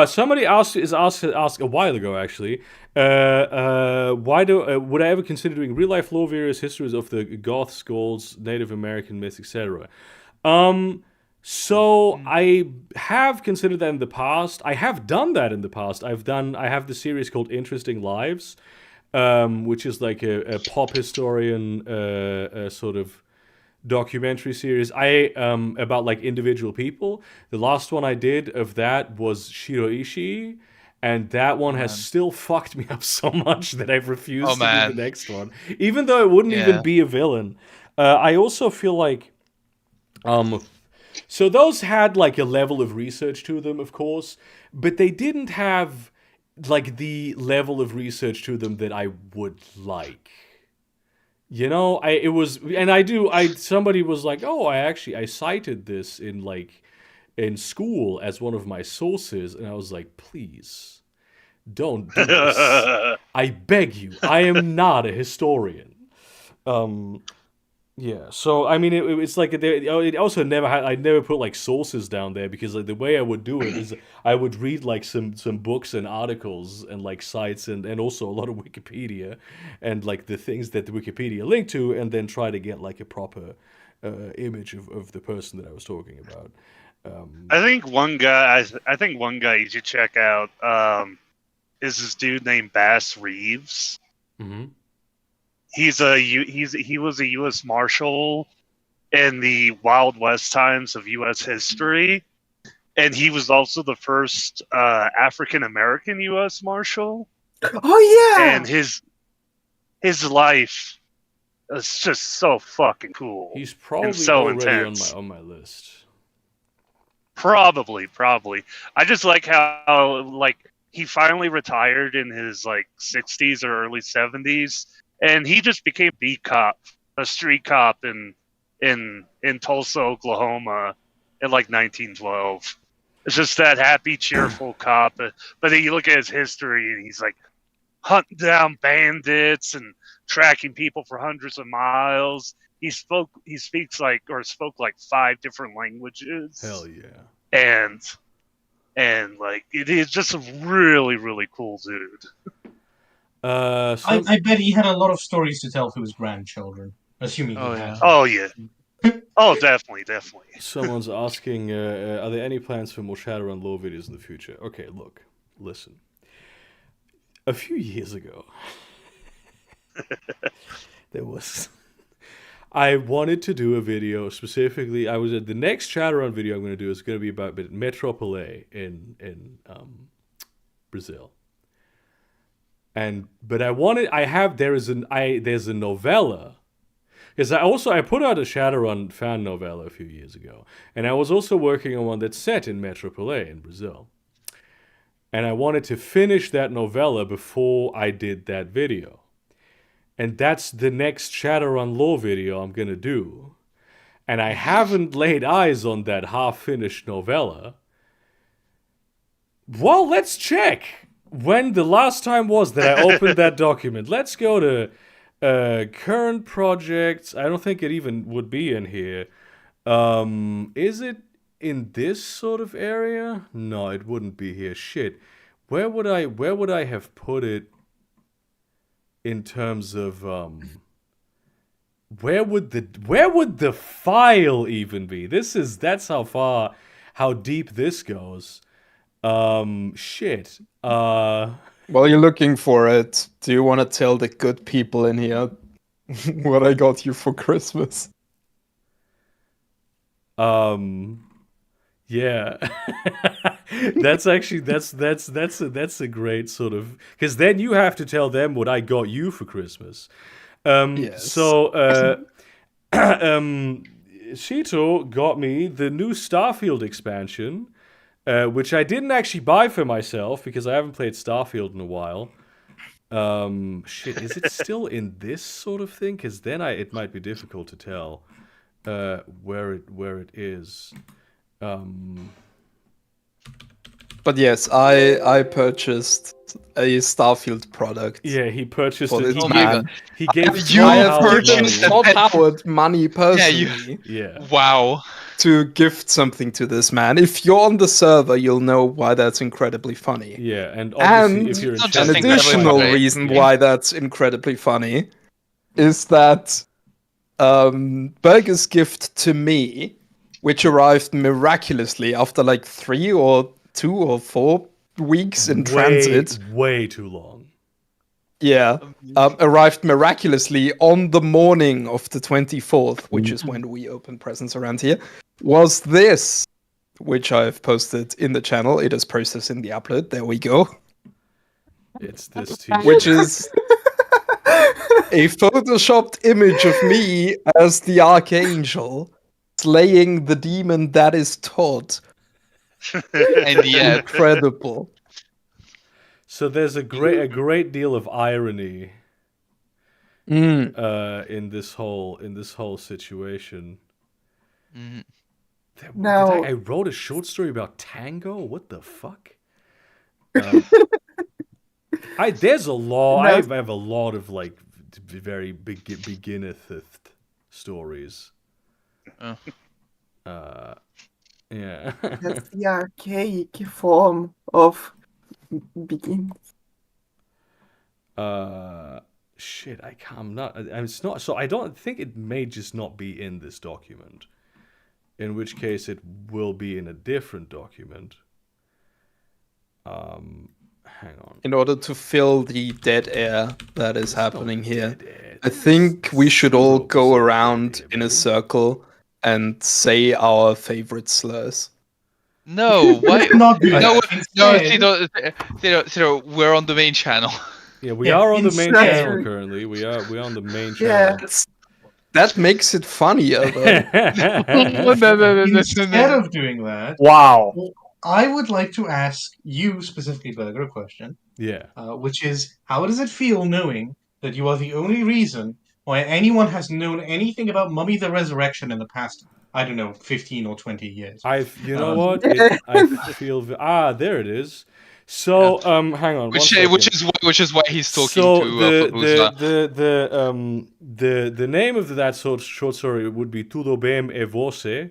Somebody asked a while ago actually. Why would I ever consider doing real life lore various histories of the Goths, Gauls, Native American myths, etc. So I have considered that in the past. I have done that in the past. I have the series called Interesting Lives, which is like a pop historian sort of documentary series about like individual people. The last one I did of that was Shiroishi, and that one has still fucked me up so much that I've refused to do the next one, even though it wouldn't even be a villain. I also feel like so those had like a level of research to them, of course, but they didn't have like the level of research to them that I would like. Somebody was like, oh, I cited this in school as one of my sources, and I was like, please, don't do this. I beg you. I am not a historian. Yeah, so I mean, it's like it also I never put like sources down there, because like the way I would do it is I would read like some books and articles and like sites and also a lot of Wikipedia and like the things that the Wikipedia linked to, and then try to get like a proper image of the person that I was talking about. I think one guy you should check out is this dude named Bass Reeves. Mm-hmm. He was a U.S. Marshal in the Wild West times of U.S. history, and he was also the first African American U.S. Marshal. Oh yeah, and his life is just so fucking cool. He's probably so already intense. on my list. Probably. I just like how like he finally retired in his like 60s or early 70s. And he just became a street cop in Tulsa, Oklahoma, in like 1912. It's just that happy, cheerful cop. But then you look at his history, and he's like hunting down bandits and tracking people for hundreds of miles. He spoke like 5 different languages. Hell yeah! And like it is just a really, really cool dude. I bet he had a lot of stories to tell to his grandchildren. assuming Oh, he yeah. has. Oh yeah. Oh, definitely. Someone's asking, are there any plans for more Shadowrun lore videos in the future? Okay, look, listen. A few years ago, I wanted to do a video specifically. I was at the next Shadowrun video I'm going to do is going to be about Metropole in Brazil. But there's a novella. Because I put out a Shadowrun fan novella a few years ago, and I was also working on one that's set in Metropole in Brazil. And I wanted to finish that novella before I did that video. And that's the next Shadowrun lore video I'm gonna do. And I haven't laid eyes on that half-finished novella. Well, let's check when the last time was that I opened that document. Let's go to current projects. I don't think it even would be in here. Is it in this sort of area? No, it wouldn't be here. Shit. Where would I have put it in terms of where would the file even be? That's how deep this goes. Shit. While you're looking for it, do you want to tell the good people in here what I got you for Christmas? Yeah. that's a great sort of, because then you have to tell them what I got you for Christmas. Yes. So Shito got me the new Starfield expansion, which I didn't actually buy for myself because I haven't played Starfield in a while. Shit, is it still in this sort of thing? Because then it might be difficult to tell where it is. But yes, I purchased a Starfield product. Yeah, he purchased for it. this man. He gave I have purchased purchased a Edward money personally Yeah. Wow. to gift something to this man. If you're on the server, you'll know why that's incredibly funny. Yeah, and obviously if you're in Not chat, just An additional incredibly funny. reason why that's incredibly funny is that Burger's gift to me, which arrived miraculously after like 3 or 2 or 4 weeks in transit. way too long. Yeah, arrived miraculously on the morning of the 24th, which is when we open presents around here, was this, which I've posted in the channel. It is processing the upload. There we go. It's this t-shirt. Which is a photoshopped image of me as the Archangel slaying the demon that is Todd. And yet, Incredible. So there's a great deal of irony in this whole situation. Mhm. Now- I wrote a short story about tango. What the fuck? There's a lot. I have a lot of like very beginner stories. Oh. Yeah. That's the archaic form of begin. Shit, I'm not. It's not. So I don't think it may just not be in this document. In which case, it will be in a different document. Hang on. In order to fill the dead air that is happening here, I think we should all go around in a circle and say our favorite slurs. No, why? Not good. No, Instead- Tito, we're on the main channel. Yeah, we Yeah, are on the main instead- channel currently. We're on the main Yeah. channel. That makes it funnier, though. Instead of doing that, Wow. I would like to ask you specifically, Burger, a question, Yeah. which is, how does it feel knowing that you are the only reason why anyone has known anything about Mummy the Resurrection in the past, I don't know, 15 or 20 years? You know what? I feel. There it is. So, hang on. Which is why he's talking so to Fabuza. the name of that short story would be Tudo bem e você,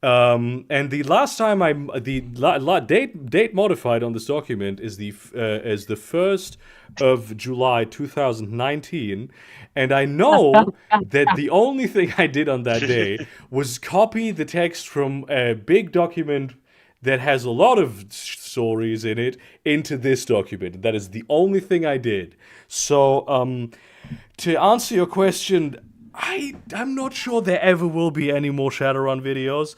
And the last time date modified on this document is the 1st of July 2019, and I know that the only thing I did on that day was copy the text from a big document that has a lot of stories in it into this document. That is the only thing I did. So, to answer your question, I'm not sure there ever will be any more Shadowrun videos.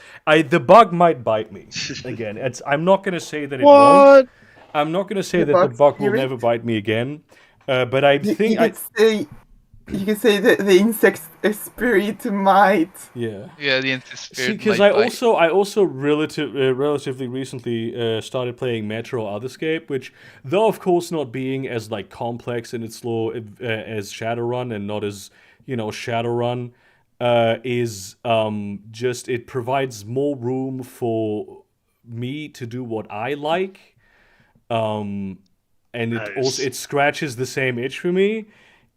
The bug might bite me again. I'm not going to say that it won't. I'm not going to say that the bug will never bite me again. But I think you can say that the insect spirit might. Yeah. Yeah, the insect spirit. See, because I also relatively recently started playing Metro Otherscape, which, though of course not being as like complex in its lore as Shadowrun, and not as Shadowrun, is just it provides more room for me to do what I like, and it scratches the same itch for me.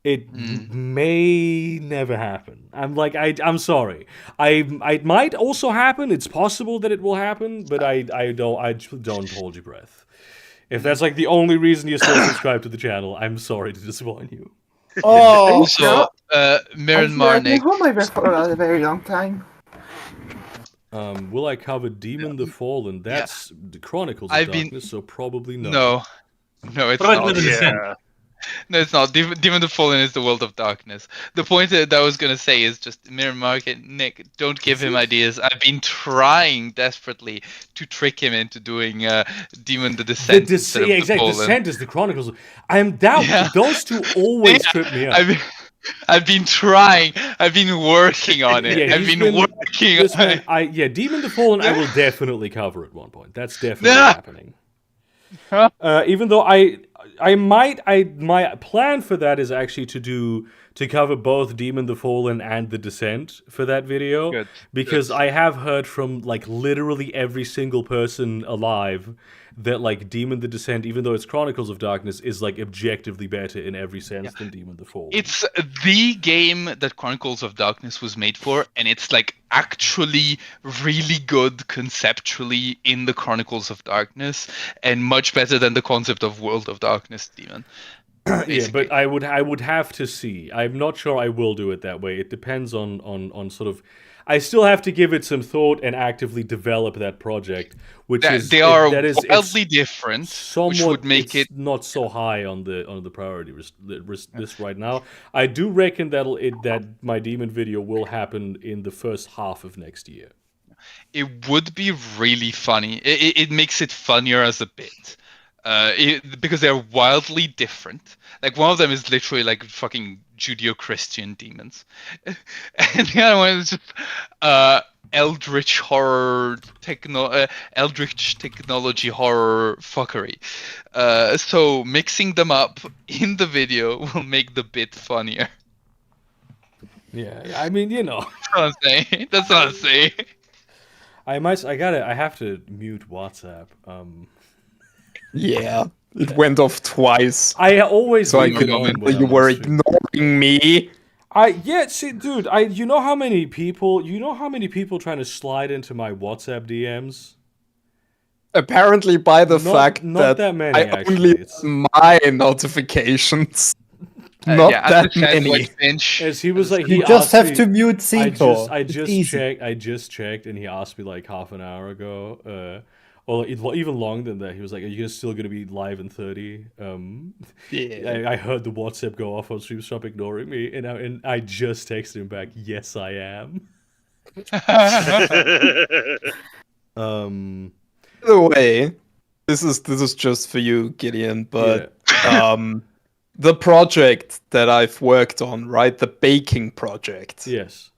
It may never happen. I'm sorry. It might also happen. It's possible that it will happen, but I don't hold your breath. If that's like the only reason you're still subscribed to the channel, I'm sorry to disappoint you. Oh, Also, Miran I've been Marnik. home my breath for a very long time. Will I cover Demon the Fallen? That's the Chronicles of Darkness, so probably no. No, it's But not. with the descent. No, it's not. Demon the Fallen is the world of darkness. The point that I was gonna say is just Miran Marnik, Nick, don't give him ideas. I've been trying desperately to trick him into doing Demon the Descent. Exactly. Descent is the Chronicles. I'm down. Yeah. Those two always trip me up. I've been trying. I've been working on it. I've been working on it. Demon the Fallen, I will definitely cover at one point. That's definitely happening. Even though my plan for that is actually to cover both Demon the Fallen and the Descent for that video. Because I have heard from like literally every single person alive that like Demon the Descent, even though it's Chronicles of Darkness, is like objectively better in every sense than Demon the Fallen. It's the game that Chronicles of Darkness was made for, and it's like actually really good conceptually in the Chronicles of Darkness, and much better than the concept of World of Darkness Demon. Yeah, but I would have to see. I'm not sure I will do it that way. It depends on sort of. I still have to give it some thought and actively develop that project, which is wildly different. Somewhat, which would make it not so high on the priority list right now. I do reckon that my Demon video will happen in the first half of next year. It would be really funny. It makes it funnier as a bit. Because they're wildly different. Like one of them is literally like fucking Judeo-Christian demons, and the other one is just eldritch technology horror fuckery. So mixing them up in the video will make the bit funnier. Yeah, I mean, That's what I'm saying. That's what I'm saying. I have to mute WhatsApp. Yeah, it went off twice. I always so I could you were ignoring me. See, dude, you know how many people trying to slide into my WhatsApp DMs? Apparently by the fact not that many, I only my notifications. Not that many. As he was like, you just have to mute Cinco. I just checked, and he asked me like half an hour ago. Or even longer than that. He was like, "Are you still going to be live in 30?" Yeah. I heard the WhatsApp go off on stream. Stop ignoring me, and I just texted him back. Yes, I am. By the way, this is just for you, Gideon. But the project that I've worked on, right, the baking project. Yes.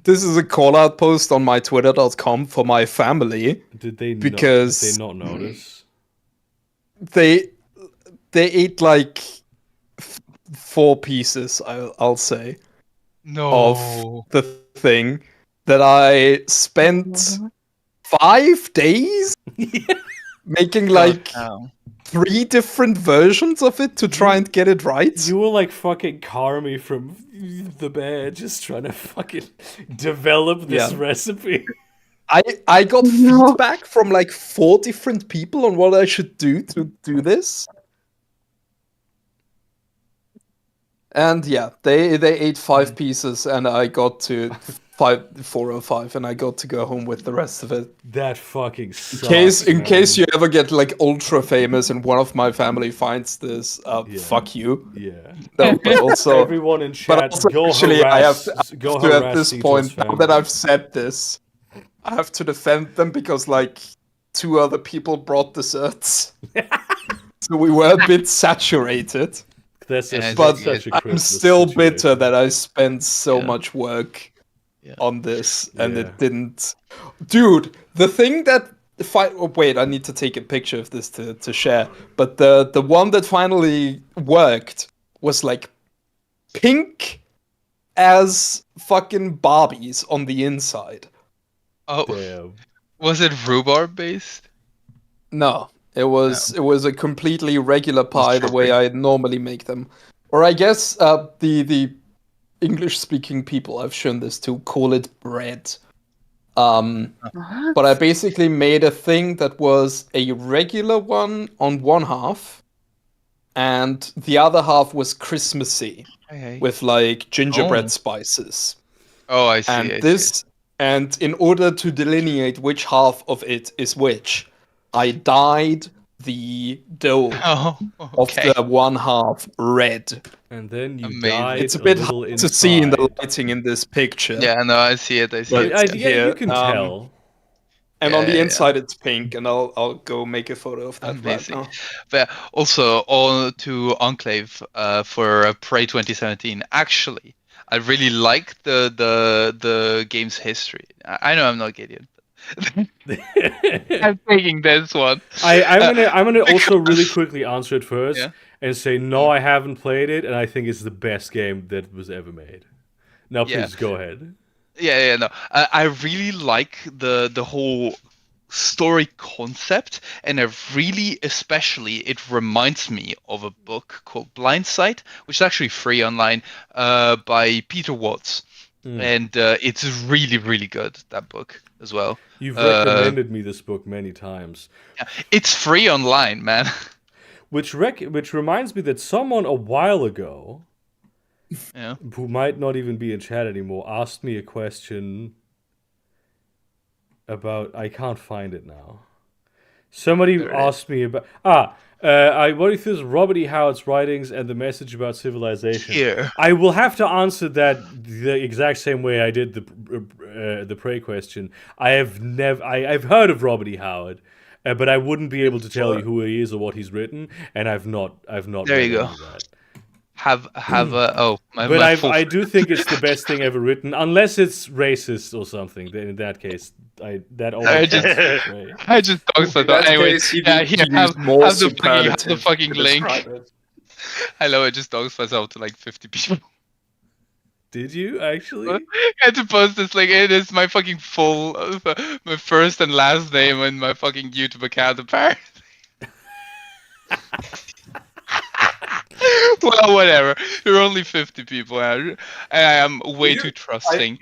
This is a call-out post on my twitter.com for my family. Did they not notice? They ate like 4 pieces, I'll say, of the thing that I spent 5 days making like 3 different versions of it to try and get it right. You were like fucking Carmi from The Bear, just trying to fucking develop this recipe. I got feedback from like 4 different people on what I should do to do this. And yeah, they ate 5 pieces, and I got to 4 or 5, and I got to go home with the rest of it. That fucking sucks. In case you ever get like ultra famous and one of my family finds this, fuck you. Yeah. No, but also everyone in chat, but also, go actually, harass, I have go to harass at this Tito's point, now family. that I've said this, I have to defend them because like 2 other people brought desserts, so we were a bit saturated. But But I'm still bitter that I spent so much work on this and it didn't. Dude, the thing that wait, I need to take a picture of this to share. But the one that finally worked was like pink as fucking Barbies on the inside. Oh, damn. Was it rhubarb based? No. It was a completely regular pie, the way I normally make them. Or I guess the English-speaking people I've shown this to call it bread. But I basically made a thing that was a regular one on one half, and the other half was Christmassy with like gingerbread spices. Oh, I see. And and in order to delineate which half of it is which, I dyed the dough of the one half red. And then you dyed It's a bit hard to see in the lighting in this picture. Yeah, no, I see it. You can tell. And on the inside it's pink, and I'll go make a photo of that right now. But also on to Enclave for Prey 2017. Actually, I really like the game's history. I know I'm not Gideon. I'm taking this one. I'm gonna also really quickly answer it first and say no, I haven't played it, and I think it's the best game that was ever made. Now, please go ahead. No. I really like the whole story concept, and especially it reminds me of a book called Blindsight, which is actually free online, by Peter Watts. And it's really, really good, that book as well. You've recommended me this book many times. Yeah, it's free online, man. Which reminds me that someone a while ago, who might not even be in chat anymore, asked me a question about... I can't find it now. Somebody asked me about... what if there's Robert E. Howard's writings and the message about civilization? Here. I will have to answer that the exact same way I did the Prey question. I've heard of Robert E. Howard, but I wouldn't be able to tell you who he is or what he's written, and I've not. There you go. That. I do think it's the best thing ever written, unless it's racist or something. Then in that case, I just dogs for that. Anyway, have the fucking link. Hello, I just dogs myself to like 50 people. Did you actually? I had to post this link. It is my fucking full, my first and last name and my fucking YouTube account apparently. Well, whatever. There are only 50 people, and I am way too trusting.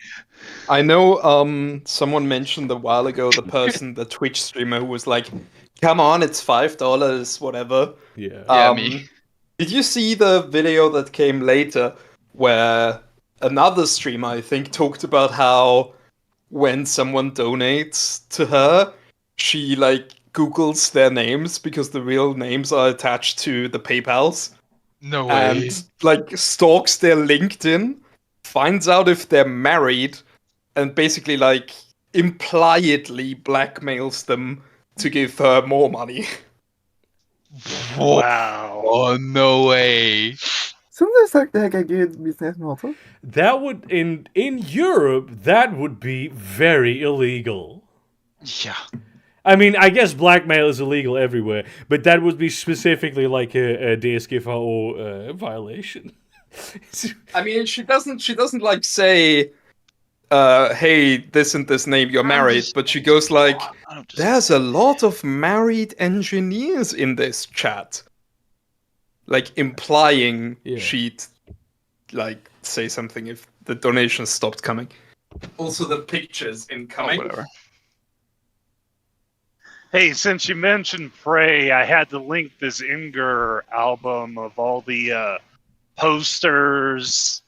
I know someone mentioned a while ago the Twitch streamer who was like, come on, it's $5, whatever. Yeah. Me. Did you see the video that came later where another streamer, I think, talked about how when someone donates to her, she like Googles their names because the real names are attached to the PayPals. No way. And like stalks their LinkedIn, finds out if they're married, and basically like impliedly blackmails them to give her more money. Wow. Oh, no way. Sounds like a good business model. That would in Europe that would be very illegal. Yeah. I mean, I guess blackmail is illegal everywhere, but that would be specifically like a DSGVO violation. I mean, she doesn't like say hey, this and this name, you're married, but she goes like, there's a lot of married engineers in this chat. Like implying she'd like say something if the donations stopped coming. Also the pictures incoming. Whatever. Hey, since you mentioned Prey, I had to link this Inger album of all the posters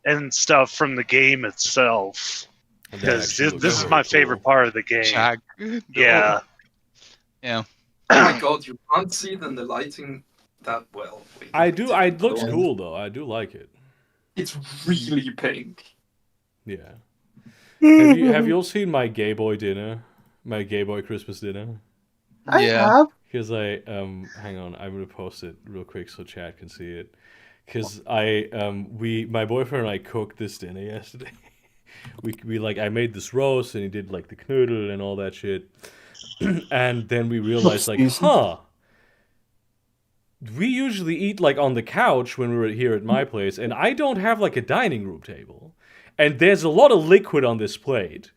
and stuff from the game itself. Because this is my favorite part of the game. Yeah. Yeah. Oh my god, you can't see the lighting that well. I do. It looks cool though. I do like it. It's really pink. Yeah. Have you all seen my gay boy dinner? My gay boy Christmas dinner? I have. Because hang on, I'm gonna post it real quick so chat can see it. Because my boyfriend and I cooked this dinner yesterday. I made this roast and he did like the knödel and all that shit. And then we realized we usually eat like on the couch when we're here at my place, and I don't have like a dining room table. And there's a lot of liquid on this plate.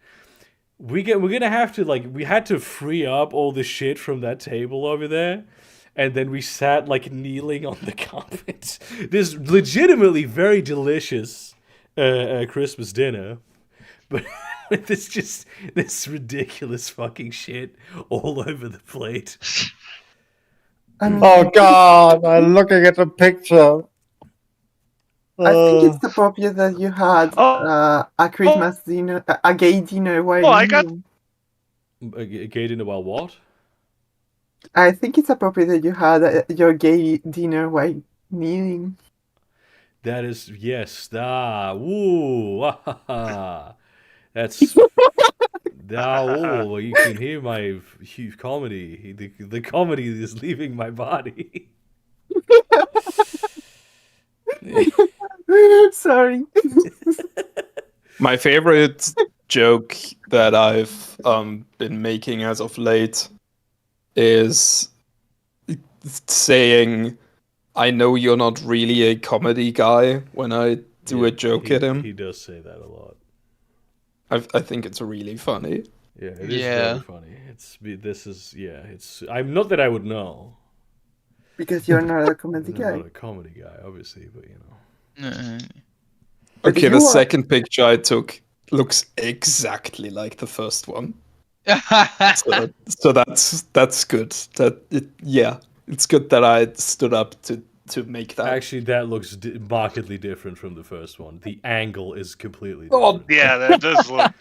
We're gonna have to we had to free up all the shit from that table over there, and then we sat like kneeling on the carpet. This legitimately very delicious Christmas dinner, but it's just this ridiculous fucking shit all over the plate. Oh god, I'm looking at the picture. I think it's appropriate that you had a Christmas dinner, a gay dinner while I got... A gay dinner while what? I think it's appropriate that you had your gay dinner while kneeling. That is, yes. Woo. That's... you can hear my comedy. The comedy is leaving my body. Sorry. My favorite joke that I've been making as of late is saying, I know you're not really a comedy guy when I do a joke at him. He does say that a lot. I think it's really funny. Yeah, it is very funny. I'm not that I would know. Because you're not a comedy guy. I'm not a comedy guy, obviously, but you know. Okay, the second picture I took looks exactly like the first one. so that's good. It's good that I stood up to make that. Actually, that looks markedly different from the first one. The angle is completely different. Oh, yeah, that does look.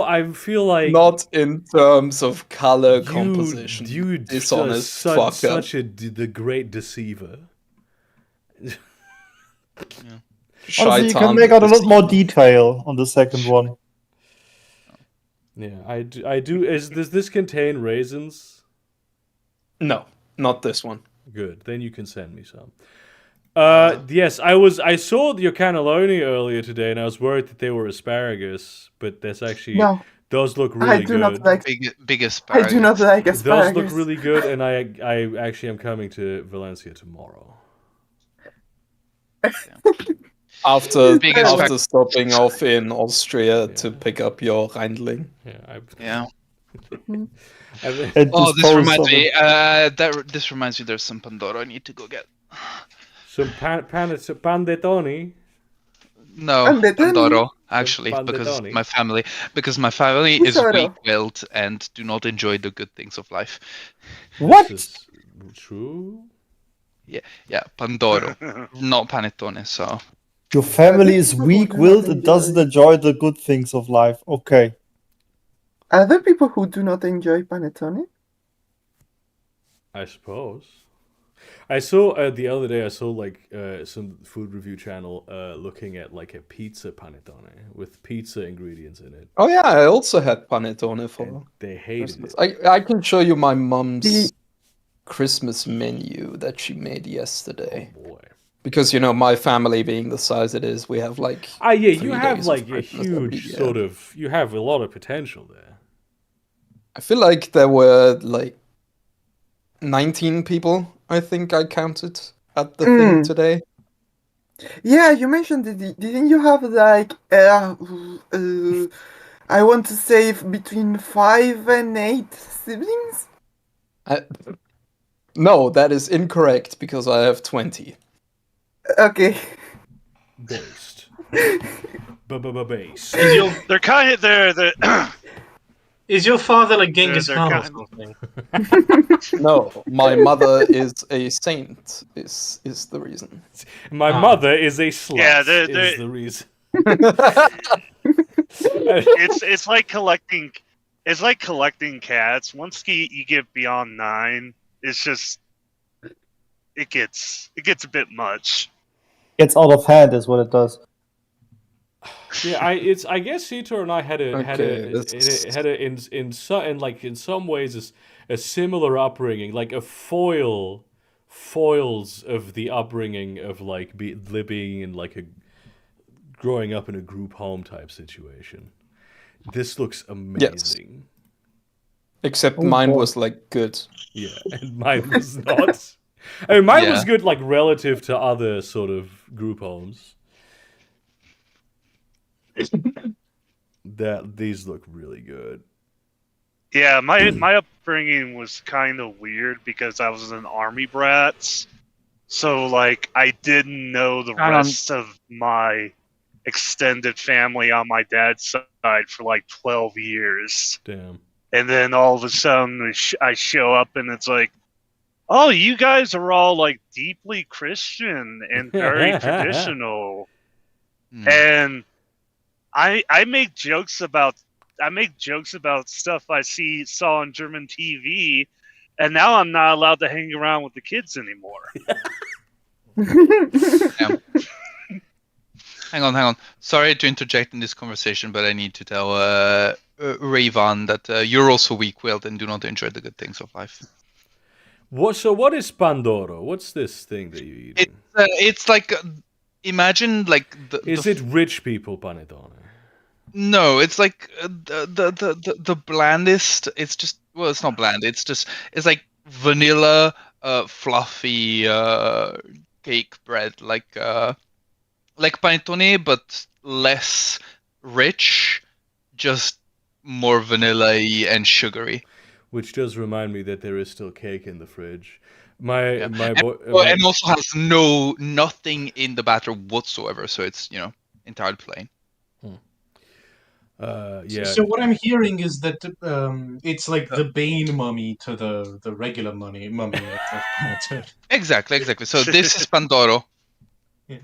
I feel like not in terms of color composition. You dishonest fucker. The great deceiver. Honestly, you can make out a lot more detail on the second one. Yeah, I do. Does this contain raisins? No, not this one. Good. Then you can send me some. Yes, I saw your cannelloni earlier today, and I was worried that they were asparagus, but that's actually those look really good. Not like big asparagus. I do not like asparagus. Those look really good, and I actually am coming to Valencia tomorrow. After stopping off in Austria to pick up your Reindling. This reminds me. This reminds me. There's some Pandoro I need to go get. Some panettone. No, Pandoro. Actually, because my family is weak-willed and do not enjoy the good things of life. What? This is true. Yeah, Pandoro, not panettone. So your family is weak-willed and doesn't enjoy the good things of life. Okay. Are there people who do not enjoy panettone? I suppose. I saw the other day. I saw some food review channel looking at like a pizza panettone with pizza ingredients in it. Oh yeah, I also had panettone for. And they hated Christmas. it. I can show you my mom's Christmas menu that she made yesterday. Oh boy. Because my family being the size it is, we have like. You have like a huge sort of. You have a lot of potential there. I feel like there were like 19 people. I think I counted at the thing today. Yeah, you mentioned it. Didn't you have like I want to say between 5 and 8 siblings? No, that is incorrect because I have 20. Okay. Based. Based. They're kind of they're Is your father like Genghis they're Khan or kind- something? No, my mother is a saint. Is the reason. My mother is a slut. Yeah, is the reason. it's like collecting. It's like collecting cats. Once you get beyond 9, it's just it gets a bit much. Gets out of hand is what it does. Yeah, I guess Sito and I had in some ways a similar upbringing, like foils of the upbringing of like being in like a growing up in a group home type situation. This looks amazing. Yes. Except mine was like good. Yeah, and mine was not. I mean, mine was good like relative to other sort of group homes. These look really good. Yeah, my upbringing was kind of weird because I was an army brat, so like I didn't know the rest of my extended family on my dad's side for like 12 years. Damn. And then all of a sudden I show up and it's like, oh, you guys are all like deeply Christian and very traditional. And I make jokes about stuff I saw on German TV, and now I'm not allowed to hang around with the kids anymore. Hang on. Sorry to interject in this conversation, but I need to tell Rayvon that you're also weak-willed and do not enjoy the good things of life. What is Pandoro? What's this thing that you eat? It's like imagine like Is it rich people panettone? No, it's like the blandest. It's just it's not bland. It's like vanilla, fluffy cake bread, like panettone, but less rich, just more vanilla-y and sugary. Which does remind me that there is still cake in the fridge. And also has nothing in the batter whatsoever, so it's entirely plain. So what I'm hearing is that it's like the Bane mummy to the regular mummy. Exactly. So this is Pandoro. Yeah.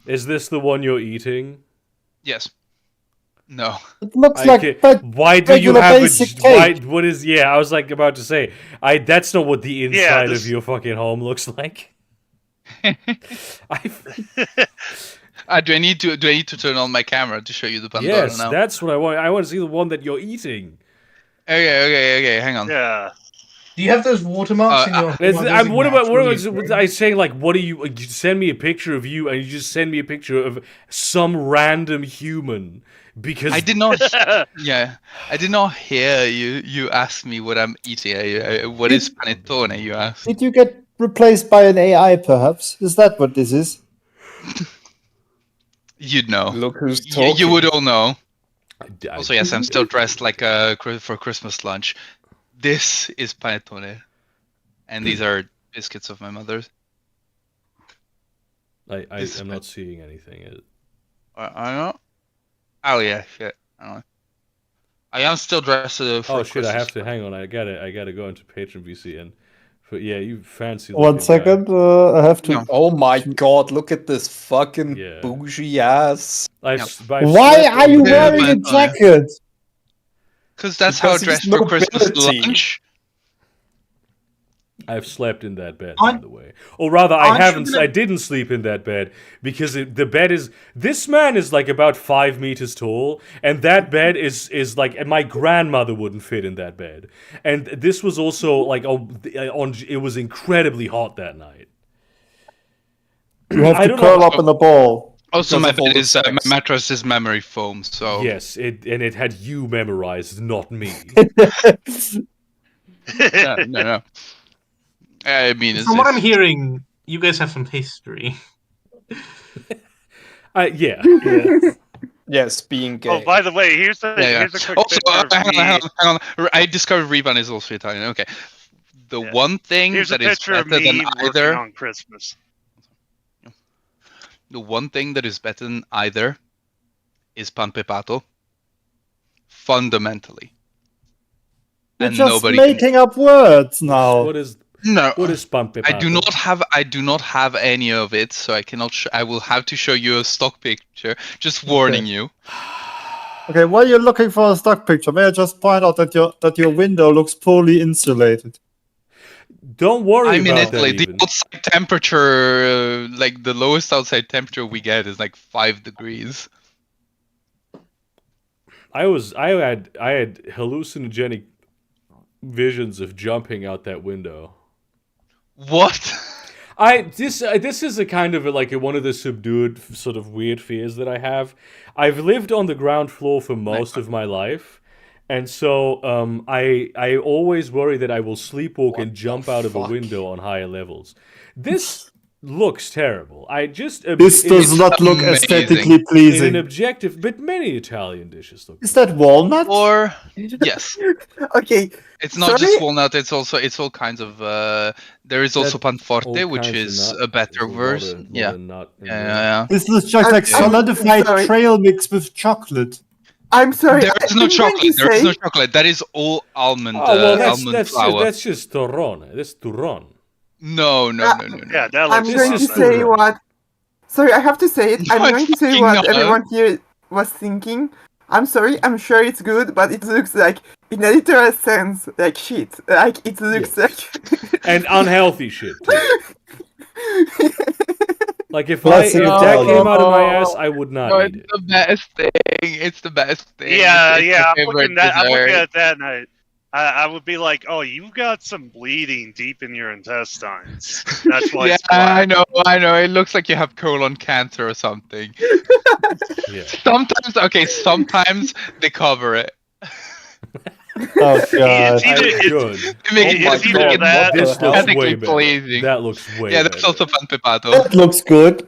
Is this the one you're eating? Yes. No. It looks why do you have what is? Yeah, I was like about to say. That's not what the inside of your fucking home looks like. Do I need to turn on my camera to show you the Pandoro yes, now? That's what I want. I want to see the one that you're eating. Okay. Hang on. Yeah. Do you have those watermarks in your? What was I saying? Like, what do you send me a picture of you, and you just send me a picture of some random human? Because I did not. I did not hear you ask me what I'm eating. What is panettone? You asked. Did you get replaced by an AI? Perhaps is that what this is? You'd know. Look who's talking. You would all know. Also, yes, I'm still dressed like for Christmas lunch. This is panettone, and these are biscuits of my mother's. I'm not seeing anything. I know. Oh yeah, shit. I don't know. I am still dressed for shit! Christmas. I have to hang on. I gotta go into Patreon VCN. But yeah, you fancy. 1 second. I have to. No. Oh my god! Look at this fucking bougie ass. Why are you wearing a jacket? Because that's how I dress for Christmas lunch. I've slept in that bed, by the way. Or rather, I didn't sleep in that bed because the bed is. This man is like about 5 meters tall, and that bed is like. And my grandmother wouldn't fit in that bed. And this was also like it was incredibly hot that night. You have to curl up in a ball. Also, my mattress is memory foam, so yes, it had you memorized, not me. No. I mean, from what I'm hearing, you guys have some history. Yeah. Yes, being gay. Oh, by the way, here's a quick Also, picture of me. hang on. I discovered Reban is also Italian. Okay. The one thing Here's a that is picture of better than me working either. on Christmas. The one thing that is better than either is pan pepato. Fundamentally. You're And just nobody making up words now. What is No. what is pan pepato? I do not have any of it, so I cannot. I will have to show you a stock picture. Just warning you. Okay, while you're looking for a stock picture, may I just point out that your window looks poorly insulated? Don't worry I'm in about that Italy. The even. outside temperature, like the lowest outside temperature we get, is like 5 degrees. I had hallucinogenic visions of jumping out that window. What? This is a kind of one of the subdued sort of weird fears that I have. I've lived on the ground floor for most of my life, and so I always worry that I will sleepwalk and jump out of a window on higher levels. This looks terrible. This does not look aesthetically in an pleasing. objective, but many Italian dishes look. Is that walnut? Or yes, Okay. it's not just walnut. It's all kinds of. There is also All panforte, which kinds of is nut. a better There's version. lot of Yeah. nut in Yeah, there. yeah. This is just like I'm solidified sorry. trail mix with chocolate. I'm sorry. There is no I'm going to chocolate. There is say- no chocolate. That is all almond. Oh well, almond flour. that's just turrone. That's turron. No. Yeah, that I'm looks going a to lot is say true. what. Sorry, I have to say it. I'm No, going to say fucking what not. everyone here was thinking. I'm sorry. I'm sure it's good, but it looks like, in a literal sense, like shit. Like it looks like. And unhealthy shit too. Like if Classic that Italian. came out of my ass, I would not No, eat it's it. the best thing. It's the best thing. Yeah, It's yeah. my I'm favorite looking dessert. at that, and I would be like, "Oh, you got some bleeding deep in your intestines. That's why." Yeah, it's black. I know. It looks like you have colon cancer or something. Yeah. Sometimes they cover it. Oh god. It's either it's, Good. They make Oh my it God, that This looks way aesthetically better. pleasing. That looks way Yeah, better. that's also pan pepato. That looks good.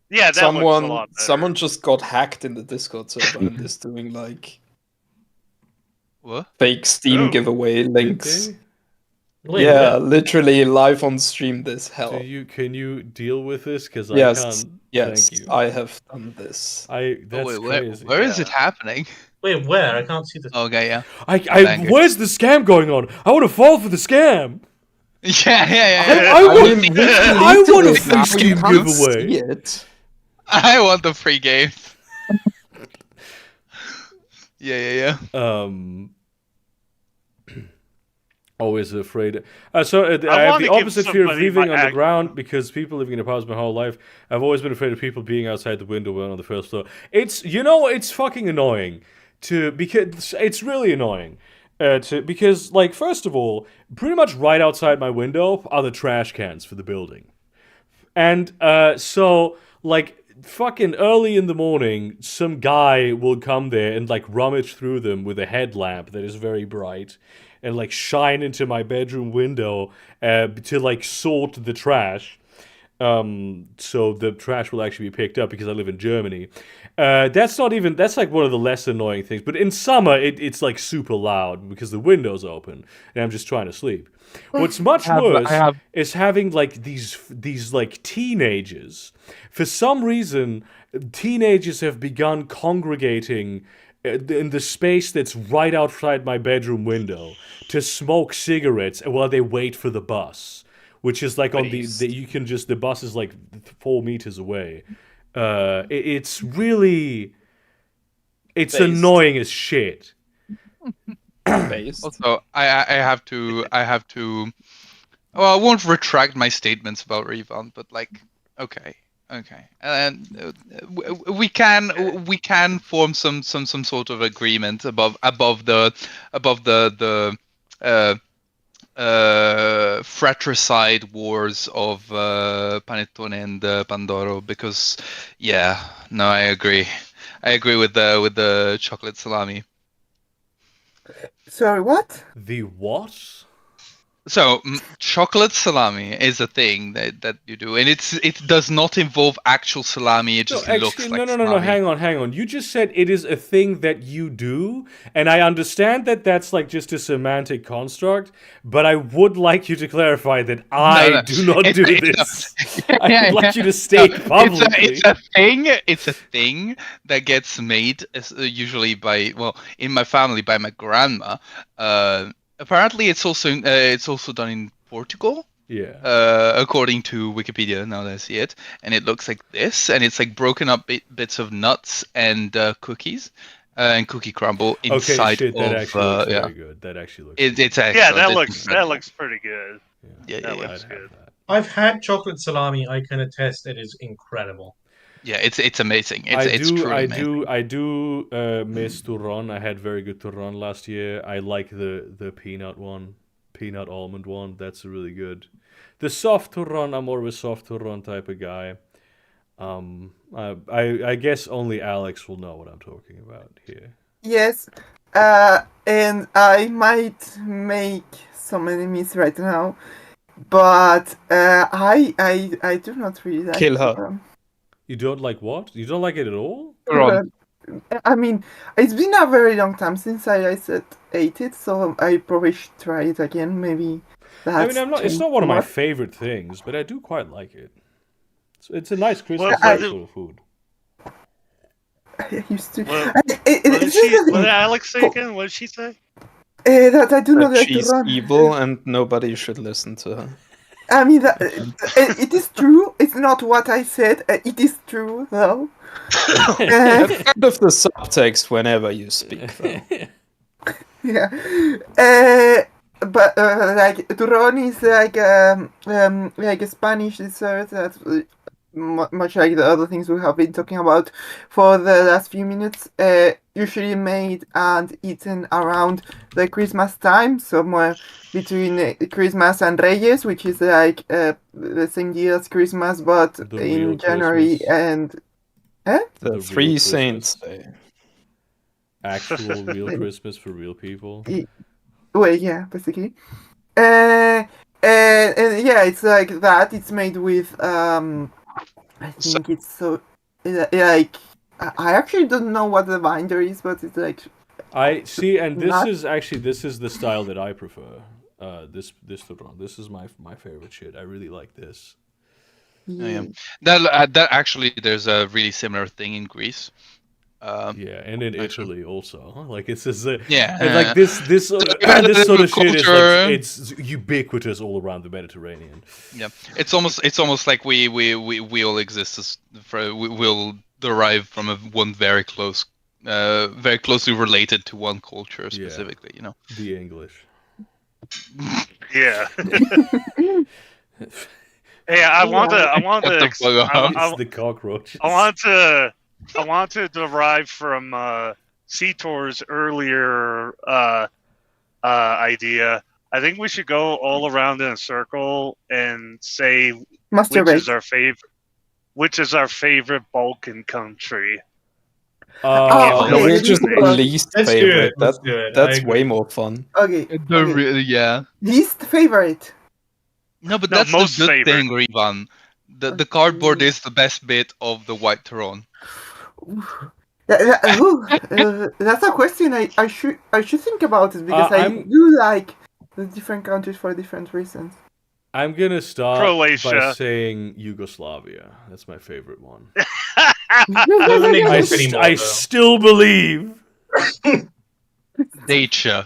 yeah, that looks a lot better. Someone just got hacked in the Discord server and is doing like What? fake Steam Oh. giveaway Did links. they? Wait, Yeah, where? literally live on stream this hell. Can you deal with this? Because I Yes, can't. yes, Thank you. I have done this. That's Wait, crazy. where is it happening? Wait, where? I can't see the. Okay, yeah. I where's the scam going on? I want to fall for the scam. Yeah. I want I want a it now, free you Steam can't giveaway. see it. I want the free games. Yeah. Always afraid. I have wanna the give opposite fear of somebody living my on the act- ground because people living in apartments my whole life. I've always been afraid of people being outside the window when on the first floor. It's fucking annoying because it's really annoying. Because first of all, pretty much right outside my window are the trash cans for the building. And fucking early in the morning, some guy will come there and rummage through them with a headlamp that is very bright and shine into my bedroom window to sort the trash. So the trash will actually be picked up because I live in Germany. That's one of the less annoying things. But in summer, it's super loud because the window's open and I'm just trying to sleep. What's much worse is having these teenagers. For some reason, teenagers have begun congregating in the space that's right outside my bedroom window to smoke cigarettes while they wait for the bus, which is the bus is 4 meters away. It's annoying as shit. Based. Also, I have to. Well, I won't retract my statements about Revamp, but okay, and we can form some sort of agreement above the fratricide wars of Panettone and Pandoro, because I agree with the chocolate salami. Sorry, what? The what? So chocolate salami is a thing that you do, and it does not involve actual salami. It just looks like salami. No. Hang on. You just said it is a thing that you do, and I understand that that's like just a semantic construct. But I would like you to clarify that I do not do this. I would like you to state publicly. It's a thing that gets made usually by in my family by my grandma. Apparently, it's also done in Portugal. Yeah. According to Wikipedia, now that I see it, and it looks like this, and it's like broken up bits of nuts and cookies and cookie crumble inside that of. Actually looks very good. That actually looks. It's excellent. that looks pretty good. Yeah, that looks good. I've had chocolate salami. I can attest it is incredible. Yeah, it's amazing. It's truly amazing. I do miss turron. I had very good turron last year. I like the peanut one, peanut almond one. That's really good. The soft turron, I'm more of a soft turron type of guy. I guess only Alex will know what I'm talking about here. Yes, and I might make some enemies right now, but I do not really like Kill her. turron. You don't like what? You don't like it at all? I mean, it's been a very long time since I ate it, so I probably should try it again. Maybe. It's not one of my favorite things, but I do quite like it. It's a nice Christmas sort of food. I used to. What did Alex say again? What did she say? That I do not like she's turron. evil and nobody should listen to her. I mean, it is true. It's not what I said. It is true, though. That's kind of the subtext whenever you speak, though. Yeah. But like turron is like a Spanish dessert that's much like the other things we have been talking about for the last few minutes. Usually made and eaten around the Christmas time, somewhere between Christmas and Reyes, which is like the same year as Christmas, but in January Christmas. and The Three Saints Day. Actual real Christmas for real people. Well, yeah, basically. And yeah, it's like that. It's made with I think it's so like I actually don't know what the binder is, but it's like I see, and this is the style that I prefer. This turron. This is my favorite shit. I really like this. Yeah. That actually, there's a really similar thing in Greece. Yeah, and in Italy also. Like it's just like this sort of shit is like it's ubiquitous all around the Mediterranean. Yeah, it's almost like we all exist as we'll derive from one very closely related to one culture specifically. You know, the English. Yeah. Hey, I want to. The cockroaches. I want to derive from Seator's earlier idea. I think we should go all around in a circle and say which is our favorite Balkan country. We're just least favorite. That's way more fun. Okay. Yeah. Least favorite. No, but that's most the good favorite. thing, Rivan. The cardboard is the best bit of the white turron. That's a question I should think about it because I do like the different countries for different reasons. I'm gonna start Croatia. by saying Yugoslavia. That's my favorite one. Doesn't I still believe. Dacia.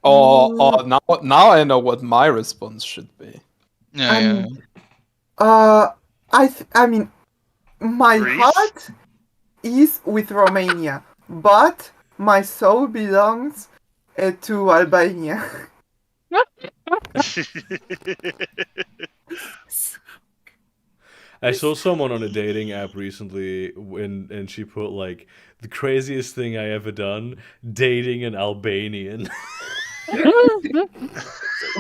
Now I know what my response should be. Yeah. I mean, my Greece? heart is with Romania, but my soul belongs to Albania. I saw someone on a dating app recently and she put like the craziest thing I ever done, dating an Albanian.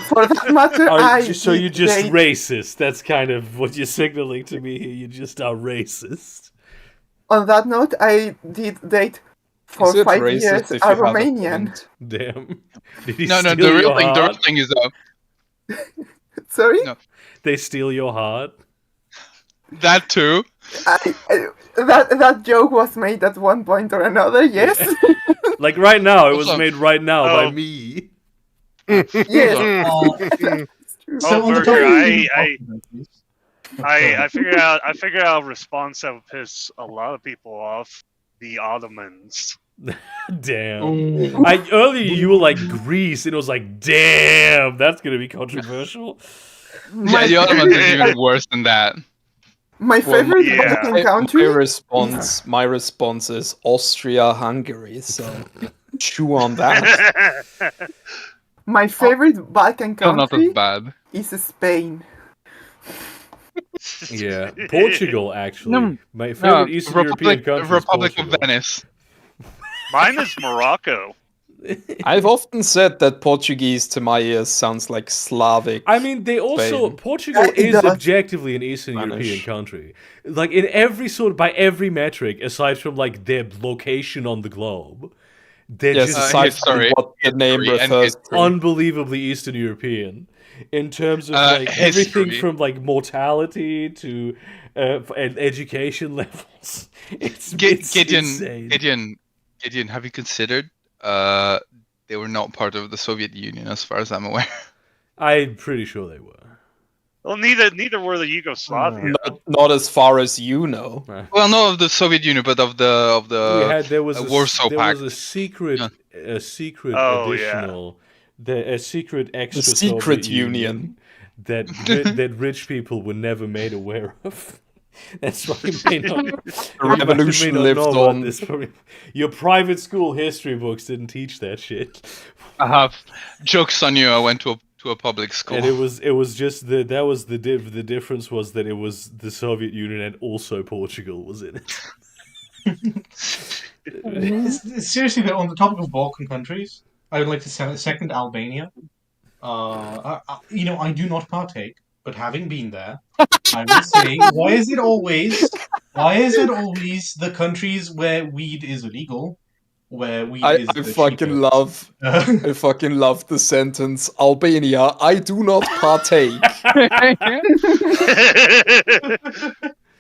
For that matter, so you're just racist. That's kind of what you're signaling to me here. You just are racist. On that note, I did date for Is it 5 racist years if a you have a Romanian. point? Damn. Did he No, steal the your real heart? thing is Sorry? No. They steal your heart? that too. That joke was made at one point or another, yes. Like right now, it was Also- made right now by Oh. me. Yes. So on the Burger, topic I figured out a response that would piss a lot of people off. The Ottomans. Damn. Earlier you were like Greece, and it was like, damn, that's gonna be controversial. Yeah, the other one is even worse than that. My favorite yeah. Balkan country. My response is Austria-Hungary. So chew on that. My favorite Balkan Still not as country bad. is Spain. Yeah, Portugal actually. No, My favorite Eastern European country is Republic of Portugal. Venice. Mine is Morocco. I've often said that Portuguese to my ears sounds like Slavic. I mean, they also Spain. Portugal It is does. objectively an Eastern Spanish. European country. Like in every by every metric, aside from like their location on the globe, they're Yes, just aside history. from what the name History and refers to. unbelievably Eastern European in terms of like everything history. from like mortality to and education levels. It's insane. Gideon, have you considered they were not part of the Soviet Union as far as I'm aware? I'm pretty sure they were. Well, neither were the Yugoslavia. Not as far as you know. Well, not of the Soviet Union, but of the There was Warsaw Pact. a secret Yeah. a secret Oh, additional a secret extra The secret Soviet union. that that rich people were never made aware of. That's why you may not. The revolution you may not lived know about on. this. Your private school history books didn't teach that shit. I have jokes on you. I went to a public school. And it was just the difference was that it was the Soviet Union and also Portugal was in it. Seriously, though, on the topic of Balkan countries, I would like to second Albania. I do not partake, but having been there, I will say, why is it always the countries where weed is illegal, where weed is I the fucking cheapest? I fucking love the sentence Albania. I do not partake.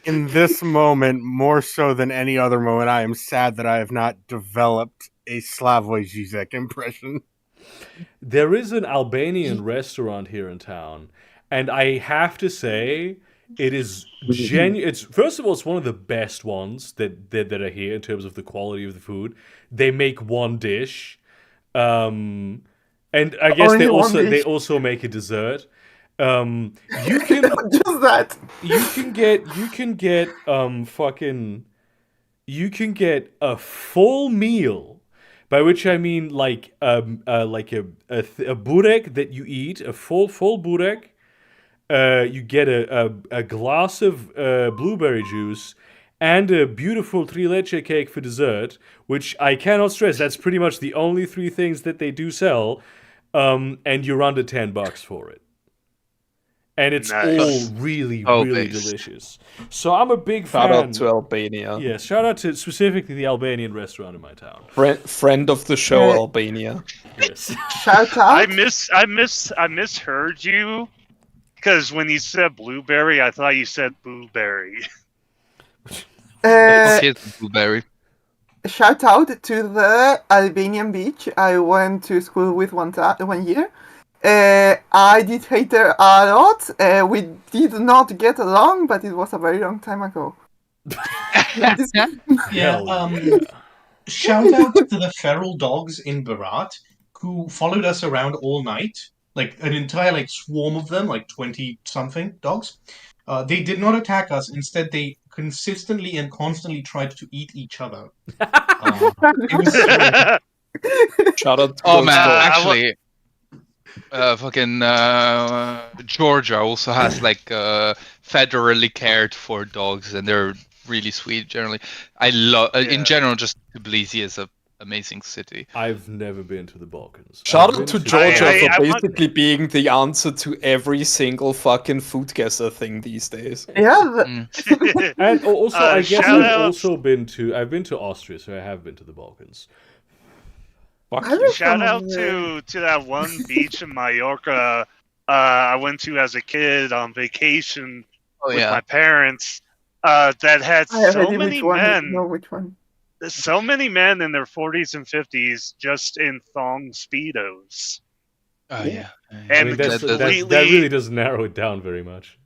In this moment, more so than any other moment, I am sad that I have not developed a Slavoj Žižek impression. There is an Albanian restaurant here in town, and I have to say, it is It's first of all, it's one of the best ones that are here in terms of the quality of the food. They make one dish, and I guess Only one they dish. also make a dessert. You can Just that. you can get a full meal, by which I mean like a burek that you eat, a full burek. You get a glass of blueberry juice and a beautiful tri leche cake for dessert, which I cannot stress. That's pretty much the only three things that they do sell, and you're under $10 for it. And it's Nice. all really, Oh, really based. delicious. So I'm a big Shout fan. out to Albania. Yeah, shout out to specifically the Albanian restaurant in my town. Friend of the show, Albania. Yes. Shout out. I misheard you because when you said blueberry, I thought you said blueberry. Here's the blueberry. Shout out to the Albanian beach I went to school with one year. I did hate her a lot. We did not get along, but it was a very long time ago. Yeah, Hell yeah. shout out to the feral dogs in Berat who followed us around all night, like an entire swarm of them, like 20-something dogs. They did not attack us. Instead, they consistently and constantly tried to eat each other. It was Shout out to Oh those man, dogs. actually, Georgia also has federally cared for dogs, and they're really sweet. Generally, I love in general just Tbilisi as a amazing city. I've never been to the Balkans. Shout I've out to been Georgia I for want- basically being the answer to every single fucking food guesser thing these days. Yeah, but Mm. And also, I guess shout I've out- also been to. I've been to Austria, so I have been to the Balkans. Fuck I you. don't Shout know, out man. to that one beach in Mallorca I went to as a kid on vacation Oh with yeah. my parents that had I have so idea many which one. men, Know which one. so many men in their 40s and 50s just in thong speedos. Oh yeah. And I mean, that completely, really doesn't narrow it down very much.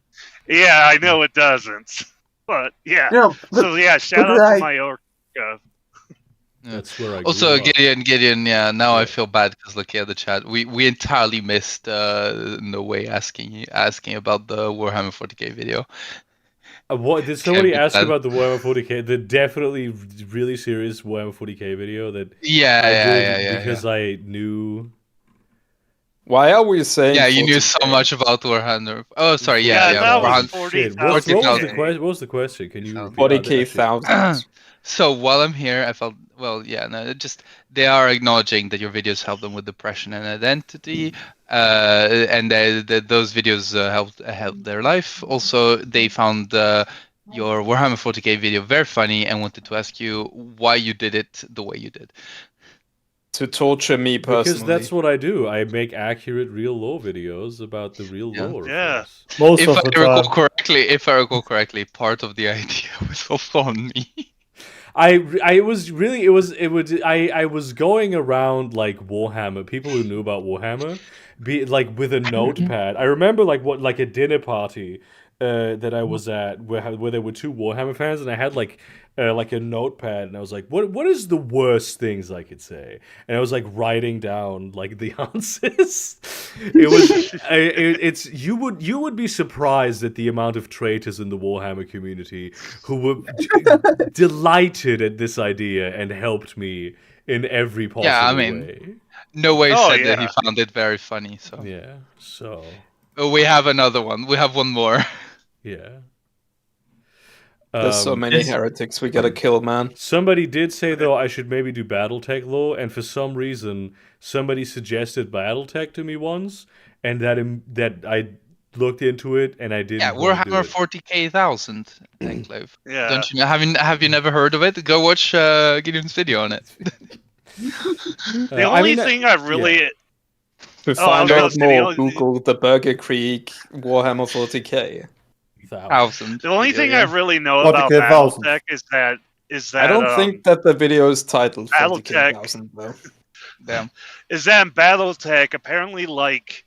yeah, I know it doesn't, but yeah. No, but So yeah, shout but out like- to Mallorca. Yeah. That's where I Also, grew up. Gideon, yeah. Now I Yeah. feel bad because looking at the chat, we entirely missed No Way asking about the Warhammer 40k video. What did somebody Can't be ask bad. about the Warhammer 40k? The definitely really serious Warhammer 40k video that Yeah, I yeah, did yeah, yeah. because I knew. Why are we saying? Yeah, you knew so 40K? much about Warhammer. Oh, sorry, Yeah, yeah. that was Warhammer. 40,000. What was the 40,000. question? What was the question? Can you repeat? 40k Actually- thousands. So while I'm here, I felt they are acknowledging that your videos help them with depression and identity, and those videos helped their life. Also, they found your Warhammer 40k video very funny and wanted to ask you why you did it the way you did. To torture me personally. Because that's what I do. I make accurate real lore videos about the real Yeah. lore. of Yeah. things. Most If of I the recall time. correctly, part of the idea was also on me. I was going around like Warhammer, people who knew about Warhammer, be like with a notepad. I remember like a dinner party that I was at where there were two Warhammer fans, and I had like a notepad, and I was like, what is the worst things I could say? And I was like writing down like the answers. It was it's you would be surprised at the amount of traitors in the Warhammer community who were delighted at this idea and helped me in every possible Yeah, I mean, way. No Way Oh, said that he yeah. found it very funny. So Yeah. So we have another one. We have one more. yeah. There's so many Yes. heretics we gotta kill, man. Somebody did say though I should maybe do BattleTech lore, and for some reason somebody suggested BattleTech to me once, and that I looked into it and I didn't. Yeah, wanna do Warhammer it. 40,000 Enclave. Yeah. Don't you have you never heard of it? Go watch Gideon's video on it. The only thing I really To I find was gonna out say, the more, only- Google the Burgerkrieg Warhammer 40k. Thousand. the only thing I really know What about the 10,000? BattleTech is that I don't think that the video is titled BattleTech. 40,000 though. Damn. is that in BattleTech apparently like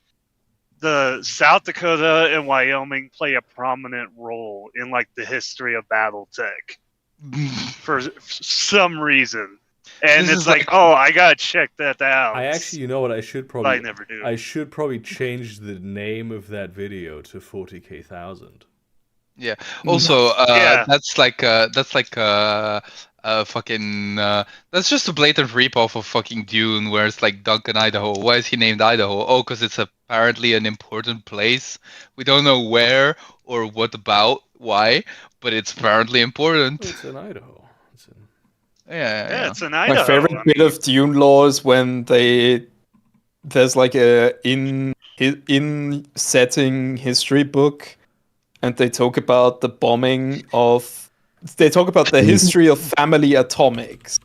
the South Dakota and Wyoming play a prominent role in like the history of BattleTech for some reason. And This it's is like, like- oh, I gotta check that out. I actually, you know what? I should but I probably never do. I should probably change the name of that video to 40k1000. Yeah. Also, Yeah. that's like fucking that's just a blatant ripoff of fucking Dune, where it's like Duncan, Idaho. Why is he named Idaho? Oh, because it's apparently an important place. We don't know where or what about, why, but it's apparently important. It's in Idaho. It's in... Yeah, it's an Idaho. My favorite bit of Dune lore is when there's like a in setting history book, and they talk about the bombing of. They talk about the history of family atomics,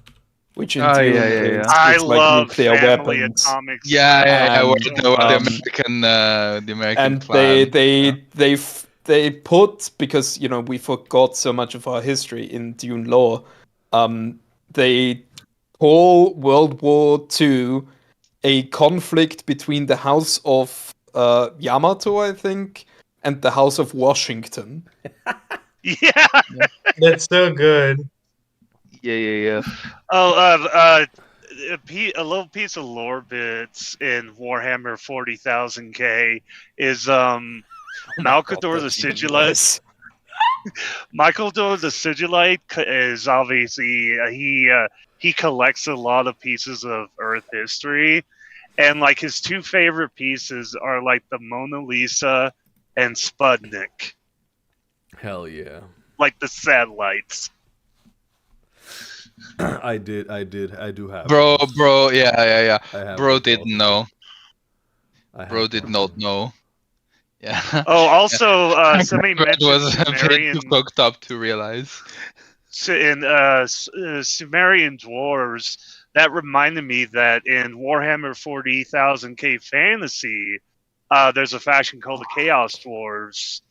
which in Oh, Dune yeah, yeah, yeah. is I like love nuclear family weapons. atomics. Yeah, And, where the American And clan. they put, because you know we forgot so much of our history in Dune lore, they call World War II a conflict between the House of Yamato, I think, and the House of Washington. Yeah. That's so good. Yeah. Oh, a little piece of lore bits in Warhammer 40,000K is Malcador the Sigilite. Malcador the Sigilite is obviously he collects a lot of pieces of Earth history, and like his two favorite pieces are like the Mona Lisa and Sputnik, Hell yeah. like the satellites. I do have. Bro, those. yeah. I have Bro those didn't also. know. I have Bro did those not too. know. Yeah. Oh, also, somebody Brad mentioned was a bit Sumerian too fucked up to realize. Sumerian dwarves. That reminded me that in Warhammer 40,000K Fantasy, there's a faction called the Chaos Dwarves,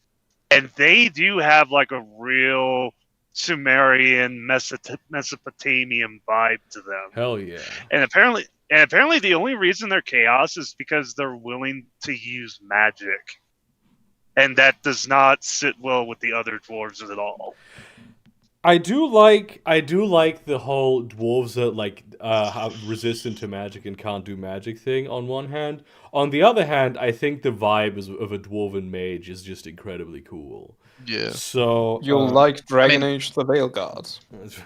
and they do have like a real Sumerian Mesopotamian vibe to them. Hell yeah. And apparently, the only reason they're chaos is because they're willing to use magic, and that does not sit well with the other dwarves at all. I do like the whole dwarves that like have resistant to magic and can't do magic thing on one hand. On the other hand, I think the vibe of a dwarven mage is just incredibly cool. Yeah. So You'll like Dragon I mean- Age: The Veil Guard.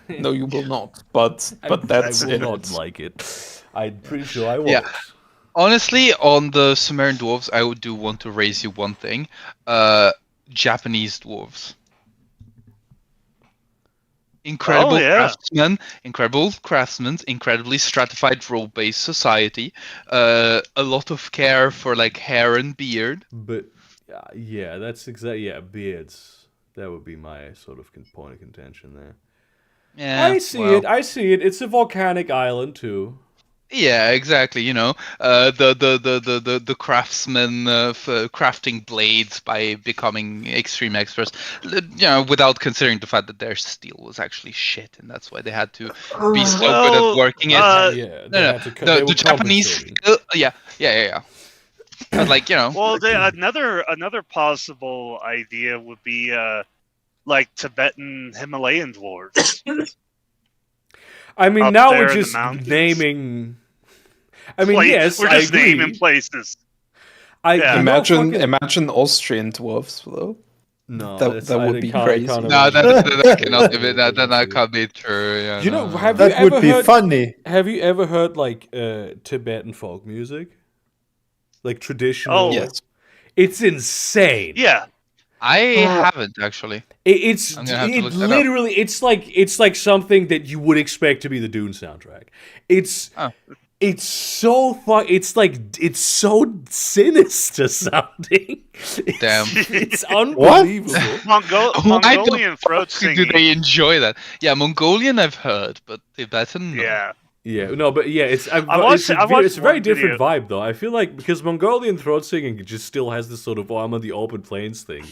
No, you will not. But that's I will in not it. like it. I'm pretty sure I won't. Yeah. Honestly, on the Sumerian dwarves, I do want to raise you one thing. Japanese dwarves. Incredible craftsmen, incredibly stratified role-based society, a lot of care for like hair and beard. But yeah, that's exactly beards. That would be my sort of point of contention there. Yeah, I see it. It's a volcanic island too. Yeah, exactly. You know, the craftsmen crafting blades by becoming extreme experts. You know, without considering the fact that their steel was actually shit, and that's why they had to be so good at working it. The Japanese. Yeah. But like, you know. Well, another possible idea would be like Tibetan Himalayan dwarves. I mean, Up now there we're in the just mountains. naming. I mean, yes, we're just naming places. Imagine Austrian dwarves, though. No, that would be crazy. No, that cannot be. That can't be true. Yeah, you know, have that you ever would be heard, funny. Have you ever heard like Tibetan folk music, like traditional? Oh, yes. It's insane. Yeah. I haven't actually. It's like something that you would expect to be the Dune soundtrack. It's so fun. It's so sinister sounding. Damn. It's unbelievable. Mongolian throat singing. Do they enjoy that? Yeah, Mongolian I've heard, but Tibetan. No. Yeah. Yeah, no, but yeah, it's a very different vibe though. I feel like because Mongolian throat singing just still has this sort of I'm on the open plains thing.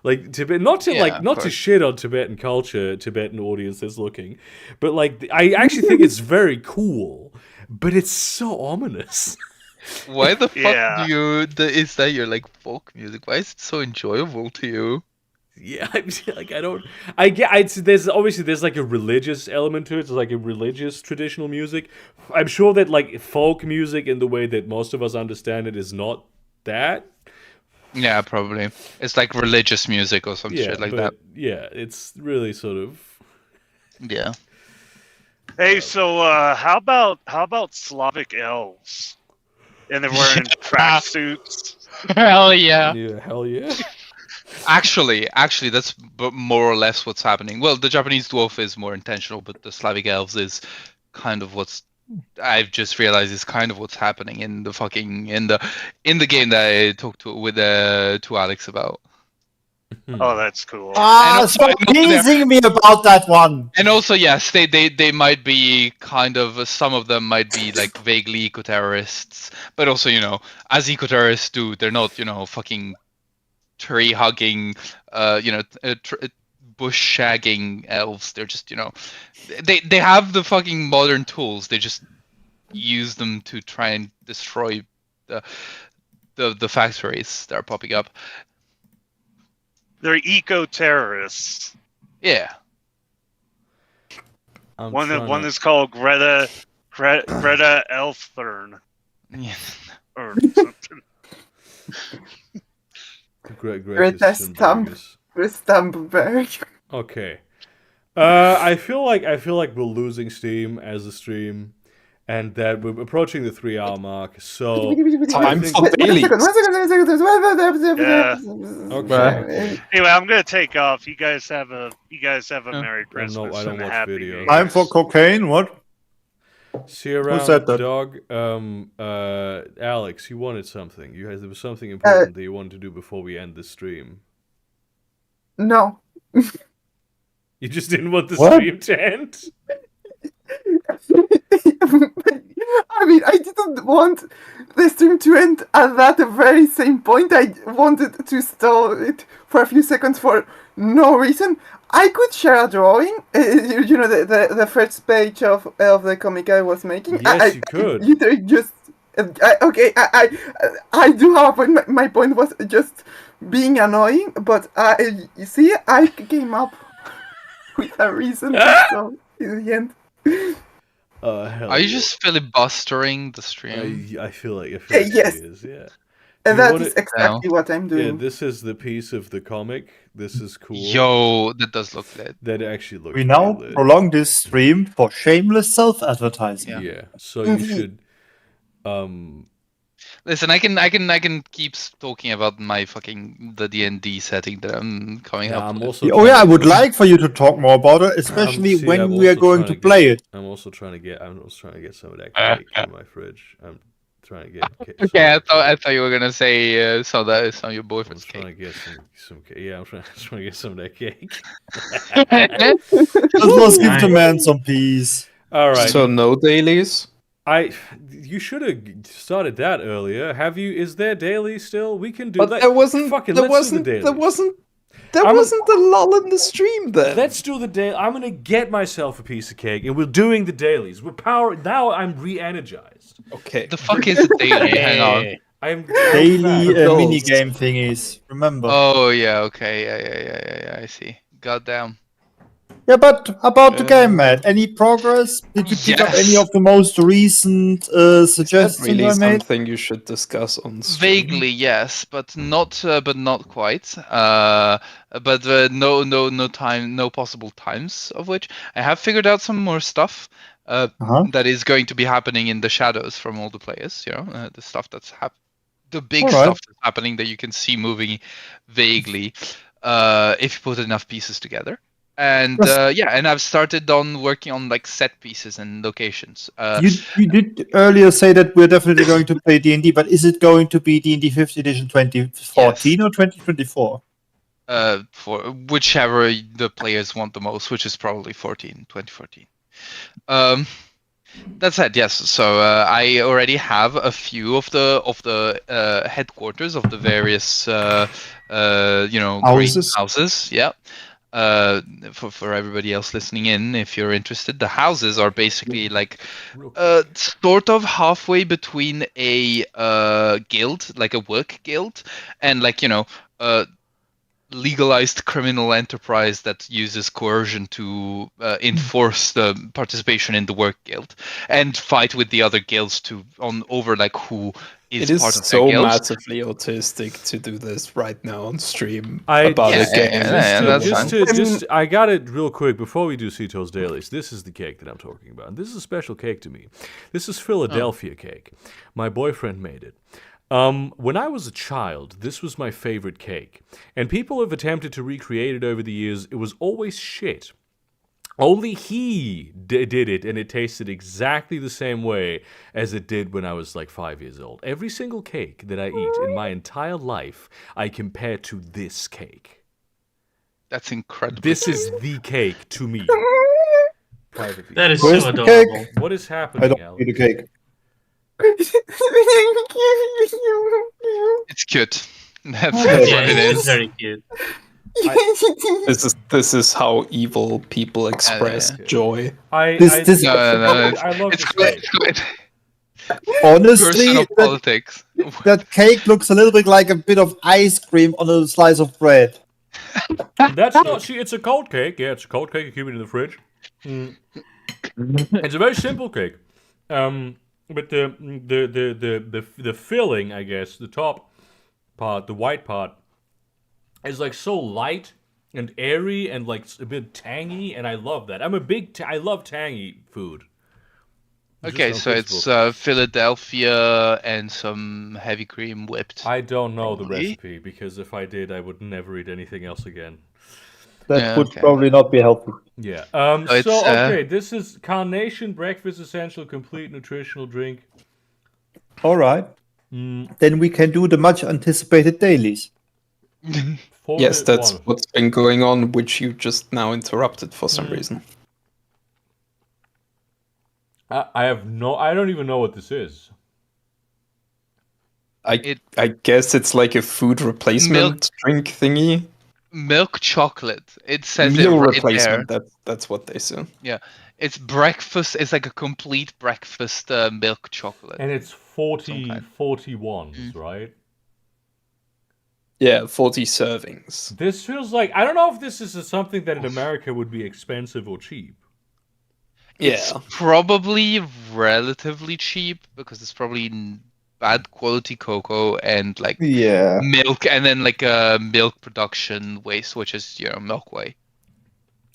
Like Tibet, not to shit on Tibetan culture, Tibetan audiences looking, but like I actually think it's very cool, but it's so ominous. Why the fuck is that your like folk music? Why is it so enjoyable to you? Yeah, there's like a religious element to it. It's like a religious traditional music. I'm sure that like folk music in the way that most of us understand it is not that. Yeah, probably. It's like religious music or some shit like that. Yeah, it's really sort of. Yeah. Hey, so how about Slavic elves? And they're wearing tracksuits. Hell yeah. Yeah, hell yeah. Actually, that's more or less what's happening. Well, the Japanese dwarf is more intentional, but the Slavic elves is kind of what's. I've just realized is kind of what's happening in the fucking in the game that I talked to Alex about. Oh, that's cool. Stop teasing me about that one. And also, yes, they might be kind of some of them might be like vaguely eco-terrorists, but also as eco-terrorists do, they're not fucking tree hugging, bush shagging elves. They're just they have the fucking modern tools. They just use them to try and destroy the factories that are popping up. They're eco-terrorists. Yeah. One is called Greta Elfthorn. Yeah. Or something. Greta Stumberg. Okay. I feel like we're losing steam as a stream, and that we're approaching the 3-hour mark. So Time think- for One dailies. second. Okay. Anyway, I'm gonna take off. You guys have a Yeah. Merry Christmas I don't and a watch Happy videos. New Year. Time for cocaine? What? See you around, said that? dog. Alex, you wanted something. There was something important that you wanted to do before we end the stream. No. You just didn't want the What? stream to end? I mean, I didn't want the stream to end at that very same point. I wanted to stall it for a few seconds for no reason. I could share a drawing, you know, the first page of the comic I was making. Yes, you could. Literally just... I do have a point. My point was just being annoying, but you see, I came up with a reason to stall in the end. Hell Are you yeah. just filibustering the stream? I feel like yes. it is, yeah. And You that wanna- is exactly what I'm Yeah, doing. this is the piece of the comic. This is cool. Yo, that does look lit. That actually looks We now pretty lit. prolong this stream for shameless self-advertising. Yeah. So you should Listen, I can keep talking about my fucking the D&D setting that I'm coming yeah, up I'm with. also Oh yeah, I would like for you to talk more about it, especially see, when I'm we are also going trying to play it. I'm also trying to get some of that cake in my fridge. I'm trying to get Okay, I thought you were gonna say some of your I'm boyfriend's trying to cake. get some cake. Yeah, I'm trying to get some of that cake. Let's give the man some peace. All right. So no dailies. You should have started that earlier. Have you? Is there daily still? We can do. But there wasn't. Fucking. There Let's wasn't. do the There dailies. wasn't. There I'm- wasn't a lull in the stream then. Let's do the daily. I'm gonna get myself a piece of cake, and we're doing the dailies. We're power. Now I'm re-energized. Okay. The fuck is a daily? Hang on. I'm Daily Adults. mini game thingies. Remember? Oh yeah, okay, yeah. I see. Goddamn. Yeah, but about the game, Matt. Any progress? Did you pick up Yes. any of the most recent That's suggestions really I made? something you should discuss on stream. Vaguely, yes, but not quite. No time, no possible times of which I have figured out some more stuff. Uh-huh. That is going to be happening in the shadows from all the players. You know, the stuff that's the big All right. stuff that's happening that you can see moving vaguely if you put enough pieces together. And Yes. and I've started on working on like set pieces and locations. You did earlier say that we're definitely going to play D&D, but is it going to be D&D 5th edition 2014 or 2024? For whichever the players want the most, which is probably 2014. That said, yes. So I already have a few of the headquarters of the various Houses? greenhouses. Yeah. For everybody else listening in, if you're interested, the houses are basically like sort of halfway between a guild, like a work guild, and like legalized criminal enterprise that uses coercion to enforce the participation in the work guild and fight with the other guilds over like who is It is part of so their guild. massively autistic to do this right now on stream I- about Yeah, a game. yeah, that's fine. I got it real quick before we do Cito's dailies. This is the cake that I'm talking about. This is a special cake to me. This is Philadelphia cake. My boyfriend made it. When I was a child, this was my favorite cake. And people have attempted to recreate it over the years. It was always shit. Only he did it, and it tasted exactly the same way as it did when I was like 5 years old. Every single cake that I eat in my entire life, I compare to this cake. That's incredible. This is the cake to me. Privately. That is Where's so the adorable. cake? What is I happening, don't Alex? need a cake. It's cute. That's Okay. what it It's is. very cute. This is how evil people express yeah. joy. This- No, I love it's this quite, cake. it's quite Honestly, personal politics. that cake looks a little bit like a bit of ice cream on a slice of bread. That's not. See, it's a cold cake. Yeah, it's a cold cake. You keep it in the fridge. It's a very simple cake. But the filling, I guess, the top part, the white part, is like so light and airy and like a bit tangy, and I love that. I love tangy food. Okay, Just so on it's Facebook. Philadelphia and some heavy cream whipped. I don't know the Probably. recipe because if I did, I would never eat anything else again. That Yeah, would okay. probably not be healthy. Yeah. So it's, Okay, this is Carnation Breakfast Essential Complete Nutritional Drink. All right. Then we can do the much anticipated dailies. Yes, that's 41. what's been going on, which you just now interrupted for some reason. I don't even know what this is. I guess it's like a food replacement drink thingy. Milk chocolate. It says Meal it right replacement. there. That's what they say. Yeah, it's breakfast. It's like a complete breakfast milk chocolate. And it's Some kind. 41s, right? Yeah, 40 servings. This feels like, I don't know if this is something that in America would be expensive or cheap. It's probably relatively cheap because it's probably bad quality cocoa and like milk, and then like a milk production waste, which is milk whey.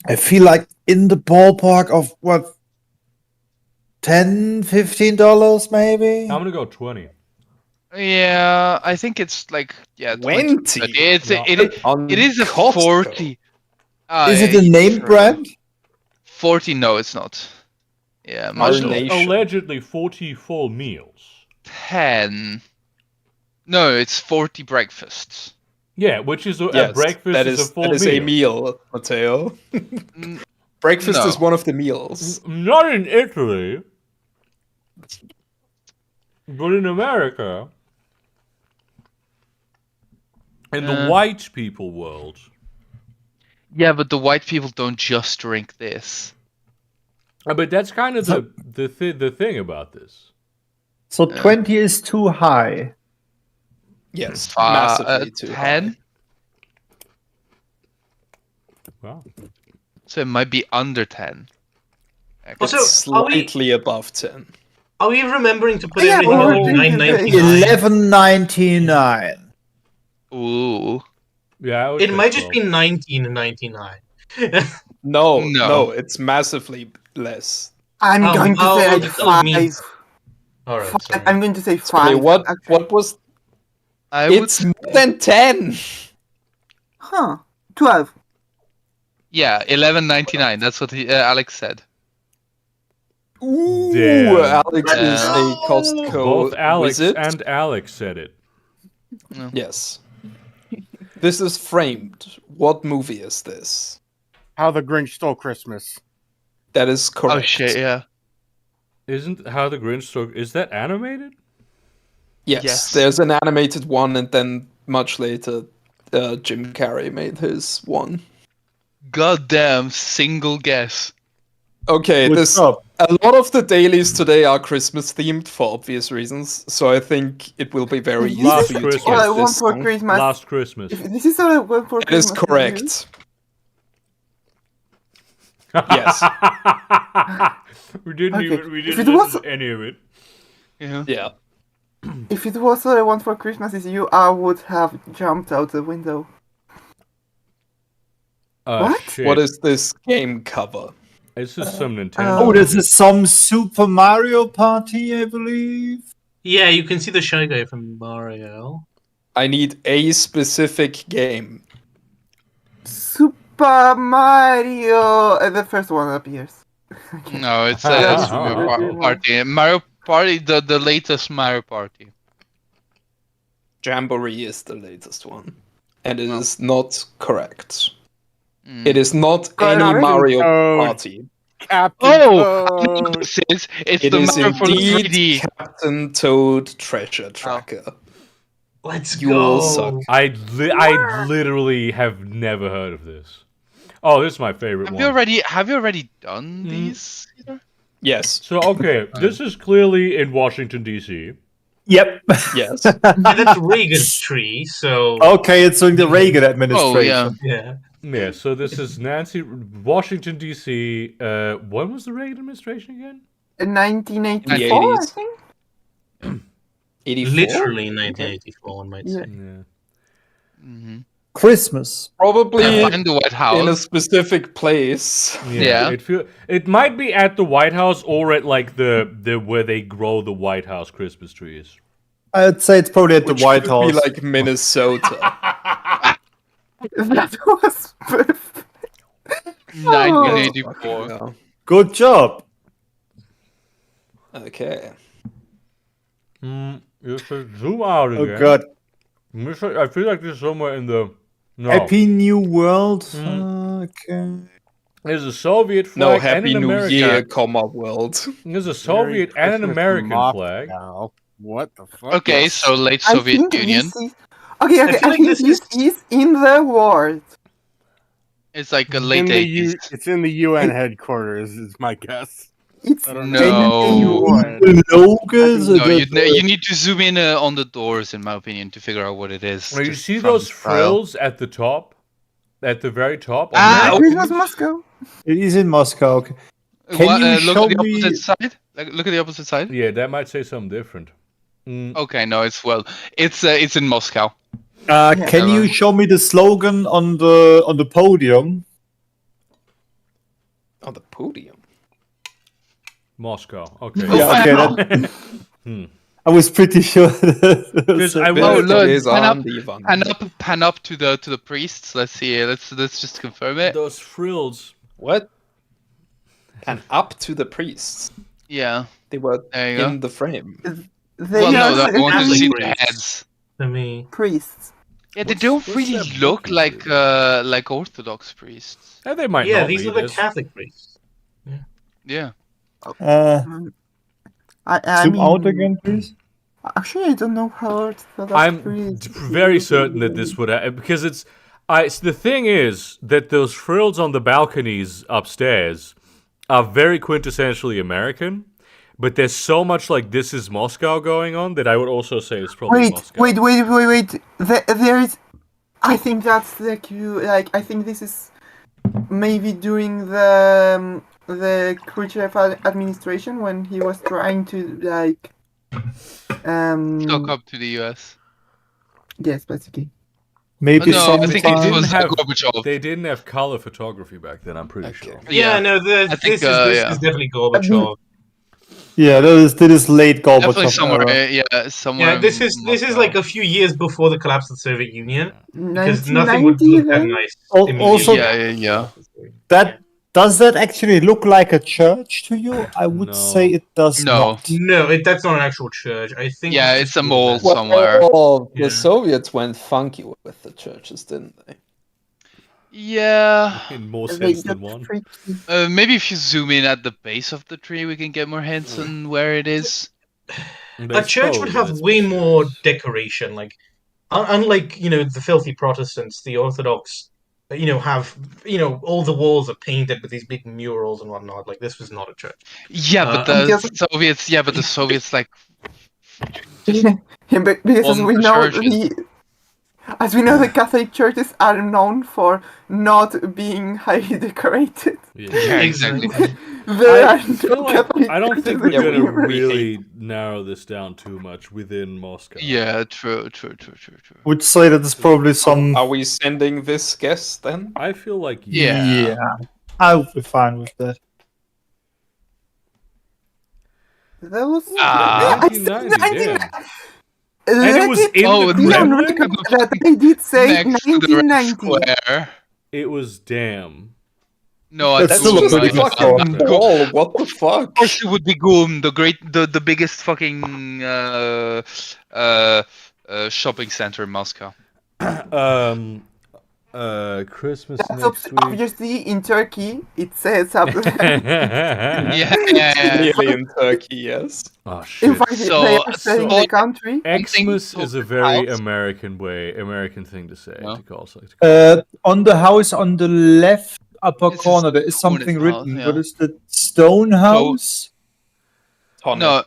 I feel like in the ballpark of what, $10-15 maybe? I'm gonna go 20. Yeah, I think it's like 20. It is a Costco. 40. Is it a name brand? 40? No, it's not. Yeah, This much is lower. allegedly 40 full meals. 10. No, it's 40 breakfasts. Yeah, which is a Yes, breakfast that is a full that is meal. a meal, Matteo. Breakfast No. is one of the meals. Not in Italy, but in America. In the white people world. Yeah, but the white people don't just drink this. But that's kind of the thing about this. So 20 is too high. Yes, massively too 10? high. Wow. So it might be under 10. Also, It's are we slightly above 10. are we remembering to put Yeah, everything well, on we're $9.99? $11.99. Ooh. Yeah, I would It say might just so. be $19.99. No, it's massively less. I'm going to say oh, like that's what it 5. means. All right, sorry. I'm going to say 5. Sorry, what actually. was? I would It's more than 10. Huh. 12. Yeah, 11.99. That's what Alex said. Ooh, Damn. Alex is a Costco Both Alex wizard. and Alex said it. Yes. This is framed. What movie is this? How the Grinch Stole Christmas. That is correct. Oh shit, yeah. Isn't How the Grinch Stole... Is that animated? Yes, there's an animated one, and then much later, Jim Carrey made his one. Goddamn, single guess. Okay, What's up? a lot of the dailies today are Christmas themed for obvious reasons, so I think it will be very easy Last for you Christmas. to All I guess want this for song. Christmas. Last Christmas. If this is all I want for It is Christmas. correct. Yes. we didn't Okay, even... We if didn't it was- listen to any of it. Yeah. If it was all I want for Christmas is you, I would have jumped out the window. What? Shit. What is this game cover? This is some Nintendo. Oh, this is some Super Mario Party, I believe. Yeah, you can see the shy guy from Mario. I need a specific game. Super Mario! The first one appears. Okay. No, it's Yeah, Mario Party. Mario Party, the latest Mario Party. Jamboree is the latest one. And it is not correct. Mm. It is not any Culinary? Mario Oh. Party. Captain Oh, I know Toad. what this is. It's It the is Mario for the indeed 3D. Captain Toad Treasure Tracker. Let's You go. all suck. I literally have never heard of this. Oh, this is my favorite Have one. you already done these? Either? Yes. So, okay, this is clearly in Washington, D.C. Yep. Yes. Yeah, that's Reagan's tree, so... Okay, it's in the Reagan administration. Yeah. Yeah, so this is Washington, D.C. When was the Reagan administration again? In 1984, In the I 80s. think? 84? Literally 1984, one might say. Yeah. Mm-hmm. Christmas. Probably Find the White in a House. specific place. Yeah. It might be at the White House or at like the where they grow the White House Christmas trees. I'd say it's probably at Which the White could House. be like Minnesota. That was perfect. 1984. Yeah. Good job. Okay. You should zoom out again. Oh god. I feel like this is somewhere in the. No. Happy New World. Okay. There's a Soviet flag No, and Happy an New American. Year, world. There's a Soviet and an American flag. What the fuck? Okay, so late I Soviet think Union. this is... Okay, I feel I like think this this is in the world. It's like a In late the 80s. it's in the UN headquarters, is my guess. It's I don't No. The logos. No, you need to zoom in on the doors, in my opinion, to figure out what it is. When you just see from those the style. frills at the top, at the very top. on Ah, the It was Moscow. It is in Moscow. Okay. Can you look show at the me- opposite side. Look at the opposite side. Yeah, that might say something different. Okay, no, it's in Moscow. Can you show me the slogan on the podium? On the podium. Moscow. Okay. Yeah, okay. That, I was pretty sure. Because I Oh, wanted look, is pan on up, the Ivan. pan up to the priests. Let's see. Let's just confirm it. those frills. What? And up to the priests. Yeah. They were There you go. in the frame. They Well, no, are I want to Catholic see priests. their heads. To me. priests. Yeah, they What's- don't what's really that look book like Orthodox priests. Yeah, they might Yeah, not these be are the this. Catholic priests. Yeah. I Zoom mean, out again, please. Actually, I don't know how Orthodox I'm priests. very certain that this would because it's. The thing is that those frills on the balconies upstairs are very quintessentially American, but there's so much like "This is Moscow" going on that I would also say it's probably Moscow. Wait. There is. I think that's the cue. Like, I think this is maybe during the Khrushchev administration when he was trying to like. Stock up to the US. Yes, basically. Maybe No, I think it sometime. was have- Gorbachev. They didn't have color photography back then. I'm pretty sure. Yeah, no, I think, this yeah. is definitely Gorbachev. Yeah, that is late Definitely Gorbachev somewhere. era. Somewhere. Yeah, this in is Moscow. like a few years before the collapse of the Soviet Union, because nothing would 1990 look that then? nice. Also- immediately. Yeah. Does that actually look like a church to you? I would No. say it does No. not. No, that's not an actual church. I think. Yeah, just it's a mall building. somewhere. Well, Yeah. the Soviets went funky with the churches, didn't they? Yeah. In more They sense than got one. freaky. Maybe if you zoom in at the base of the tree, we can get more hints on where it is. A church would have way more decoration. Like, unlike the filthy Protestants, the Orthodox, have all the walls are painted with these big murals and whatnot. Like, this was not a church. Yeah, but I'm the just- Soviets. Yeah, but the Soviets like. Yeah, but because On we the know churches. as we know, the Catholic churches are known for not being highly decorated. Yeah, exactly. There I are feel no like Catholic I don't churches think we're that gonna we really narrow this down too much within Moscow. Yeah, true. Would say that there's probably some. Are we sending this guess then? I feel like Yeah. I would be fine with that. That was Ah. I said 1990, 19 damn. And it was in Oh, the be on Kremlin? record that I did say Next to the Red 1990. Square. It was damn. No, I That's think still a it was pretty like- good score. fucking Wall, what the fuck? Of course, it would be Goom, the biggest fucking shopping center in Moscow. Christmas That's next week. obviously in Turkey. It says up there. Yeah. Clearly in Turkey, yes. Oh In shit. fact, So- they are saying so- the country. Xmas is a very House. American thing to say. Yeah. To call something. On the house on the left upper This is corner, there is something Corner's house, written. yeah. What is the stone house? No,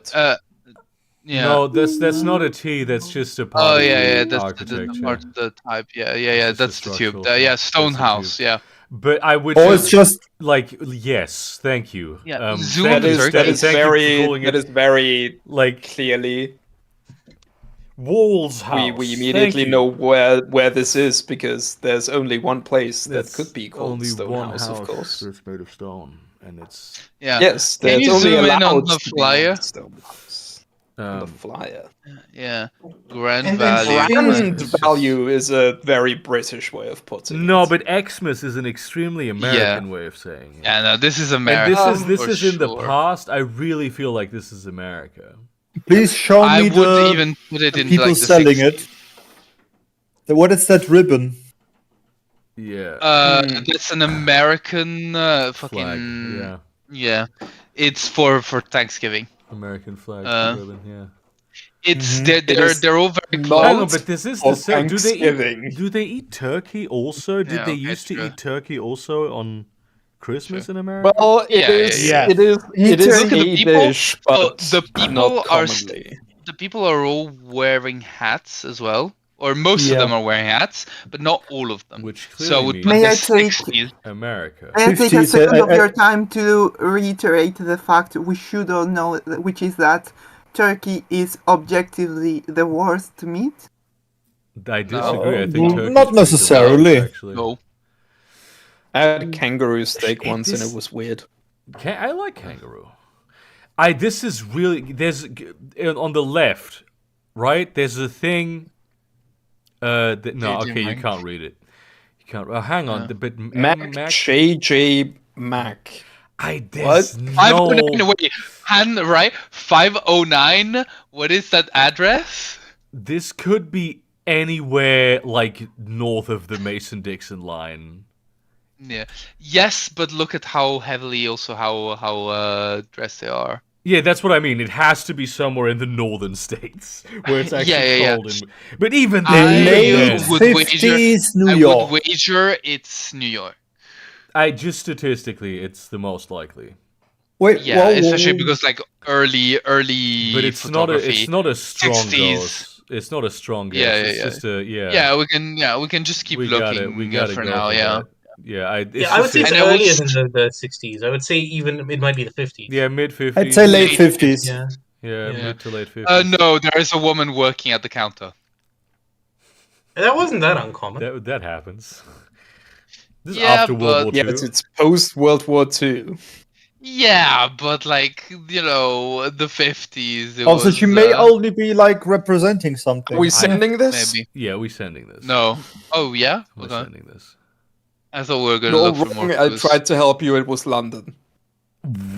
yeah. No, that's not a T. That's just a part Oh of yeah, the that's architecture. the part of the type. Yeah, It's just that's a the tube. structural Yeah, thing. stone That's the house. tube. Yeah, But I would Or it's just like yes, thank you. Yeah, zoom thank to you- Turkey. That is thank you for very calling that it, is very like clearly Walls house. We immediately Thank you. know where this is because there's only one place that That's could be called only Stone one House, of course. that's made of stone, and it's Yeah. Yes, Can there's you only zoom in on allowed the to be flyer? one Stone House. On the flyer. Yeah. Grand And then value. Grand It's just- value is a very British way of putting it. no, but Xmas is an extremely American way of saying it. Yeah, no, this is And America. this for is in the sure. past. I really feel like this is America. Please show I me would the even put it in people like the selling 60s. it. What is that ribbon? Yeah. That's an American Flag. fucking Yeah. yeah. It's for Thanksgiving. American flag. ribbon, yeah. It's It is they're all very not- close. Hang on, but this is for the same. Thanksgiving. Do they eat turkey also? Did Yeah, they okay, used to true. eat turkey also on Christmas in America? Well, it Yeah, is. yeah, yeah. It is. It is Look at the a people. dish, but the people not are commonly. the people are all wearing hats as well, or most of Yeah. them are wearing hats, but not all of them. Which So I clearly would means put May the I take- 60s. America. May I take a 50s, second of I- your time to reiterate the fact we should all know, which is that turkey is objectively the worst meat? I disagree. I think No, turkey not is pretty necessarily. delicious, actually. No. I had kangaroo steak It once, and is- it was weird. I like kangaroo. This is really on the left, right? There's a thing. No, JJ okay, you Mac. can't read it. You can't. Hang on, but Mac JJ Mac. there's no. 509. Wait, hand right. 509. What is that address? This could be anywhere like north of the Mason-Dixon line. Yeah. Yes, but look at how heavily also how dressed they are. Yeah, that's what I mean. It has to be somewhere in the northern states where it's actually Yeah. cold. But even I then, Late would wager- 50s New I York. would wager it's New York. I just statistically, it's the most likely. Wait, Yeah, whoa, especially whoa. because like early But it's not photography. a strong 60s. guess. It's not a strong guess. Yeah, it's yeah. just a Yeah, we can just keep we looking gotta for go now. for Yeah. that. Yeah, I would say it's And I would earlier s- than the 60s. I would say even it might be the 50s. Yeah, mid 50s. I'd say late 50s. Yeah. Yeah, Yeah. mid to late 50s. No, there is a woman working at the counter. That wasn't that uncommon. That happens. This is Yeah, after World War but- II. Yes, it's post World War II. Yeah, but like the 50s. It Also, was, she may only be like representing something. Are we sending this? maybe Yeah, we're sending this. no. Oh yeah. We're Okay. sending this. I thought we were gonna You're look for more wrong. I clues. tried to help you. It was London.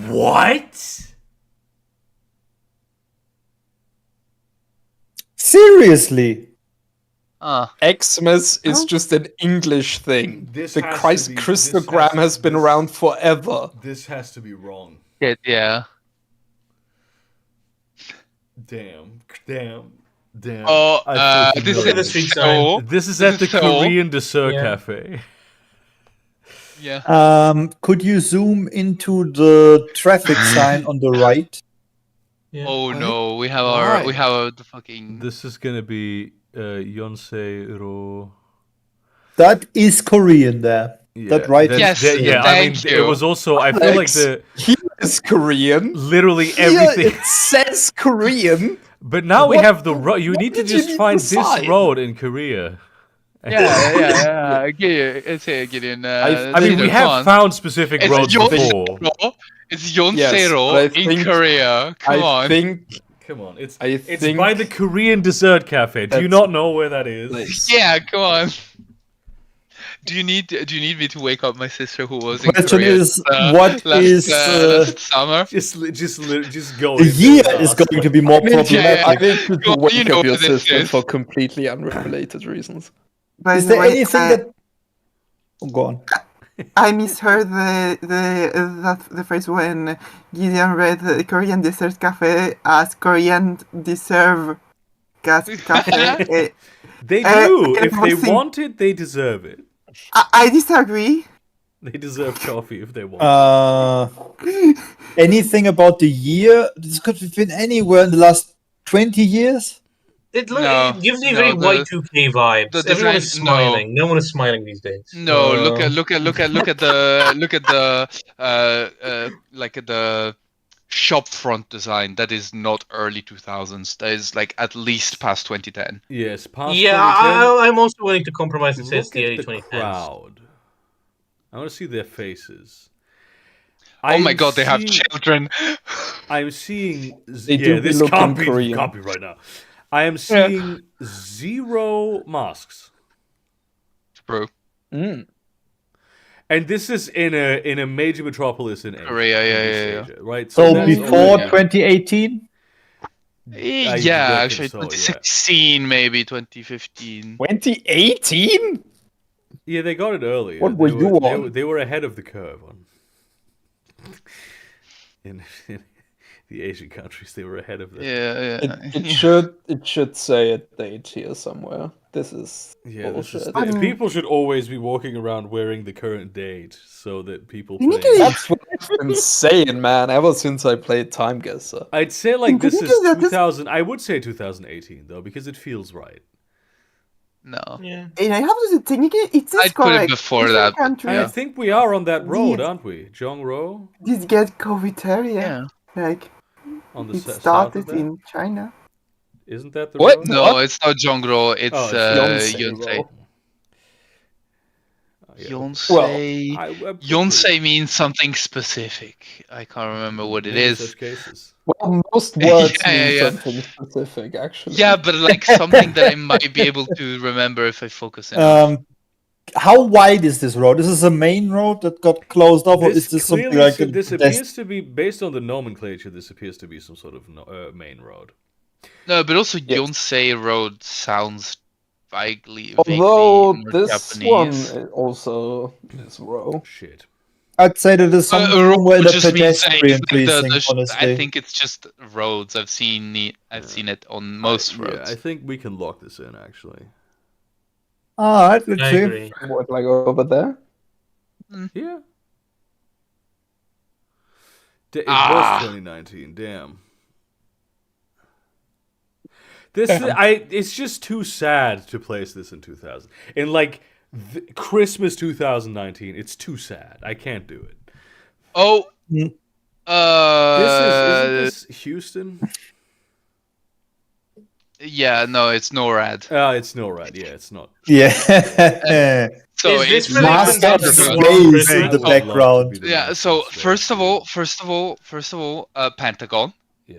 What? Seriously? Ah, Xmas is just an English thing. This The has to Christ be- Christogram has been around forever. This has to be wrong. yeah. Damn. Oh, I feel this Look at the is street so. This is This at the is so- Korean dessert Yeah. cafe. Yeah. Could you zoom into the traffic sign on the right? Yeah. Oh What? no, we have the fucking. This is gonna be Yonsei-ro. That is Korean there. That right? Yes, yeah. I mean, thank it you. was also. I feel like Alex. the Here is Korean. literally Here everything. it says Korean. But now we What- have the road. You what need to did you just need find the this sign? road in Korea. Gideon. It's here, Gideon. I mean, we have found specific It's roads before. Yonsei-ro. It's Yes, Yonsei-ro but I in think- Korea. Come I on. think Come on, it's I it's think by the Korean dessert cafe. Do you that's- not know where that is? Nice. Yeah, come on. Do you need me to wake up my sister who was in Question Korea is, what is, last summer? Just go. The in year there and is ask. going to be more Yeah, problematic. I need to Go on, wake you know up your what this sister is. for completely unrelated reasons. By Is the there way, anything that? Oh, go on. I misheard the phrase when Gideon read Korean Dessert Cafe as Korean Deserve Cafe. They Uh, do. okay, If we'll they see. want it, they deserve it. I disagree. They deserve coffee if they want. Anything about the year? This could have been anywhere in the last 20 years. It gives me no, very the- Y2K vibes. the Everyone design- is smiling. No one is smiling these days. No, look at the like at the shop front design that is not early 2000s. That is like at least past 2010. Yes, past Yeah, 2010. I'm also willing to compromise and say it's Look the at early the 2010s. crowd. I want to see their faces. Oh my I'm god, they have seeing- children. I'm seeing. They do be this looking can't be Korean. right now. I am seeing 0 masks, Bro, Mm. and this is in a major metropolis in Asia, Korea, in yeah, East yeah, yeah. Asia, right? So that's before already- 2018? yeah, reckon actually, so, yeah. 2016, maybe 2015. 2018? Yeah, they got it earlier. What were you on? They were ahead of the curve on. In the Asian countries, they were ahead of the. Yeah. It should say a date here somewhere. This is Yeah, this is bullshit. people should always be walking around wearing the current date so that people. You need Play. to- That's what I've been saying, man, ever since I played Time Guesser. I'd say like this Think is that this- 2000. I would say 2018 though because it feels right. No. Yeah. And I have to think it is I'd put it correct. before Different that, countries I think we are on that road, Yes. aren't we? Zhongro did get COVID area. Yeah. Like on the it south of started that? in China. Isn't that the What? road? No, it's not Jongro, it's Oh, it's Yonsei. Oh, yeah. Yonsei. Yonsei means something specific. I can't remember what it in is. Such cases. Well, most words Yeah, mean yeah. something specific, actually. Yeah, but like something that I might be able to remember if I focus in. How wide is this road? Is this a main road that got closed off, or is this something clearly like a this appears to be based on the nomenclature. This appears to be some sort of main road. No, but also Yes. Yonsei Road sounds vaguely Although more this Japanese. one also is row. Shit. I'd say that there's some room where the Just means saying pedestrian the- the- precinct, I honestly. think it's just roads. I've seen it on most Yeah, roads. I think we can lock this in actually. Alright, let's I see. agree. What, like over there? Yeah. It Ah. was 2019. Damn. This Damn. it's just too sad to place this in 2000. In like Christmas 2019, it's too sad. I can't do it. Oh, Mm. Isn't this Houston? Yeah, no, it's NORAD. It's NORAD. Yeah, it's not. Yeah. So Is this it's really Mask even of the space War on in Christmas? the I would love to background. be the yeah. master So of space, first of yeah. all, Pentagon. Yeah.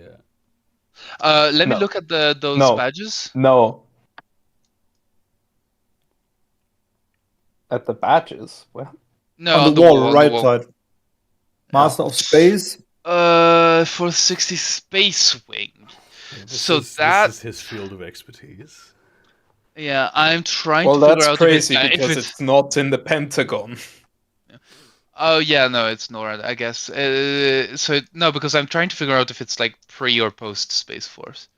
Let me No. look at those No. badges. No. At the badges? Well, No, on the wall, on right the wall. side. Master of Space. For 60 Space Wing. So that- this is his field of expertise. Yeah, I'm trying well to figure that's out crazy if because it's. it's not in the Pentagon. Oh yeah, no, it's NORAD, I guess. No, because I'm trying to figure out if it's like pre or post Space Force.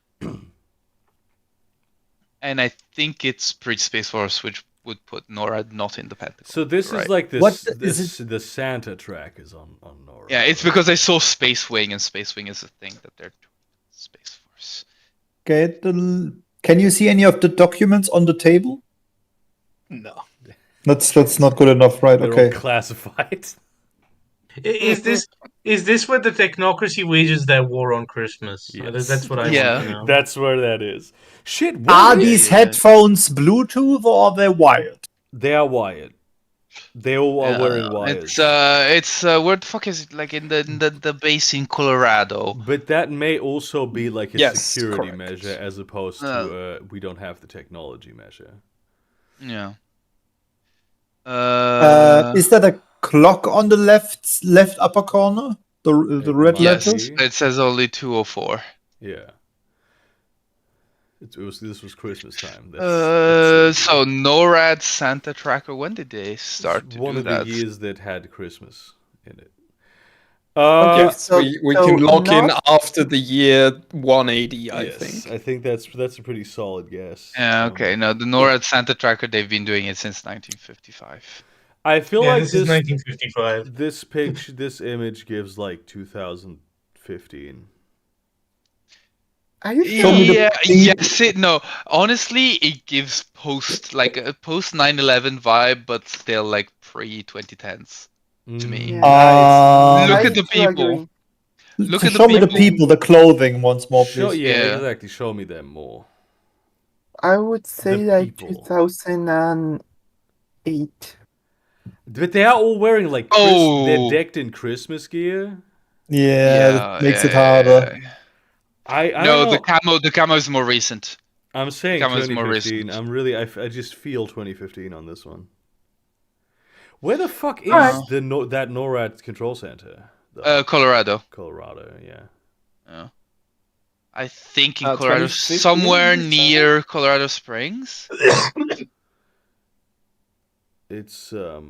And I think it's pre Space Force, which would put NORAD not in the Pentagon. So this Right. is like this. What this is the Santa track is on NORAD. Yeah, it's because I saw Space Wing, and Space Wing is a thing that they're Space Force. Okay. Can you see any of the documents on the table? No. That's not good enough, right? They're all Okay. classified. Is this where the technocracy wages their war on Christmas? Yes. That's what I Yeah. want to know. That's where that is. Shit. what Are is these it? headphones Bluetooth or are they wired? They are wired. They all are wearing wires. It's where the fuck is it? Like in the base in Colorado. But that may also be like a Yes, security correct. measure as opposed to we don't have the technology measure. Yeah. Is that a clock on the left upper corner? The red Yes, letters? it says only 204. Yeah. This was Christmas time. That's So NORAD Santa Tracker. When did they it's start to one do of that? the years that had Christmas in it. Yes, so- we so can log in not- after the year 180, I yes, think. I think that's a pretty solid guess. Yeah. Okay. No, the NORAD Santa Tracker. They've been doing it since 1955. I feel Yeah, like this is 1955. this picture, this image gives like 2015. Are you sure? me the Yeah. pink- Yes. No. Honestly, it gives post a post 9/11 vibe, but still like pre 2010s to me. Yeah. Look I at the still people. agree. Look at Show me the people, the clothing once more, Show, please. yeah, Yeah. exactly. Show me them more. I would say The like people. 2008. But they are all wearing like they're Oh. decked in Christmas gear. Yeah, that makes it harder. I No, don't know. the camo is more recent. I'm saying camo is more 2015. recent. I'm really I just feel 2015 on this one. Where the fuck is Alright. that NORAD control center? though? Colorado. Colorado, yeah. Yeah. I think in 2015, Colorado, somewhere near Colorado Springs. It's yeah,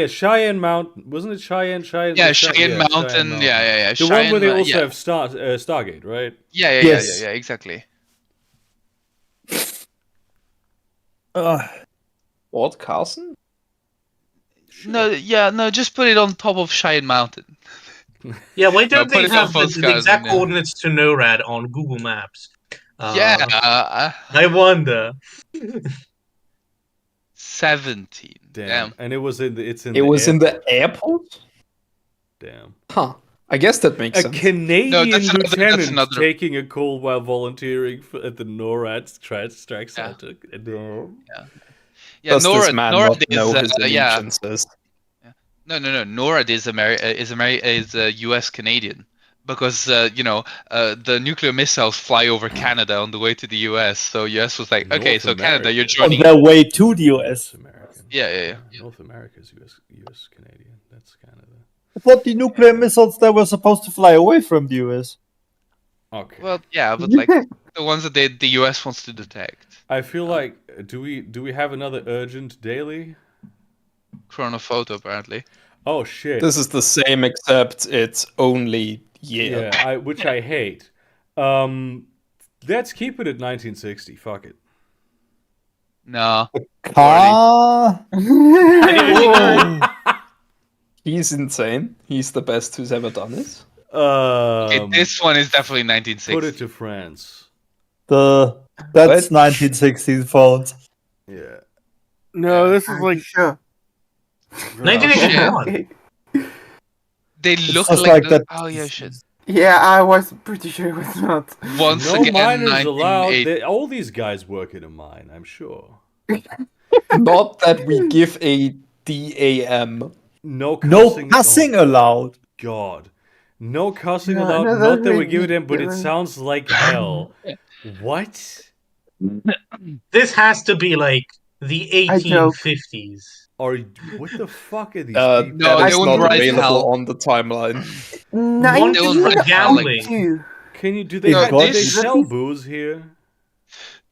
Cheyenne Mountain. Wasn't it Cheyenne? Yeah, Cheyenne Mountain. Yeah. The one where they also have Stargate, right? Yeah, Yes. exactly. What, Carson? No, just put it on top of Cheyenne Mountain. Yeah, why don't put they it on have the postcards exact and, coordinates to NORAD on Google Maps? I I wonder. 17. Damn. And it was in the in the airport? Damn. Huh. I guess that makes A sense. Canadian that's lieutenant another- taking a cold while volunteering at the NORAD strike Yeah. center. Damn. Yeah, Does this man NORAD not know his yeah. allegiances? No. NORAD is a U.S. Canadian because the nuclear missiles fly over Canada on the way to the U.S. So U.S. was like, okay, North so Canada, you're America. On joining. their way to the US. North American. Yeah. North America's US Canadian. That's Canada. I thought the nuclear missiles that were supposed to fly away from the US. Okay. Well, yeah, but like the ones that the U.S. wants to detect. I feel like do we have another urgent daily? Chronophoto, apparently. Oh shit. This is the same, except it's only year. Yeah, which I hate. Let's keep it at 1960. Fuck it. No. Car? He's insane. He's the best who's ever done it. Okay, this one is definitely 1960. Put it to France. That's 1960s phones. Yeah. No, this is like Sure. 1981. They look just like, like that- Oh yeah, shit. Yeah, I was pretty sure it was not. Once No again, miners allowed. 1980. All these guys work in a mine, I'm sure. Not that we give a DAM. No No cussing. cussing Oh, allowed. God. No cussing No, allowed. no, Not that's that we give it really in, but it different. sounds like hell. What? This has to be like the I joke. 1850s. Or what the fuck are these people? No, that they is won't not write available hell. on the timeline. One for gambling. 1982. Can you do they, No, do they this- sell booze here?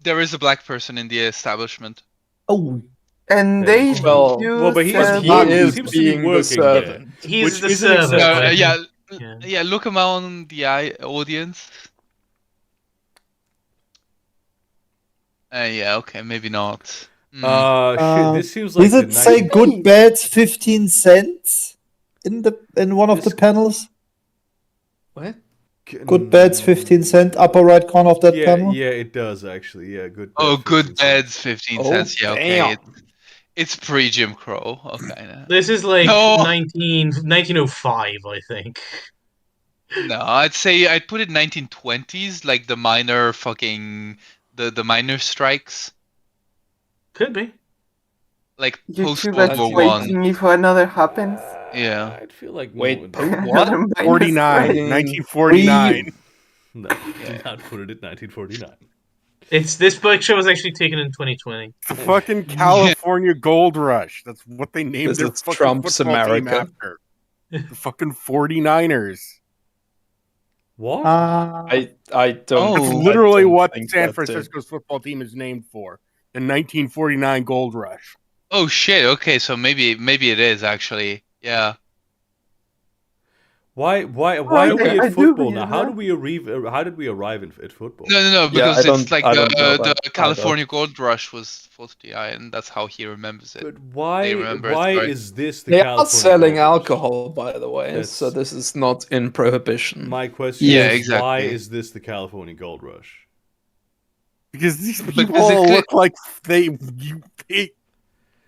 There is a black person in the establishment. Oh, And they Well- do but he sell is- He He is seems to be being the working there. servant. He's Which the isn't servant. acceptable. I Yeah, think. yeah. Look him on the audience. Yeah, okay, maybe not. Shit, this seems like does it the say 19 good beds 15 cents in one of the This- panels? What? Good beds 15 cent upper right corner of that Yeah, panel. yeah, it does actually. Yeah, good. Oh, bed, good 15 cents. beds, 15 Oh, cents. Yeah, okay. damn. It's pre Jim Crow. Okay. This is like No. 1905, I think. No, I'd say I'd put it 1920s, like the minor fucking the minor strikes, Could be. like You post two World that's War One. waiting if another happens. Yeah. I'd feel like Wait, no, what? Another minus 49, strike. 1949. no, do not put it at 1949. This picture was actually taken in 2020. The fucking California Gold Rush. That's what they named This their is fucking Trump's football team America. after. The fucking 49ers. What? I don't. Oh. That's I literally don't what think San that Francisco's football team is named for. The 1949 Gold Rush. Oh shit. Okay, so maybe it is actually. Yeah. Why are we I at do football believe now? How that. do we arrive? How did we arrive at football? No, Yeah, because I it's don't- like I don't know the that California Gold Rush was 40th, and that's how he remembers it. But why? They remember it, Why right? is this the They California are selling Gold Rush? alcohol, by the way, That's- so this is not in prohibition. My question Yeah, is, exactly. why is this the California Gold Rush? Because these Because people it could- look like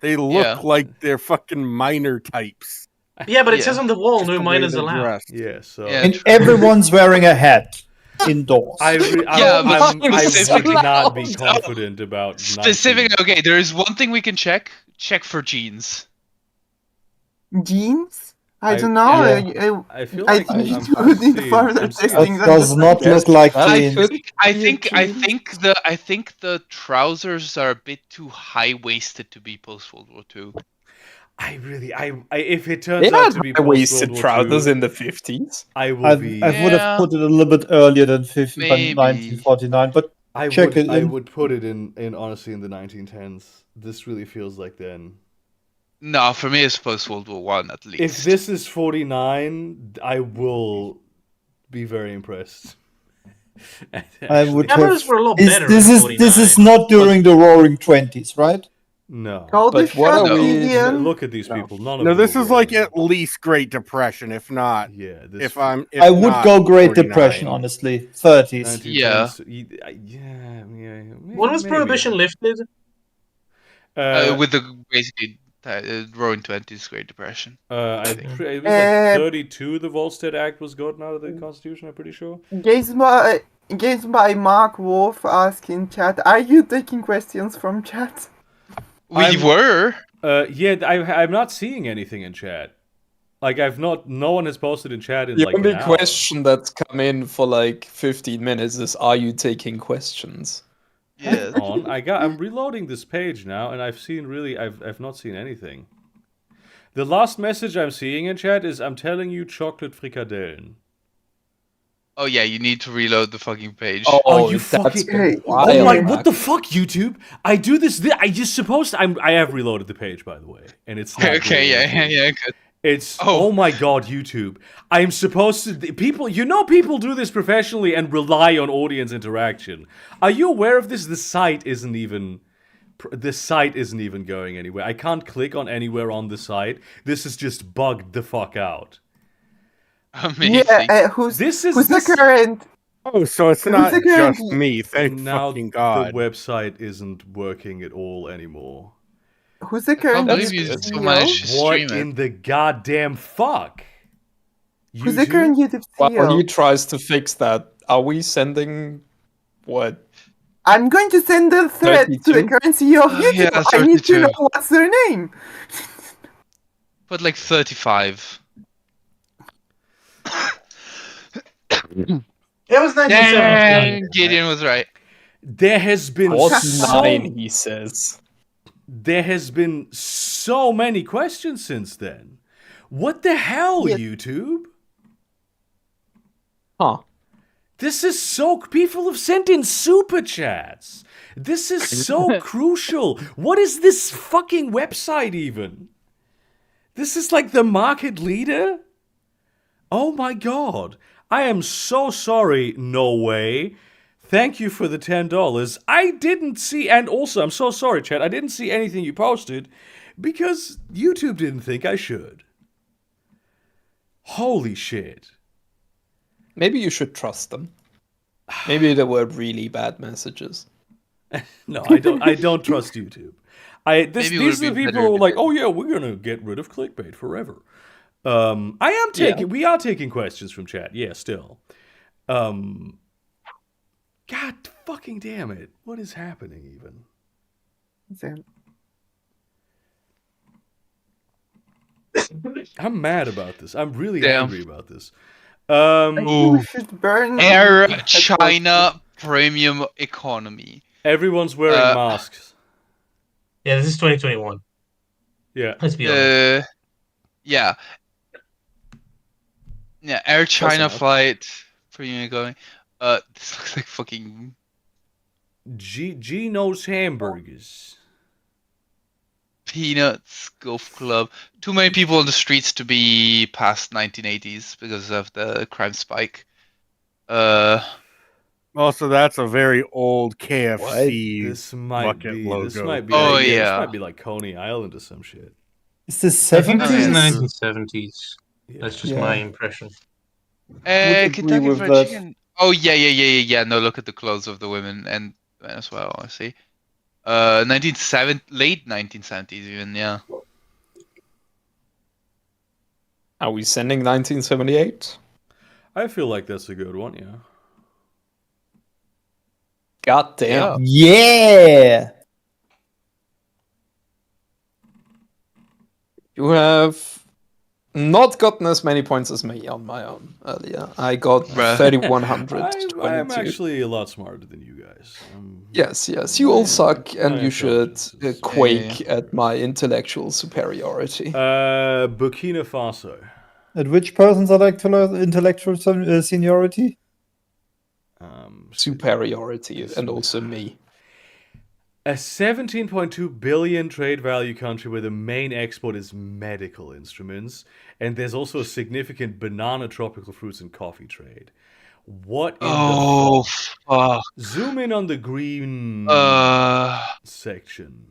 they look Yeah. like they're fucking minor types. Yeah, but it Yeah. says on the wall, Just no the way minors they're allowed. dressed. Yeah, so Yeah, And true. everyone's wearing a hat indoors. I Yeah, but I would specifically- not be confident about Specific. 19. Okay, there is one thing we can check. Check for jeans. Jeans? I I- don't know. yeah. I feel I like think I'm you need seeing- further I'm seeing- testing That than does just not Yes, look like that jeans. could I be a think jeans. I think the trousers are a bit too high waisted to be post World War II. I really, if it turns They out had to be high-waisted post-World War trousers II, in the 50s. I will I be. would Yeah. have put it a little bit earlier than Maybe. 1949, but I check would, it I in. would put it in honestly in the 1910s. This really feels like then. No, for me it's post World War One at least. If this is 49, I will be very impressed. I would Cameras have. were a lot Is- better this in is 49. not during the Roaring Twenties, right? No. Call the But what shot, are we- Gideon. Look at these No. people. None of No, them this are is like wearing- at least Great Depression, if not. Yeah, this If I would not go Great 49. Depression, honestly. 30s. 1910s. When was maybe. Prohibition lifted? with the basically Roaring Twenties, Great Depression. I think. it was like 32. The Volstead Act was gotten out of the Constitution. I'm pretty sure. Games by Mark Wolf asking chat, are you taking questions from chat? We were. Yeah, I'm not seeing anything in chat. Like no one has posted in chat in The like only an hour. question that's come in for like 15 minutes is, are you taking questions? Yeah. I'm reloading this page now, and I've not seen anything. The last message I'm seeing in chat is, I'm telling you, chocolate frikadellen. Oh yeah, you need to reload the fucking page. Oh, you that's fucking- been Hey, wild. Oh my! What the fuck, YouTube? I do this. I just supposed. I have reloaded the page, by the way, and it's not Okay, doing anything. yeah, good. It's Oh. oh my god, YouTube! I'm supposed to people. People do this professionally and rely on audience interaction. Are you aware of this? The site isn't even going anywhere. I can't click on anywhere on the site. This is just bugged the fuck out. Amazing. Yeah, who's the current? Oh, so it's not the current- just me. Thank Now fucking God. the website isn't working at all anymore. Who's the I can't current? believe you That's still CEO? managed to What stream it. in the goddamn fuck? Who's the current YouTube While CEO? he tries to fix that, are we sending what? I'm going to send a thread to the 32? current CEO of YouTube. Yeah, I need to 32. know what's their name. But like 35. It was 1917. Dang, Gideon was right. There has been 49, he says. there has been so many questions since then. What the hell, Yes. YouTube? Huh. This is so. People have sent in super chats. This is so crucial. What is this fucking website even? This is like the market leader? Oh my god. I am so sorry, No Way. Thank you for the $10. I didn't see, and also, I'm so sorry, chat, I didn't see anything you posted because YouTube didn't think I should. Holy shit. Maybe you should trust them. Maybe there were really bad messages. No, I don't trust YouTube. Maybe it These would are the be people better who are if like, it- oh yeah, we're gonna get rid of clickbait forever. We are taking questions from chat, yeah, still. God fucking damn it. What is happening even? I'm mad about this. I'm really Damn. angry about this. I think we should burn Air the China premium economy. Everyone's wearing masks. Yeah, this is 2021. Yeah. Let's be honest. Yeah. Yeah, Air China enough. flight premium going. This looks like fucking Gino's hamburgers. Peanuts Golf Club. Too many people on the streets to be past 1980s because of the crime spike. Also, that's a very old KFC. This might bucket be. logo. This might be. Oh, like, yeah. This might be like Coney Island or some shit. Is this I think this is 70s? 1970s. Yeah. That's just Yeah. my impression. agree Kentucky with Fried that. Chicken. Oh yeah. No, look at the clothes of the women and men as well. I see. Late 1970s even. Yeah. Are we sending 1978? I feel like that's a good one, yeah. God damn. Yeah. You have not gotten as many points as me on my own earlier. I got Bruh. 3,122. I'm actually a lot smarter than you guys. Yes, you all suck, and my you should intelligence is- quake at my intellectual superiority. Burkina Faso. At which person's intellectual seniority? Superiority, and also me. A 17.2 billion trade value country where the main export is medical instruments, and there's also a significant banana, tropical fruits, and coffee trade. What in Oh, the fuck? fuck. Zoom in on the green section.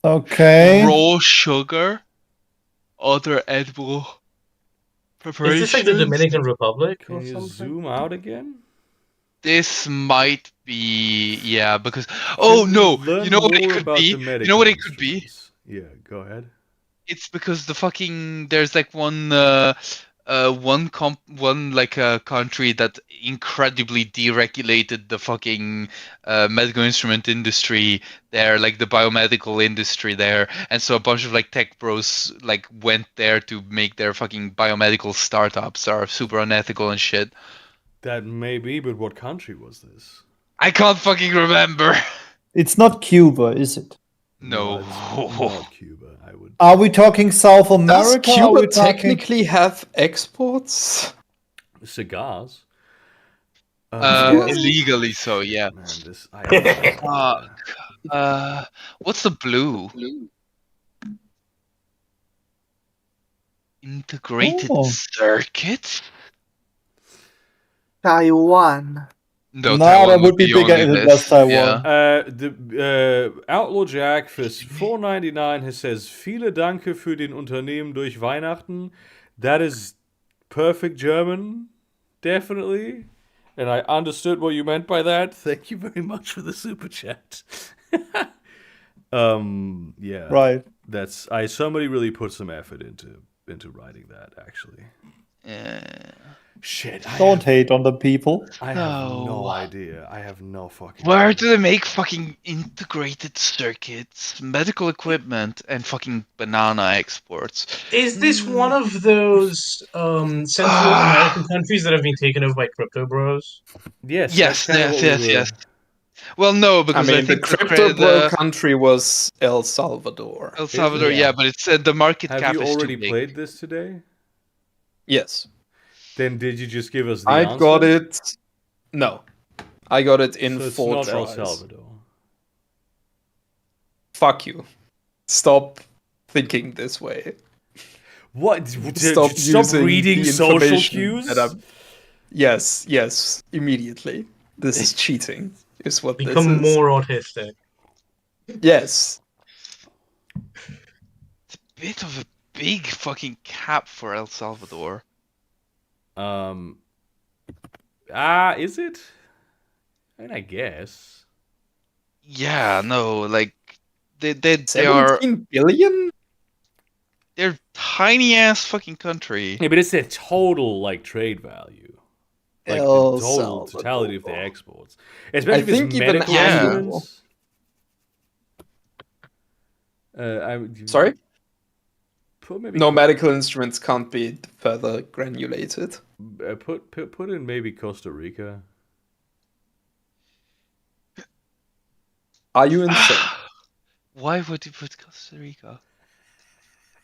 Okay. Raw sugar, other edible preparations. Is this like the Dominican Republic Can or you something? zoom out again? This might be, yeah, because oh no, Learn you know what it more could about be? the medical You know what it could be? instruments. Yeah, go ahead. It's because the fucking there's like one country that incredibly deregulated the fucking medical instrument industry there, like the biomedical industry there, and so a bunch of like tech bros like went there to make their fucking biomedical startups that are super unethical and shit. That may be, but what country was this? I can't fucking remember. It's not Cuba, is it? No. It's not Cuba. I would. Are we talking South Does America? Are Cuba we talking... technically have exports? Cigars. Yes. Illegally so, yeah. Man, this. What's the blue? Integrated Oh. circuit? Taiwan. No, No, Taiwan that would be bigger only if it this, was Taiwan. yeah. The Outlaw Jack for $4.99 he says, "Viele Danke für den Unternehmen durch Weihnachten." That is perfect German, definitely. And I understood what you meant by that. Thank you very much for the super chat. Yeah. Right. That's somebody really put some effort into writing that, actually. Shit. Don't hate on the people. I have no idea. I have no fucking Where idea. do they make fucking integrated circuits, medical equipment, and fucking banana exports? Is this one of those Central American countries that have been taken over by crypto bros? Yes. Yes, that's kinda what we were- yes. Well, no, I because mean, the think crypto bro country was El Salvador. El Salvador, it? yeah, but it's the market Have cap you is already too big. played this today? Yes. Then did you just give us the I answer? got it. No. I got it in So it's 4 not El tries. Salvador. Fuck you. Stop thinking this way. What? Stop Stop using reading the social information cues? that I'm- Yes, immediately. This is cheating, is what Become this is. more autistic. Yes. Bit of a big fucking cap for El Salvador. Is it? I mean, I guess. Yeah, no, like they are 17 billion? they're tiny ass fucking country. Yeah, but it's their total like trade value, like El the total totality of their Salvador. exports, especially if think it's even medical annual. instruments. Sorry? Put maybe No, medical instruments can't be further granulated. put in maybe Costa Rica. Are you insane? Why would you put Costa Rica?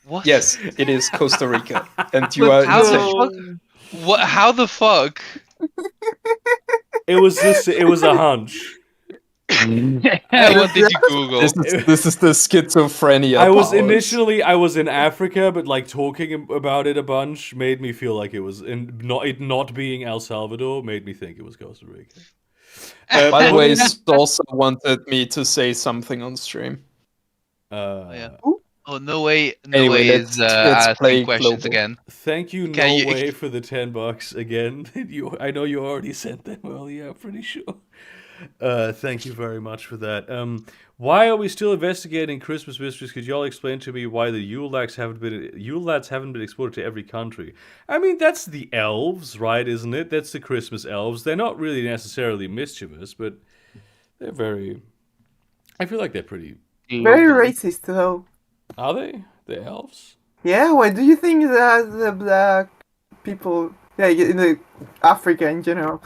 What? Yes, it is Costa Rica. And you But are how insane. the fuck? What? How the fuck? It was a hunch. What did you Google? This is the schizophrenia I was powers. I was in Africa, but like talking about it a bunch made me feel like it was it not being El Salvador made me think it was Costa Rica. By the way, also wanted me to say something on stream. Yeah. Oh, no way! No Anyway, way let's- is let's asking play questions global. again. Thank you, Can you- Norway, for the $10 again. I know you already sent them earlier. I'm pretty sure. Thank you very much for that. Why are we still investigating Christmas mysteries? Could y'all explain to me why the Yule lads haven't been exported to every country? I mean, that's the elves, right? Isn't it? That's the Christmas elves. They're not really necessarily mischievous, but they're very. I feel like they're pretty. Very racist, though. Are they? The elves? Yeah, why do you think that the black people, in the Africa in general,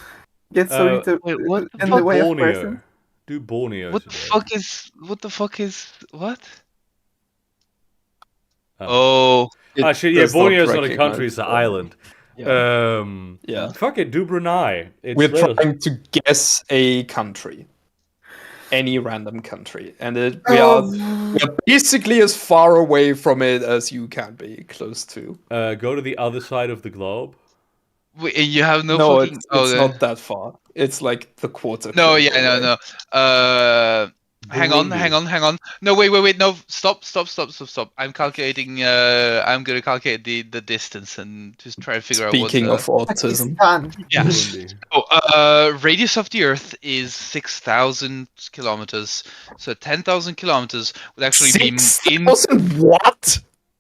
get so little wait, what the in fuck? the way of Borneo. person? Do Borneo. What the today. fuck is? What the fuck is? What? Oh. Oh, Actually, yeah, Borneo is not a country; it's an island. Yeah. Yeah. Fuck it, do Brunei. We're trying to guess a country. Any random country. And we are basically as far away from it as you can be close to. Go to the other side of the globe. wait, you have no fucking. It's not that far. It's like the quarter. No, globe yeah, away. no. Hang on. Burundi. No, wait. No, stop. I'm calculating. I'm gonna calculate the distance and just try to figure out what's Speaking of autism. Pakistan. yeah. Burundi. Oh, radius of the Earth is 6,000 kilometers. So 10,000 kilometers would actually be in 6,000 what?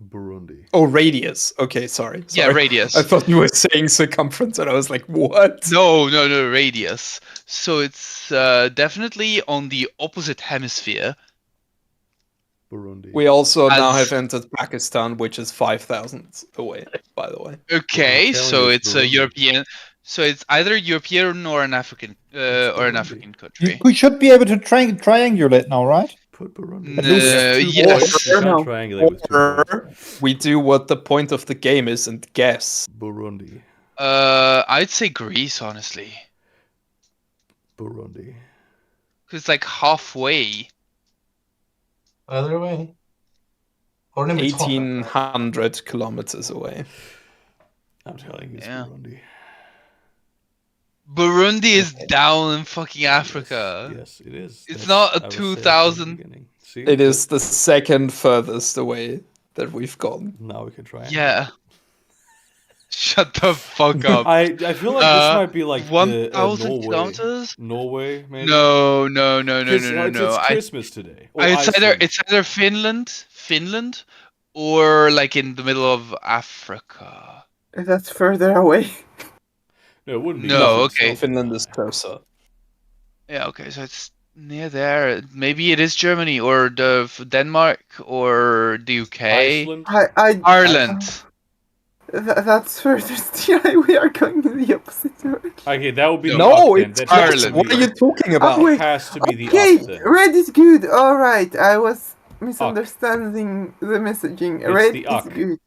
Burundi. Oh, radius. Okay, sorry. yeah radius. I thought you were saying circumference, and I was like, what? No, radius. So it's definitely on the opposite hemisphere. Burundi. We also now As- have entered Pakistan, which is 5,000 away, by the way. Okay, I'm telling so you, it's a Burundi. European. So it's either European or an African Burundi. country. We should be able to triangulate now, right? Put Burundi. No, Two yes. points. You can't No. triangulate with 2 points. Or we do what the point of the game is and guess. Burundi. I'd say Greece, honestly, Burundi. because it's like halfway. Other way. Or number 1,800 kilometers away. I'm telling you, it's Yeah. Burundi. Burundi is down in fucking Africa. Yes, it is. It's That's- not a I was saying from the 2,000. beginning. See? It is the second furthest away that we've gone. Now we can try. Yeah. Shut the fuck up. I feel like this might be like 1,000 Norway. kilometers? Norway, maybe. No. It's Christmas today. Or It's Iceland. either Finland, or like in the middle of Africa. That's further away. No, it wouldn't be. No, nothing, okay. so- Finland is closer. Yeah, okay, so it's near there. Maybe it is Germany or Denmark or the UK. Iceland. Ireland. That's further still. We are going in the opposite direction. Okay, that would be the No, up then. it's That not. has to Ireland. be What are you talking about? Oh, wait. has to be the Okay, up then. red is good. All right, I was misunderstanding the messaging. It's Red the is Uck. good.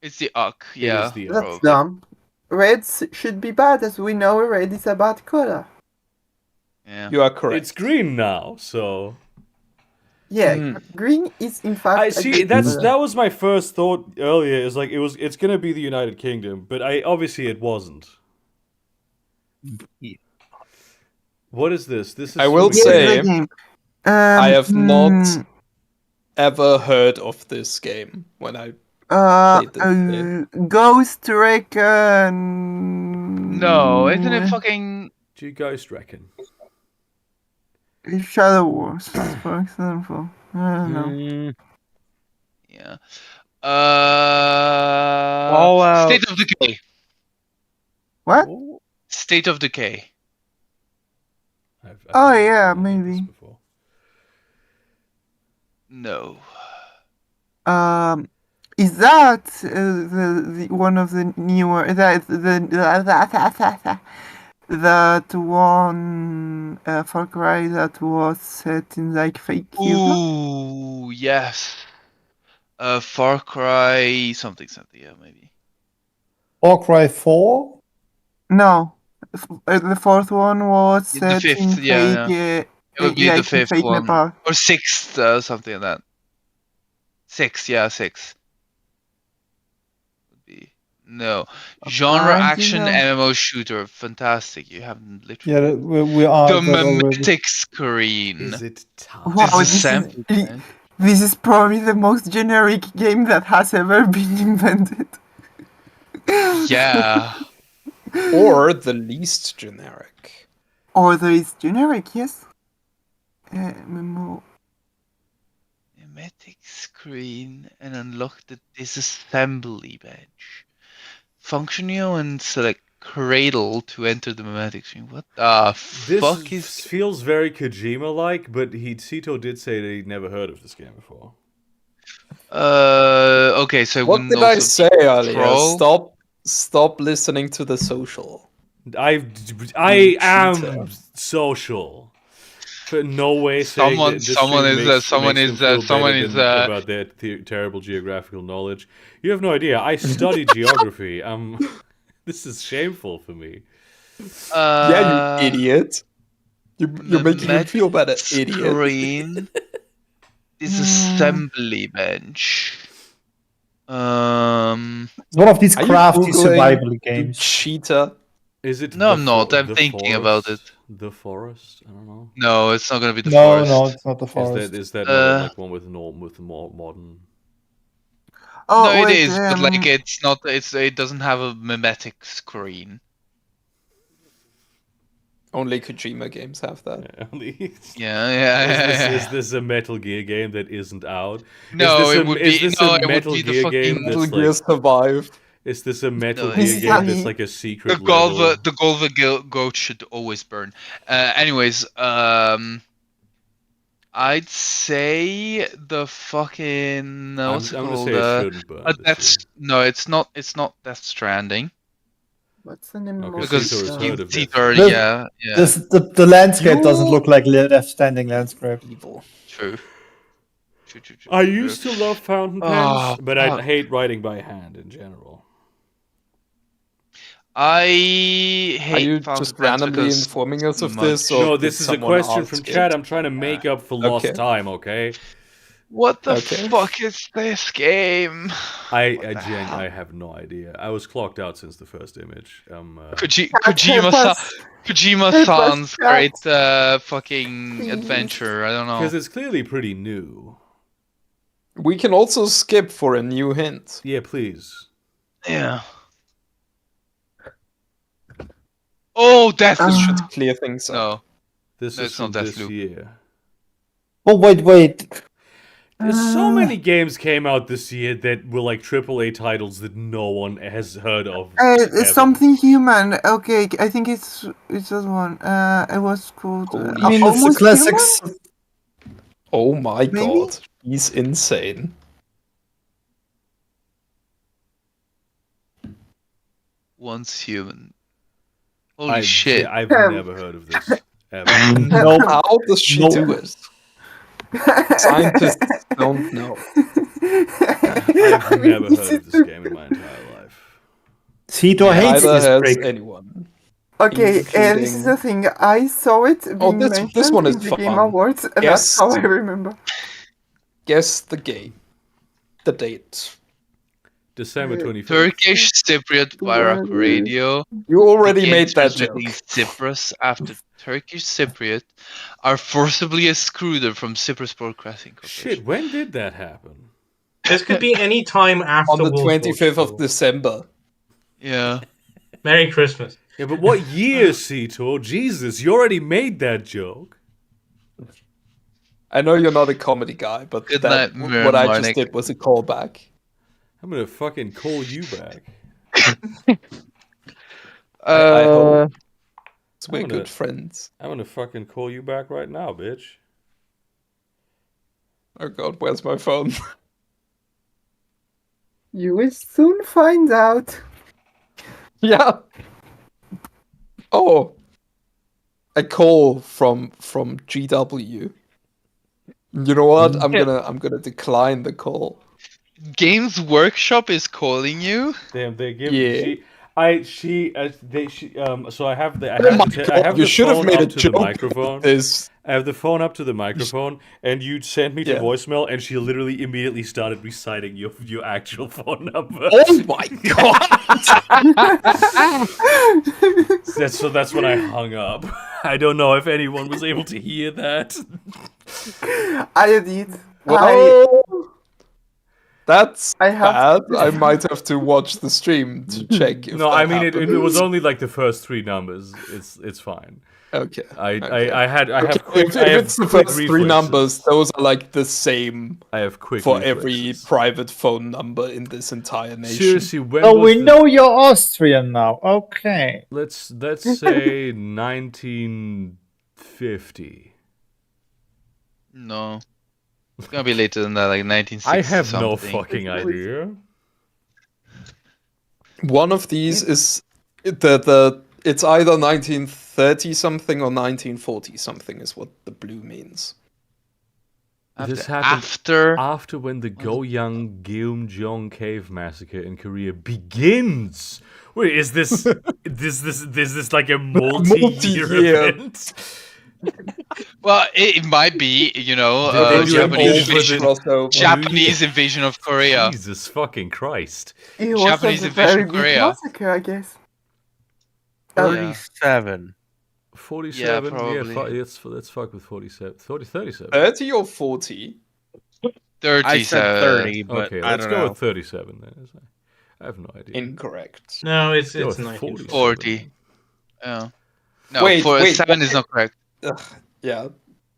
It's the Uck, It yeah. is the That's Uck. dumb. Reds should be bad, as we know red is a bad color. Yeah. You are correct. It's green now, so Yeah, Hmm. green is in fact. I a see. good color. That was my first thought earlier. Is like it's gonna be the United Kingdom, but obviously it wasn't. What is this? This is. I will Here's say- the game. I have not hmm, ever heard of this game when I played this game. Ghost Recon. No, isn't it fucking... Do you ghost reckon? Shadow Wars, for example. I don't know. Yeah. Fallout. State of Decay. What? State of Decay. I've Oh, never yeah, seen this maybe. before. No. Is that the one of the newer that one Far Cry that was set in like fake Cuba? Ooh, yes. Far Cry something, yeah, maybe. Far Cry 4? No, the fourth one was Yeah, the set fifth, in yeah, fake. It would be yeah, the in fifth fake one. Nepal. Or sixth, something like that. Six. Would be no genre action MMO shooter. Fantastic. You haven't literally. Yeah, we are. The that already. mimetic screen. Is it tough? Wow, It's a this is, sample, man. this is probably the most generic game that has ever been invented. Yeah. Or the least generic. Or there is generic, yes. Memo. Thematic screen and unlock the disassembly bench. Functional and select cradle to enter the thematic screen. What the fuck This feels very Kojima-like, but Sito did say that he'd never heard of this game before. Okay, so What did I say earlier? Troll? Stop listening to the social. I am social. For no way saying Someone- that this someone thing is, makes, someone makes is, them feel someone better is, than about their terrible geographical knowledge. You have no idea. I study geography. This is shameful for me. Yeah, you idiot. You're making him feel better, idiot. Screen. Disassembly bench. It's one of these Are you crafty Googling survival you games. cheater? Is it? No, the I'm not. I'm the thinking about forest? The forest? I don't know. No, it's not gonna be the No, forest. no, it's not the forest. Is that not like one with more modern? Oh, No, it wait, is, but like it's not. It doesn't have a mimetic screen. Only Kojima games have that. Yeah. Is this a Metal Gear game that isn't out? No, is this it would be. Is this No, a it would Metal be the Gear fucking. game Metal that's Gear like? Survive. Is this a Metal No, Gear it's game not. that's like a secret The level? Golva goat should always burn. Anyways, I'd say the fucking what's it I'm gonna called? say it shouldn't burn. this That's year. no, it's not. It's not Death Stranding What's the name Okay, of because Cito has heard of Death Cito, Stranding. yeah, The landscape doesn't You- look like Death Standing landscape. Evil. true. I used to love fountain pens, Oh, but I fuck. hate writing by hand in general. I Are hate you fountain just pens randomly because informing us of much- this? Or No, did this is a someone question ask from it? chat. I'm trying to make up for lost Okay. time. Okay. What the Okay. fuck is this game? I What the hell? I have no idea. I was clocked out since the first image. Kojima Help us, sounds chat. great fucking Please. adventure. I don't know. Because it's clearly pretty new. We can also skip for a new hint. Yeah, please. Yeah. Oh, Death This Loop. should clear things up. No. This No, is it's not from this Deathloop. year. Oh, wait. So many games came out this year that were like AAA titles that no one has heard of. ever. something human. Okay, I think it's that one. It was called. Holy I mean, it's the Almost classics. Human? Oh my Maybe? god. He's insane. Once human. Holy shit. I've Um. never heard of this ever. Nope. How does she Nope. do it? Scientists don't know. I've never heard of this game in my entire life. Tito hates Neither this has prick. anyone. Okay, and this is including- the thing. I saw it being Oh, this mentioned one is in the Game fun. Awards, and Yes. that's how I remember. Guess the game. The date. December 25th. Turkish Cypriot Bayrak Radio. You already begins made that transmitting joke. Cyprus after Turkish Cypriot are forcibly excluded from Cyprus Broadcasting Corporation. Shit, when did that happen? This could be any time after On the World War 25th of II. December. Yeah. Merry Christmas. Yeah, but what year, Cito? Jesus, you already made that joke. I know you're not a comedy guy, but Good that, night, what I Marnik. just did was a callback. I'm gonna fucking call you back. I hope. So we're I'm good gonna- friends. I'm gonna fucking call you back right now, bitch. Oh god, where's my phone? You will soon find out. Yeah. Oh. A call from GW. You know what? I'm gonna decline the call. Games Workshop is calling you. Damn, they give Yeah. so I have the I Oh have, my the, I God, have you the should have phone made a up to the joke microphone. This I have the phone up to the microphone, and you sent me to Yeah. voicemail, and she literally immediately started reciting your actual phone number. Oh my god! That's when I hung up. I don't know if anyone was able to hear that. I did. Well, That's I have bad. to- I might have to watch the stream to check if No, that I mean it happened. was only like the first three numbers. It's fine. Okay. I okay. I had Okay, quick. if I have it's the quick first three reflexes. numbers, those are like the same I have quick for every reflexes. private phone number in this entire nation. Seriously, when Oh, was we the- know you're Austrian now. Okay. Let's say 1950. No. It's gonna be later than that, like 1960. I have no something. fucking idea. One of these is the it's either 1930 something or 1940 something is what the blue means. This happened after. after when the Goyang Geumjong cave massacre in Korea begins. Wait, is this this like a multi-year Multi-year. event? Well, it might be, you know, Did they do an Japanese over invasion, the- Japanese invasion of Korea. Jesus fucking Christ. It was Japanese a invasion very of big Korea. massacre, I guess. 37. 47? probably. Let's fuck with 47. 37. 30 or 40? 30. I said 30, but Okay, I let's don't go know. with 37 then. I have no idea. Incorrect. No, it's Go with 1940. 40. Yeah. No, Wait, 7 wait. is not correct. Ugh, yeah.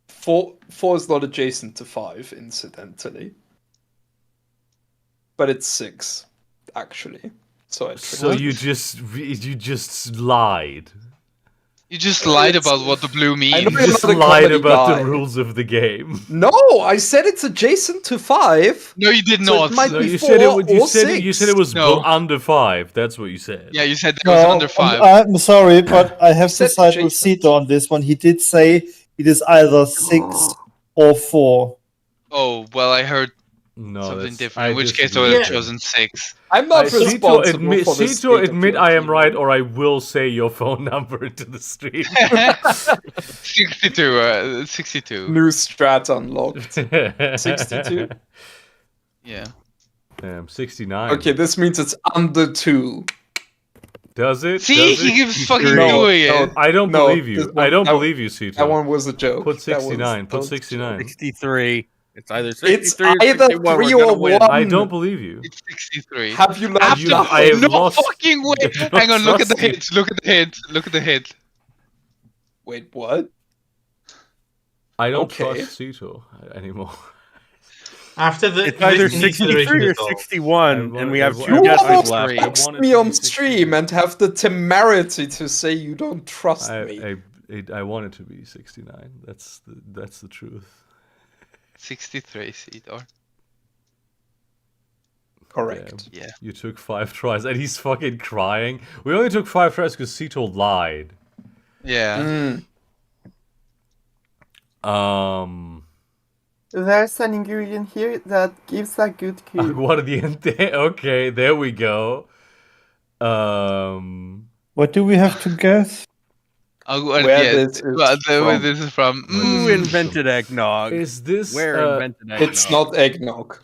4 is not adjacent to 5, incidentally. But it's 6, actually. So I So you just lied. You just lied about what the blue I means. know You you're just not a lied comedy about guy. the rules of the game. No, I said it's adjacent to 5. No, you did So it not. might No, be you said it. 4 You or said it. You said it was 6. No. under 5. That's what you said. Yeah, you said that was under 5. I'm sorry, but I have to Said side with Jason. Cito on this one. He did say it is either 6 or 4. Oh, well, I heard No, something that's- different. I In which case, I disagree. would have Yeah. chosen 6. I'm not Cito, responsible admit, for the Cito, state of admit your I am team. right, or I will say your phone number into the stream. 62. 62. New strat unlocked. 62? Yeah. 69. Okay, this means it's under 2. Does it? See, Does he it? keeps fucking No, doing no, it. I don't No, believe you. this one- I don't that- believe you, Cito. That one was a joke. Put That was- 69. that Put was a joke. 69. 63. It's either It's 63 or either 61. 3 We're or gonna win. 1. I don't believe you. It's 63. Have you learned After, I have no lost- fucking way. I have Hang on, look at the trust you. hint. Look at the hint. Look at the hint. Wait, what? I don't Okay. trust Cito anymore. After the It's either this consideration 63 or is all. 61, and we have I two want- guesses almost left. Great. I asked wanted me to on be 63. stream and have the temerity to say you don't trust me. I want it to be 69. That's the truth. 63, Cedar. Correct. Yeah. You took 5 tries, and he's fucking crying. We only took 5 tries because Cito lied. Yeah. Mm. There's an ingredient here that gives a good cube. Aguardiente. Okay, there we go. What do we have to guess? Where Yeah, this is where from. this is from. Who invented eggnog? Is this? Where invented eggnog? It's not eggnog.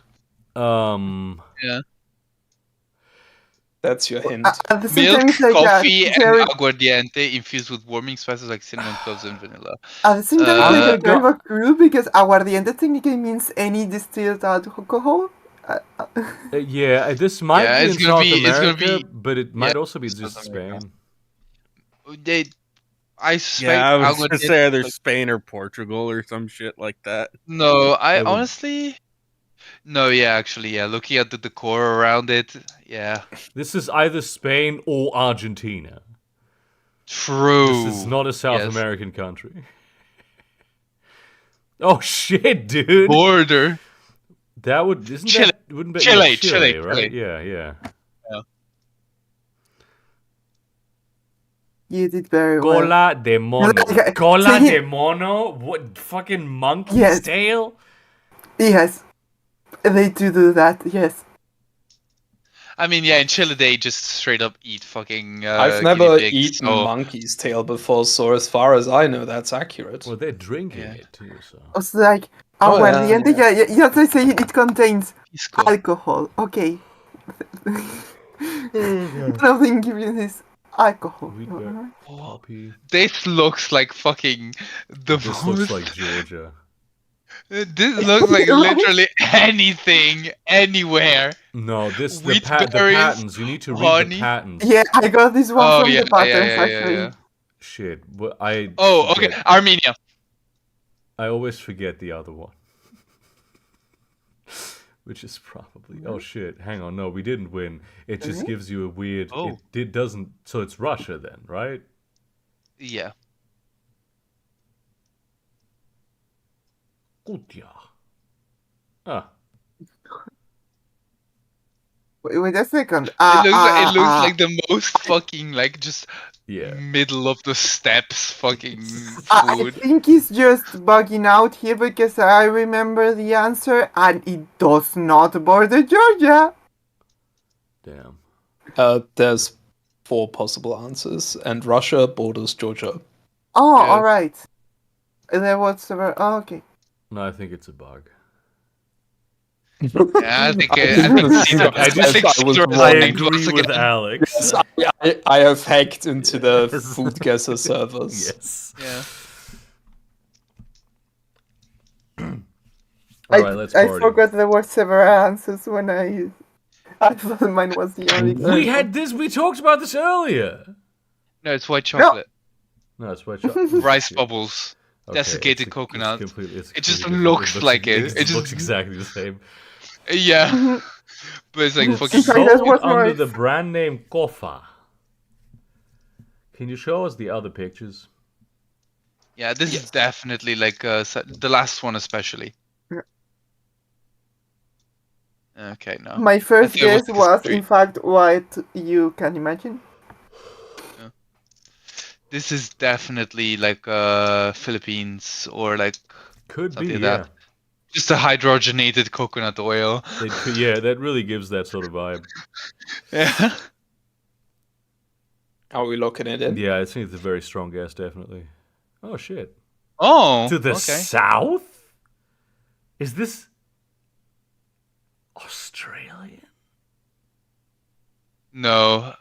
Yeah. That's your hint. At the same time, Milk, it's like coffee, a and very, aguardiente infused with warming spices like cinnamon, cloves, and vanilla. at the same time, it's I'm like a gonna kind of a clue because aguardiente technically means any distilled alcohol. Yeah, this might Yeah, be in it's gonna South be- it's gonna America, be- but it might yeah, also be just South America. Spain. I suspect Yeah, I was gonna aguardiente- say either Spain or Portugal or some shit like that. No, I would- honestly. No, yeah, actually, yeah. Looking at the decor around it, yeah. This is either Spain or Argentina. True. This is not a South Yes. American country. Oh shit, dude! Border. That would isn't Chile. that wouldn't be Chile, yeah, Chile, right? Chile. Yeah. You did very well. Cola de mono. Okay, Cola so he- de mono. What fucking monkey's Yes. tail? Yes, they do that. Yes. I mean, yeah, in Chile they just straight up eat fucking. I've never guinea pigs, eaten so- monkey's tail before, so as far as I know, that's accurate. Well, they're drinking Yeah. it too. So Also, like Oh, yeah, aguardiente. Yeah. As I say, it contains Pisco. alcohol. Okay. One of the ingredients is alcohol. Wheat beer. Oh, Poppy. this looks like fucking the This most. looks like Georgia. This looks like literally anything, anywhere. No, the Wheat berries, patterns. You need to read honey. the patterns. Yeah, I got this one Oh from yeah, the patterns yeah. actually. Shit. I Oh, okay. forget. Armenia. I always forget the other one. Which is probably... Oh, shit. Hang on. No, we didn't win. It just gives you a weird... Oh. It doesn't... So it's Russia then, right? Yeah. Good, yeah. Ah. Wait a second. It looks like the most fucking like just Yeah. middle of the steppes fucking I food. think it's just bugging out here because I remember the answer and it does not border Georgia. Damn. There's 4 possible answers, and Russia borders Georgia. Oh, Yeah. alright. There was several. Oh, okay. No, I think it's a bug. Yeah, I think I agree with Alex. I have hacked into the food guesser servers. Yes. Yeah. All right, let's I party. forgot there were several answers when I thought mine was the only We correct had this. We talked about this earlier. No, it's white chocolate. No, it's white chocolate. Rice bubbles. Desiccated it's coconut. It's It just completely looks different. like it. It It just- looks exactly the same. Yeah. But it's like It's fucking. Sorry, that sold was under right. the brand name Kofa. Can you show us the other pictures? Yeah, this is definitely like the last one especially. Yeah. Okay, no. My first think it was guess was, history. in fact, what you can imagine. This is definitely like Philippines or like Could be, something like yeah. that. Just a hydrogenated coconut oil. Yeah, that really gives that sort of vibe. Yeah. Are we locking it in? Yeah, I think it's a very strong guess, definitely. Oh shit! Oh. To the okay. south? Is this Australian? No.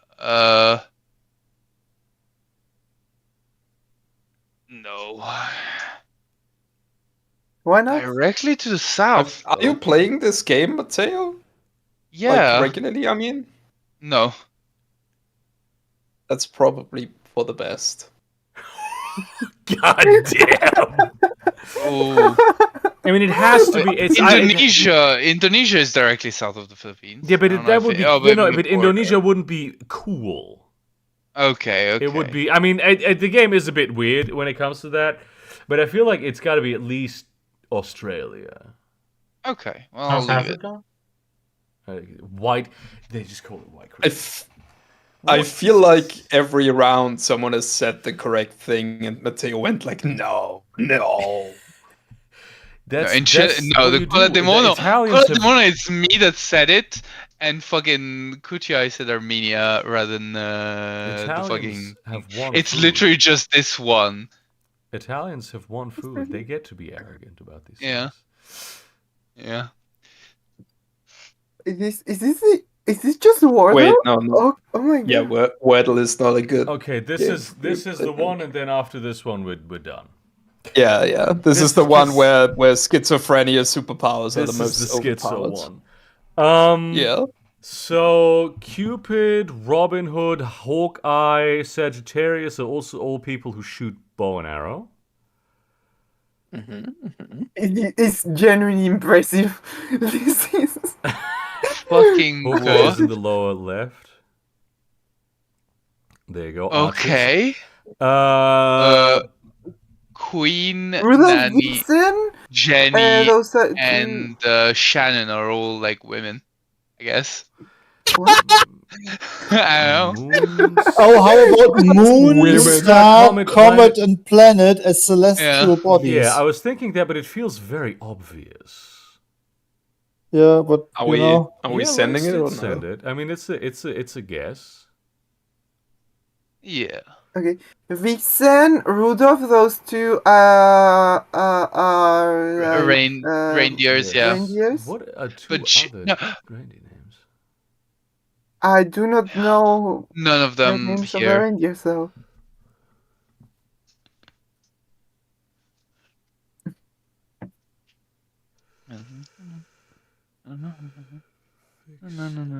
No. Why not? Directly to the south. Are you though. playing this game, Matteo? Yeah. Like regularly, I mean? No. That's probably for the best. God damn! Oh. I mean, it has to be. It's Indonesia is directly south of the Philippines. Yeah, but I don't know that if would be. oh, You know, maybe but border. Indonesia wouldn't be cool. Okay. It would be. I mean, the game is a bit weird when it comes to that, but I feel like it's got to be at least Australia. Okay. Well, I'll South leave it. Africa? White. They just call it white Christmas. I feel like every round someone has said the correct thing, and Matteo went like, "No, no." That's, No, that's what the you Cola do. de The Mono. Italians Cola have- de Mono, it's me that said it, and fucking Kutia said Armenia rather than the Italians fucking. have one. It's food. literally just this one. Italians have one food. They get to be arrogant about these Yeah. things. Yeah. Is this just Wordle? Wait, no. Oh my god. Yeah, Wordle is not a good. Okay, this is the one, and then after this one, we're done. Yeah. This is the one where schizophrenia superpowers are the This most is the schizo overpowered. one. Yeah. So Cupid, Robin Hood, Hawkeye, Sagittarius are also all people who shoot bow and arrow. It's genuinely impressive. This is. Fucking Hawkeye what? is in the lower left. There you go. archers. Okay. Uh, Queen, Rudolph Nanny, Gibson? Jenny, Those are and Shannon are all like women, I guess. What? I don't know. moons. Oh, how about moon, Women. star, Comet, comet, planet. and planet as celestial bodies? Yeah, I was thinking that, but it feels very obvious. Yeah, but Are you we know, sending it or let's no? send it. I mean, it's a guess. Yeah. Okay. Vixen, Rudolph, those two are like, Reindeers, yeah. reindeers. What are two But other no, reindeer names? I do not know none of the them names of the here. reindeers, though.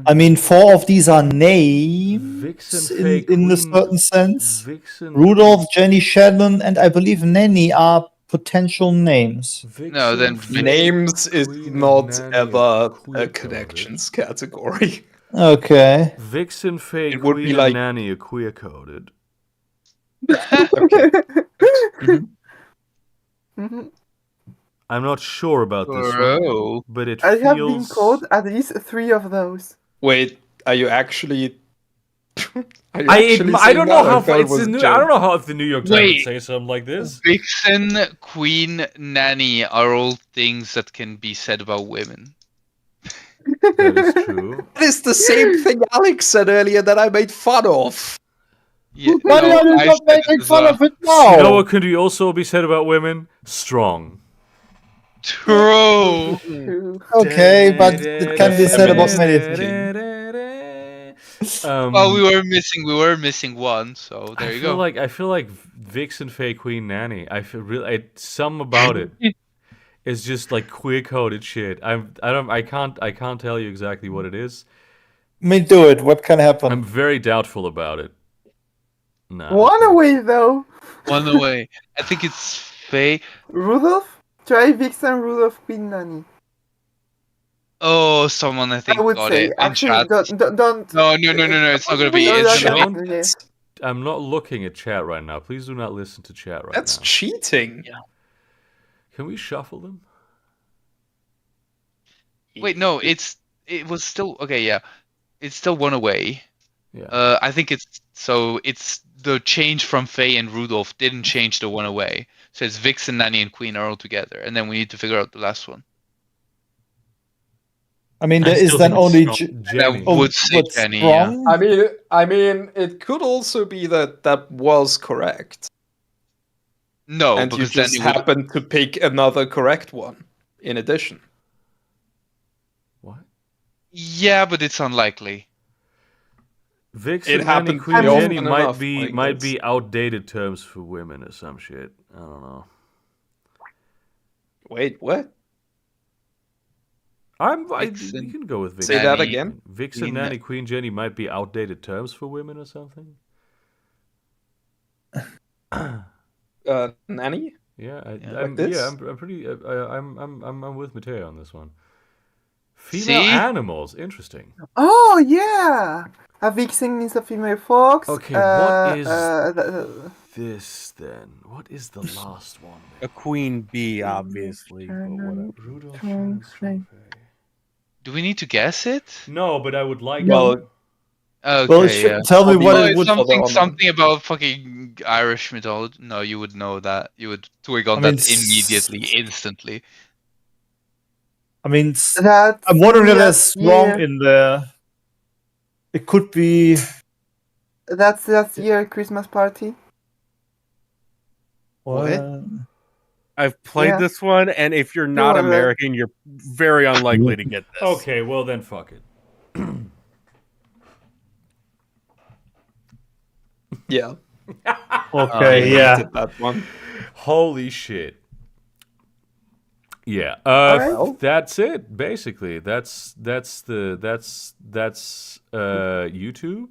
I mean, 4 of these are names Vixen, in, Fae, in a Queen, certain sense. Vixen, Rudolph, Jenny, Shannon, and I believe Nanny are potential names. Vixen, No, then Fae, Names is Queen, and not Nanny ever are a queer connections category. Okay. coded. Vixen, Fae, It would be Queen, like- and Nanny are queer coded. Okay. Mhm. I'm not sure about this Bro. one, but it I feels. have been called at least 3 of those. Wait, are you actually? Are you I actually I saying don't know that? how I thought it it's the was a new. I joke. don't know how if the New York Times would Wait. say something like this. Vixen, Queen, Nanny are all things that can be said about women. That is true. That is the same thing Alex said earlier that I made fun of. Yeah, Why no, are you I not said it making as fun well. of it You know now? what could also be said about women? Strong. True. True. Okay, but it can be said about many things. Well, we were missing one, so there you go. I feel like Vixen, Fae, Queen, Nanny. I feel really some about it. It's just like queer coded shit. I can't tell you exactly what it is. I mean, do it. What can happen? I'm very doubtful about it. No. One away though. One away. I think it's Faye. Rudolph? Try Vixen, Rudolph, Queen Nanny. Oh, someone I think I would got say. it in Actually, chat. don't. No, it's not gonna be. No, It's don't- gonna be. yeah. I'm not looking at chat right now. Please do not listen to chat right That's now. cheating. Can we shuffle them? Wait, no, it was still okay. Yeah, it's still one away. Yeah. I think it's the change from Faye and Rudolph didn't change the one away. So it's Vixen, Nanny, and Queen are all together, and then we need to figure out the last one. I mean, I there is still then think it's only strong. Jenny. I would say what's Jenny. Yeah. strong? I mean, it could also be that that was correct, No, and you because then just it would. happened to pick another correct one in addition. What? Yeah, but it's unlikely. Vixen, It Nanny, happened Queen, pretty Jenny often might enough, be like might this. be outdated terms for women or some shit. I don't know. Wait, what? You Vixen, can go with Vixen. Say that Nanny, again. Vixen, Queen- Nanny, Queen, Jenny might be outdated terms for women or something. Nanny? Yeah, Yeah. I'm, Like this? yeah, I'm pretty. I'm with Mateo on this one. Female See? animals, interesting. Oh yeah. A vixen is a female fox. Okay, what is the- this then? What is the last one? A queen bee, obviously, but whatever. Rudolph Try, Shannon try. Strawberry. Do we need to guess it? No, but I would like. Well, Okay. Well, Yeah. tell me what Oh, it it's would. something about fucking Irish mythology. No, you would know that. You would twig on I mean, that immediately, instantly. I mean, That's I'm wondering if yeah, there's wrong yeah. in there. It could be. That's your Christmas party. What? I've played Yeah. this one, and if you're not Sure. American, you're very unlikely to get this. Okay, well then, fuck it. yeah. Okay, I yeah. did that one. Holy shit. Yeah. Alright. That's it. Basically, that's YouTube.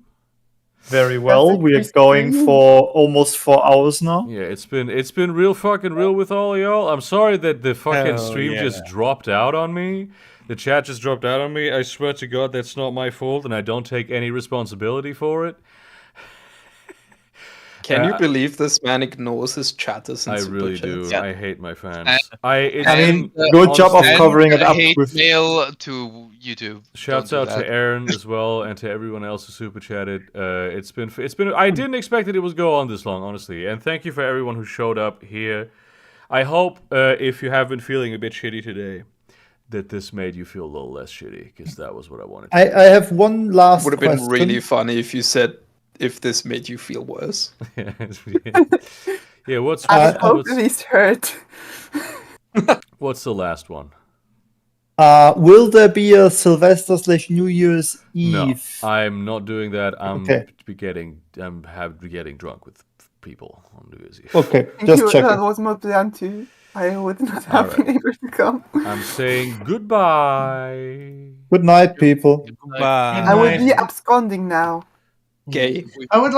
Very well. That's We are interesting. going for almost 4 hours now. Yeah, it's been real fucking real with all of y'all. I'm sorry that the fucking Hell stream yeah. just dropped out on me. The chat just dropped out on me. I swear to God, that's not my fault, and I don't take any responsibility for it. Can you believe this man ignores his chatters and I super really chats? do. Yeah. I hate my fans. And- I mean, And, good job of honestly, covering it up hate with. mail to YouTube. Shouts Don't out do to that. Aaron as well, and to everyone else who super chatted. It's been. I didn't expect that it was go on this long, honestly. And thank you for everyone who showed up here. I hope if you have been feeling a bit shitty today, that this made you feel a little less shitty, because that was what I wanted. I have one last Would have been question. really funny if you said, if this made you feel worse. Yeah. What's I hope what's, this hurt. what's the last one? Will there be a Sylvester/New Year's No, Eve? I'm not doing that. I'm Okay. getting drunk with people on New Year's Eve. Okay, Thank just you. checking. That was my plan too. I would not have been able to come. I'm saying goodbye. Good night, people. Goodbye. I would be absconding now. Gay. I would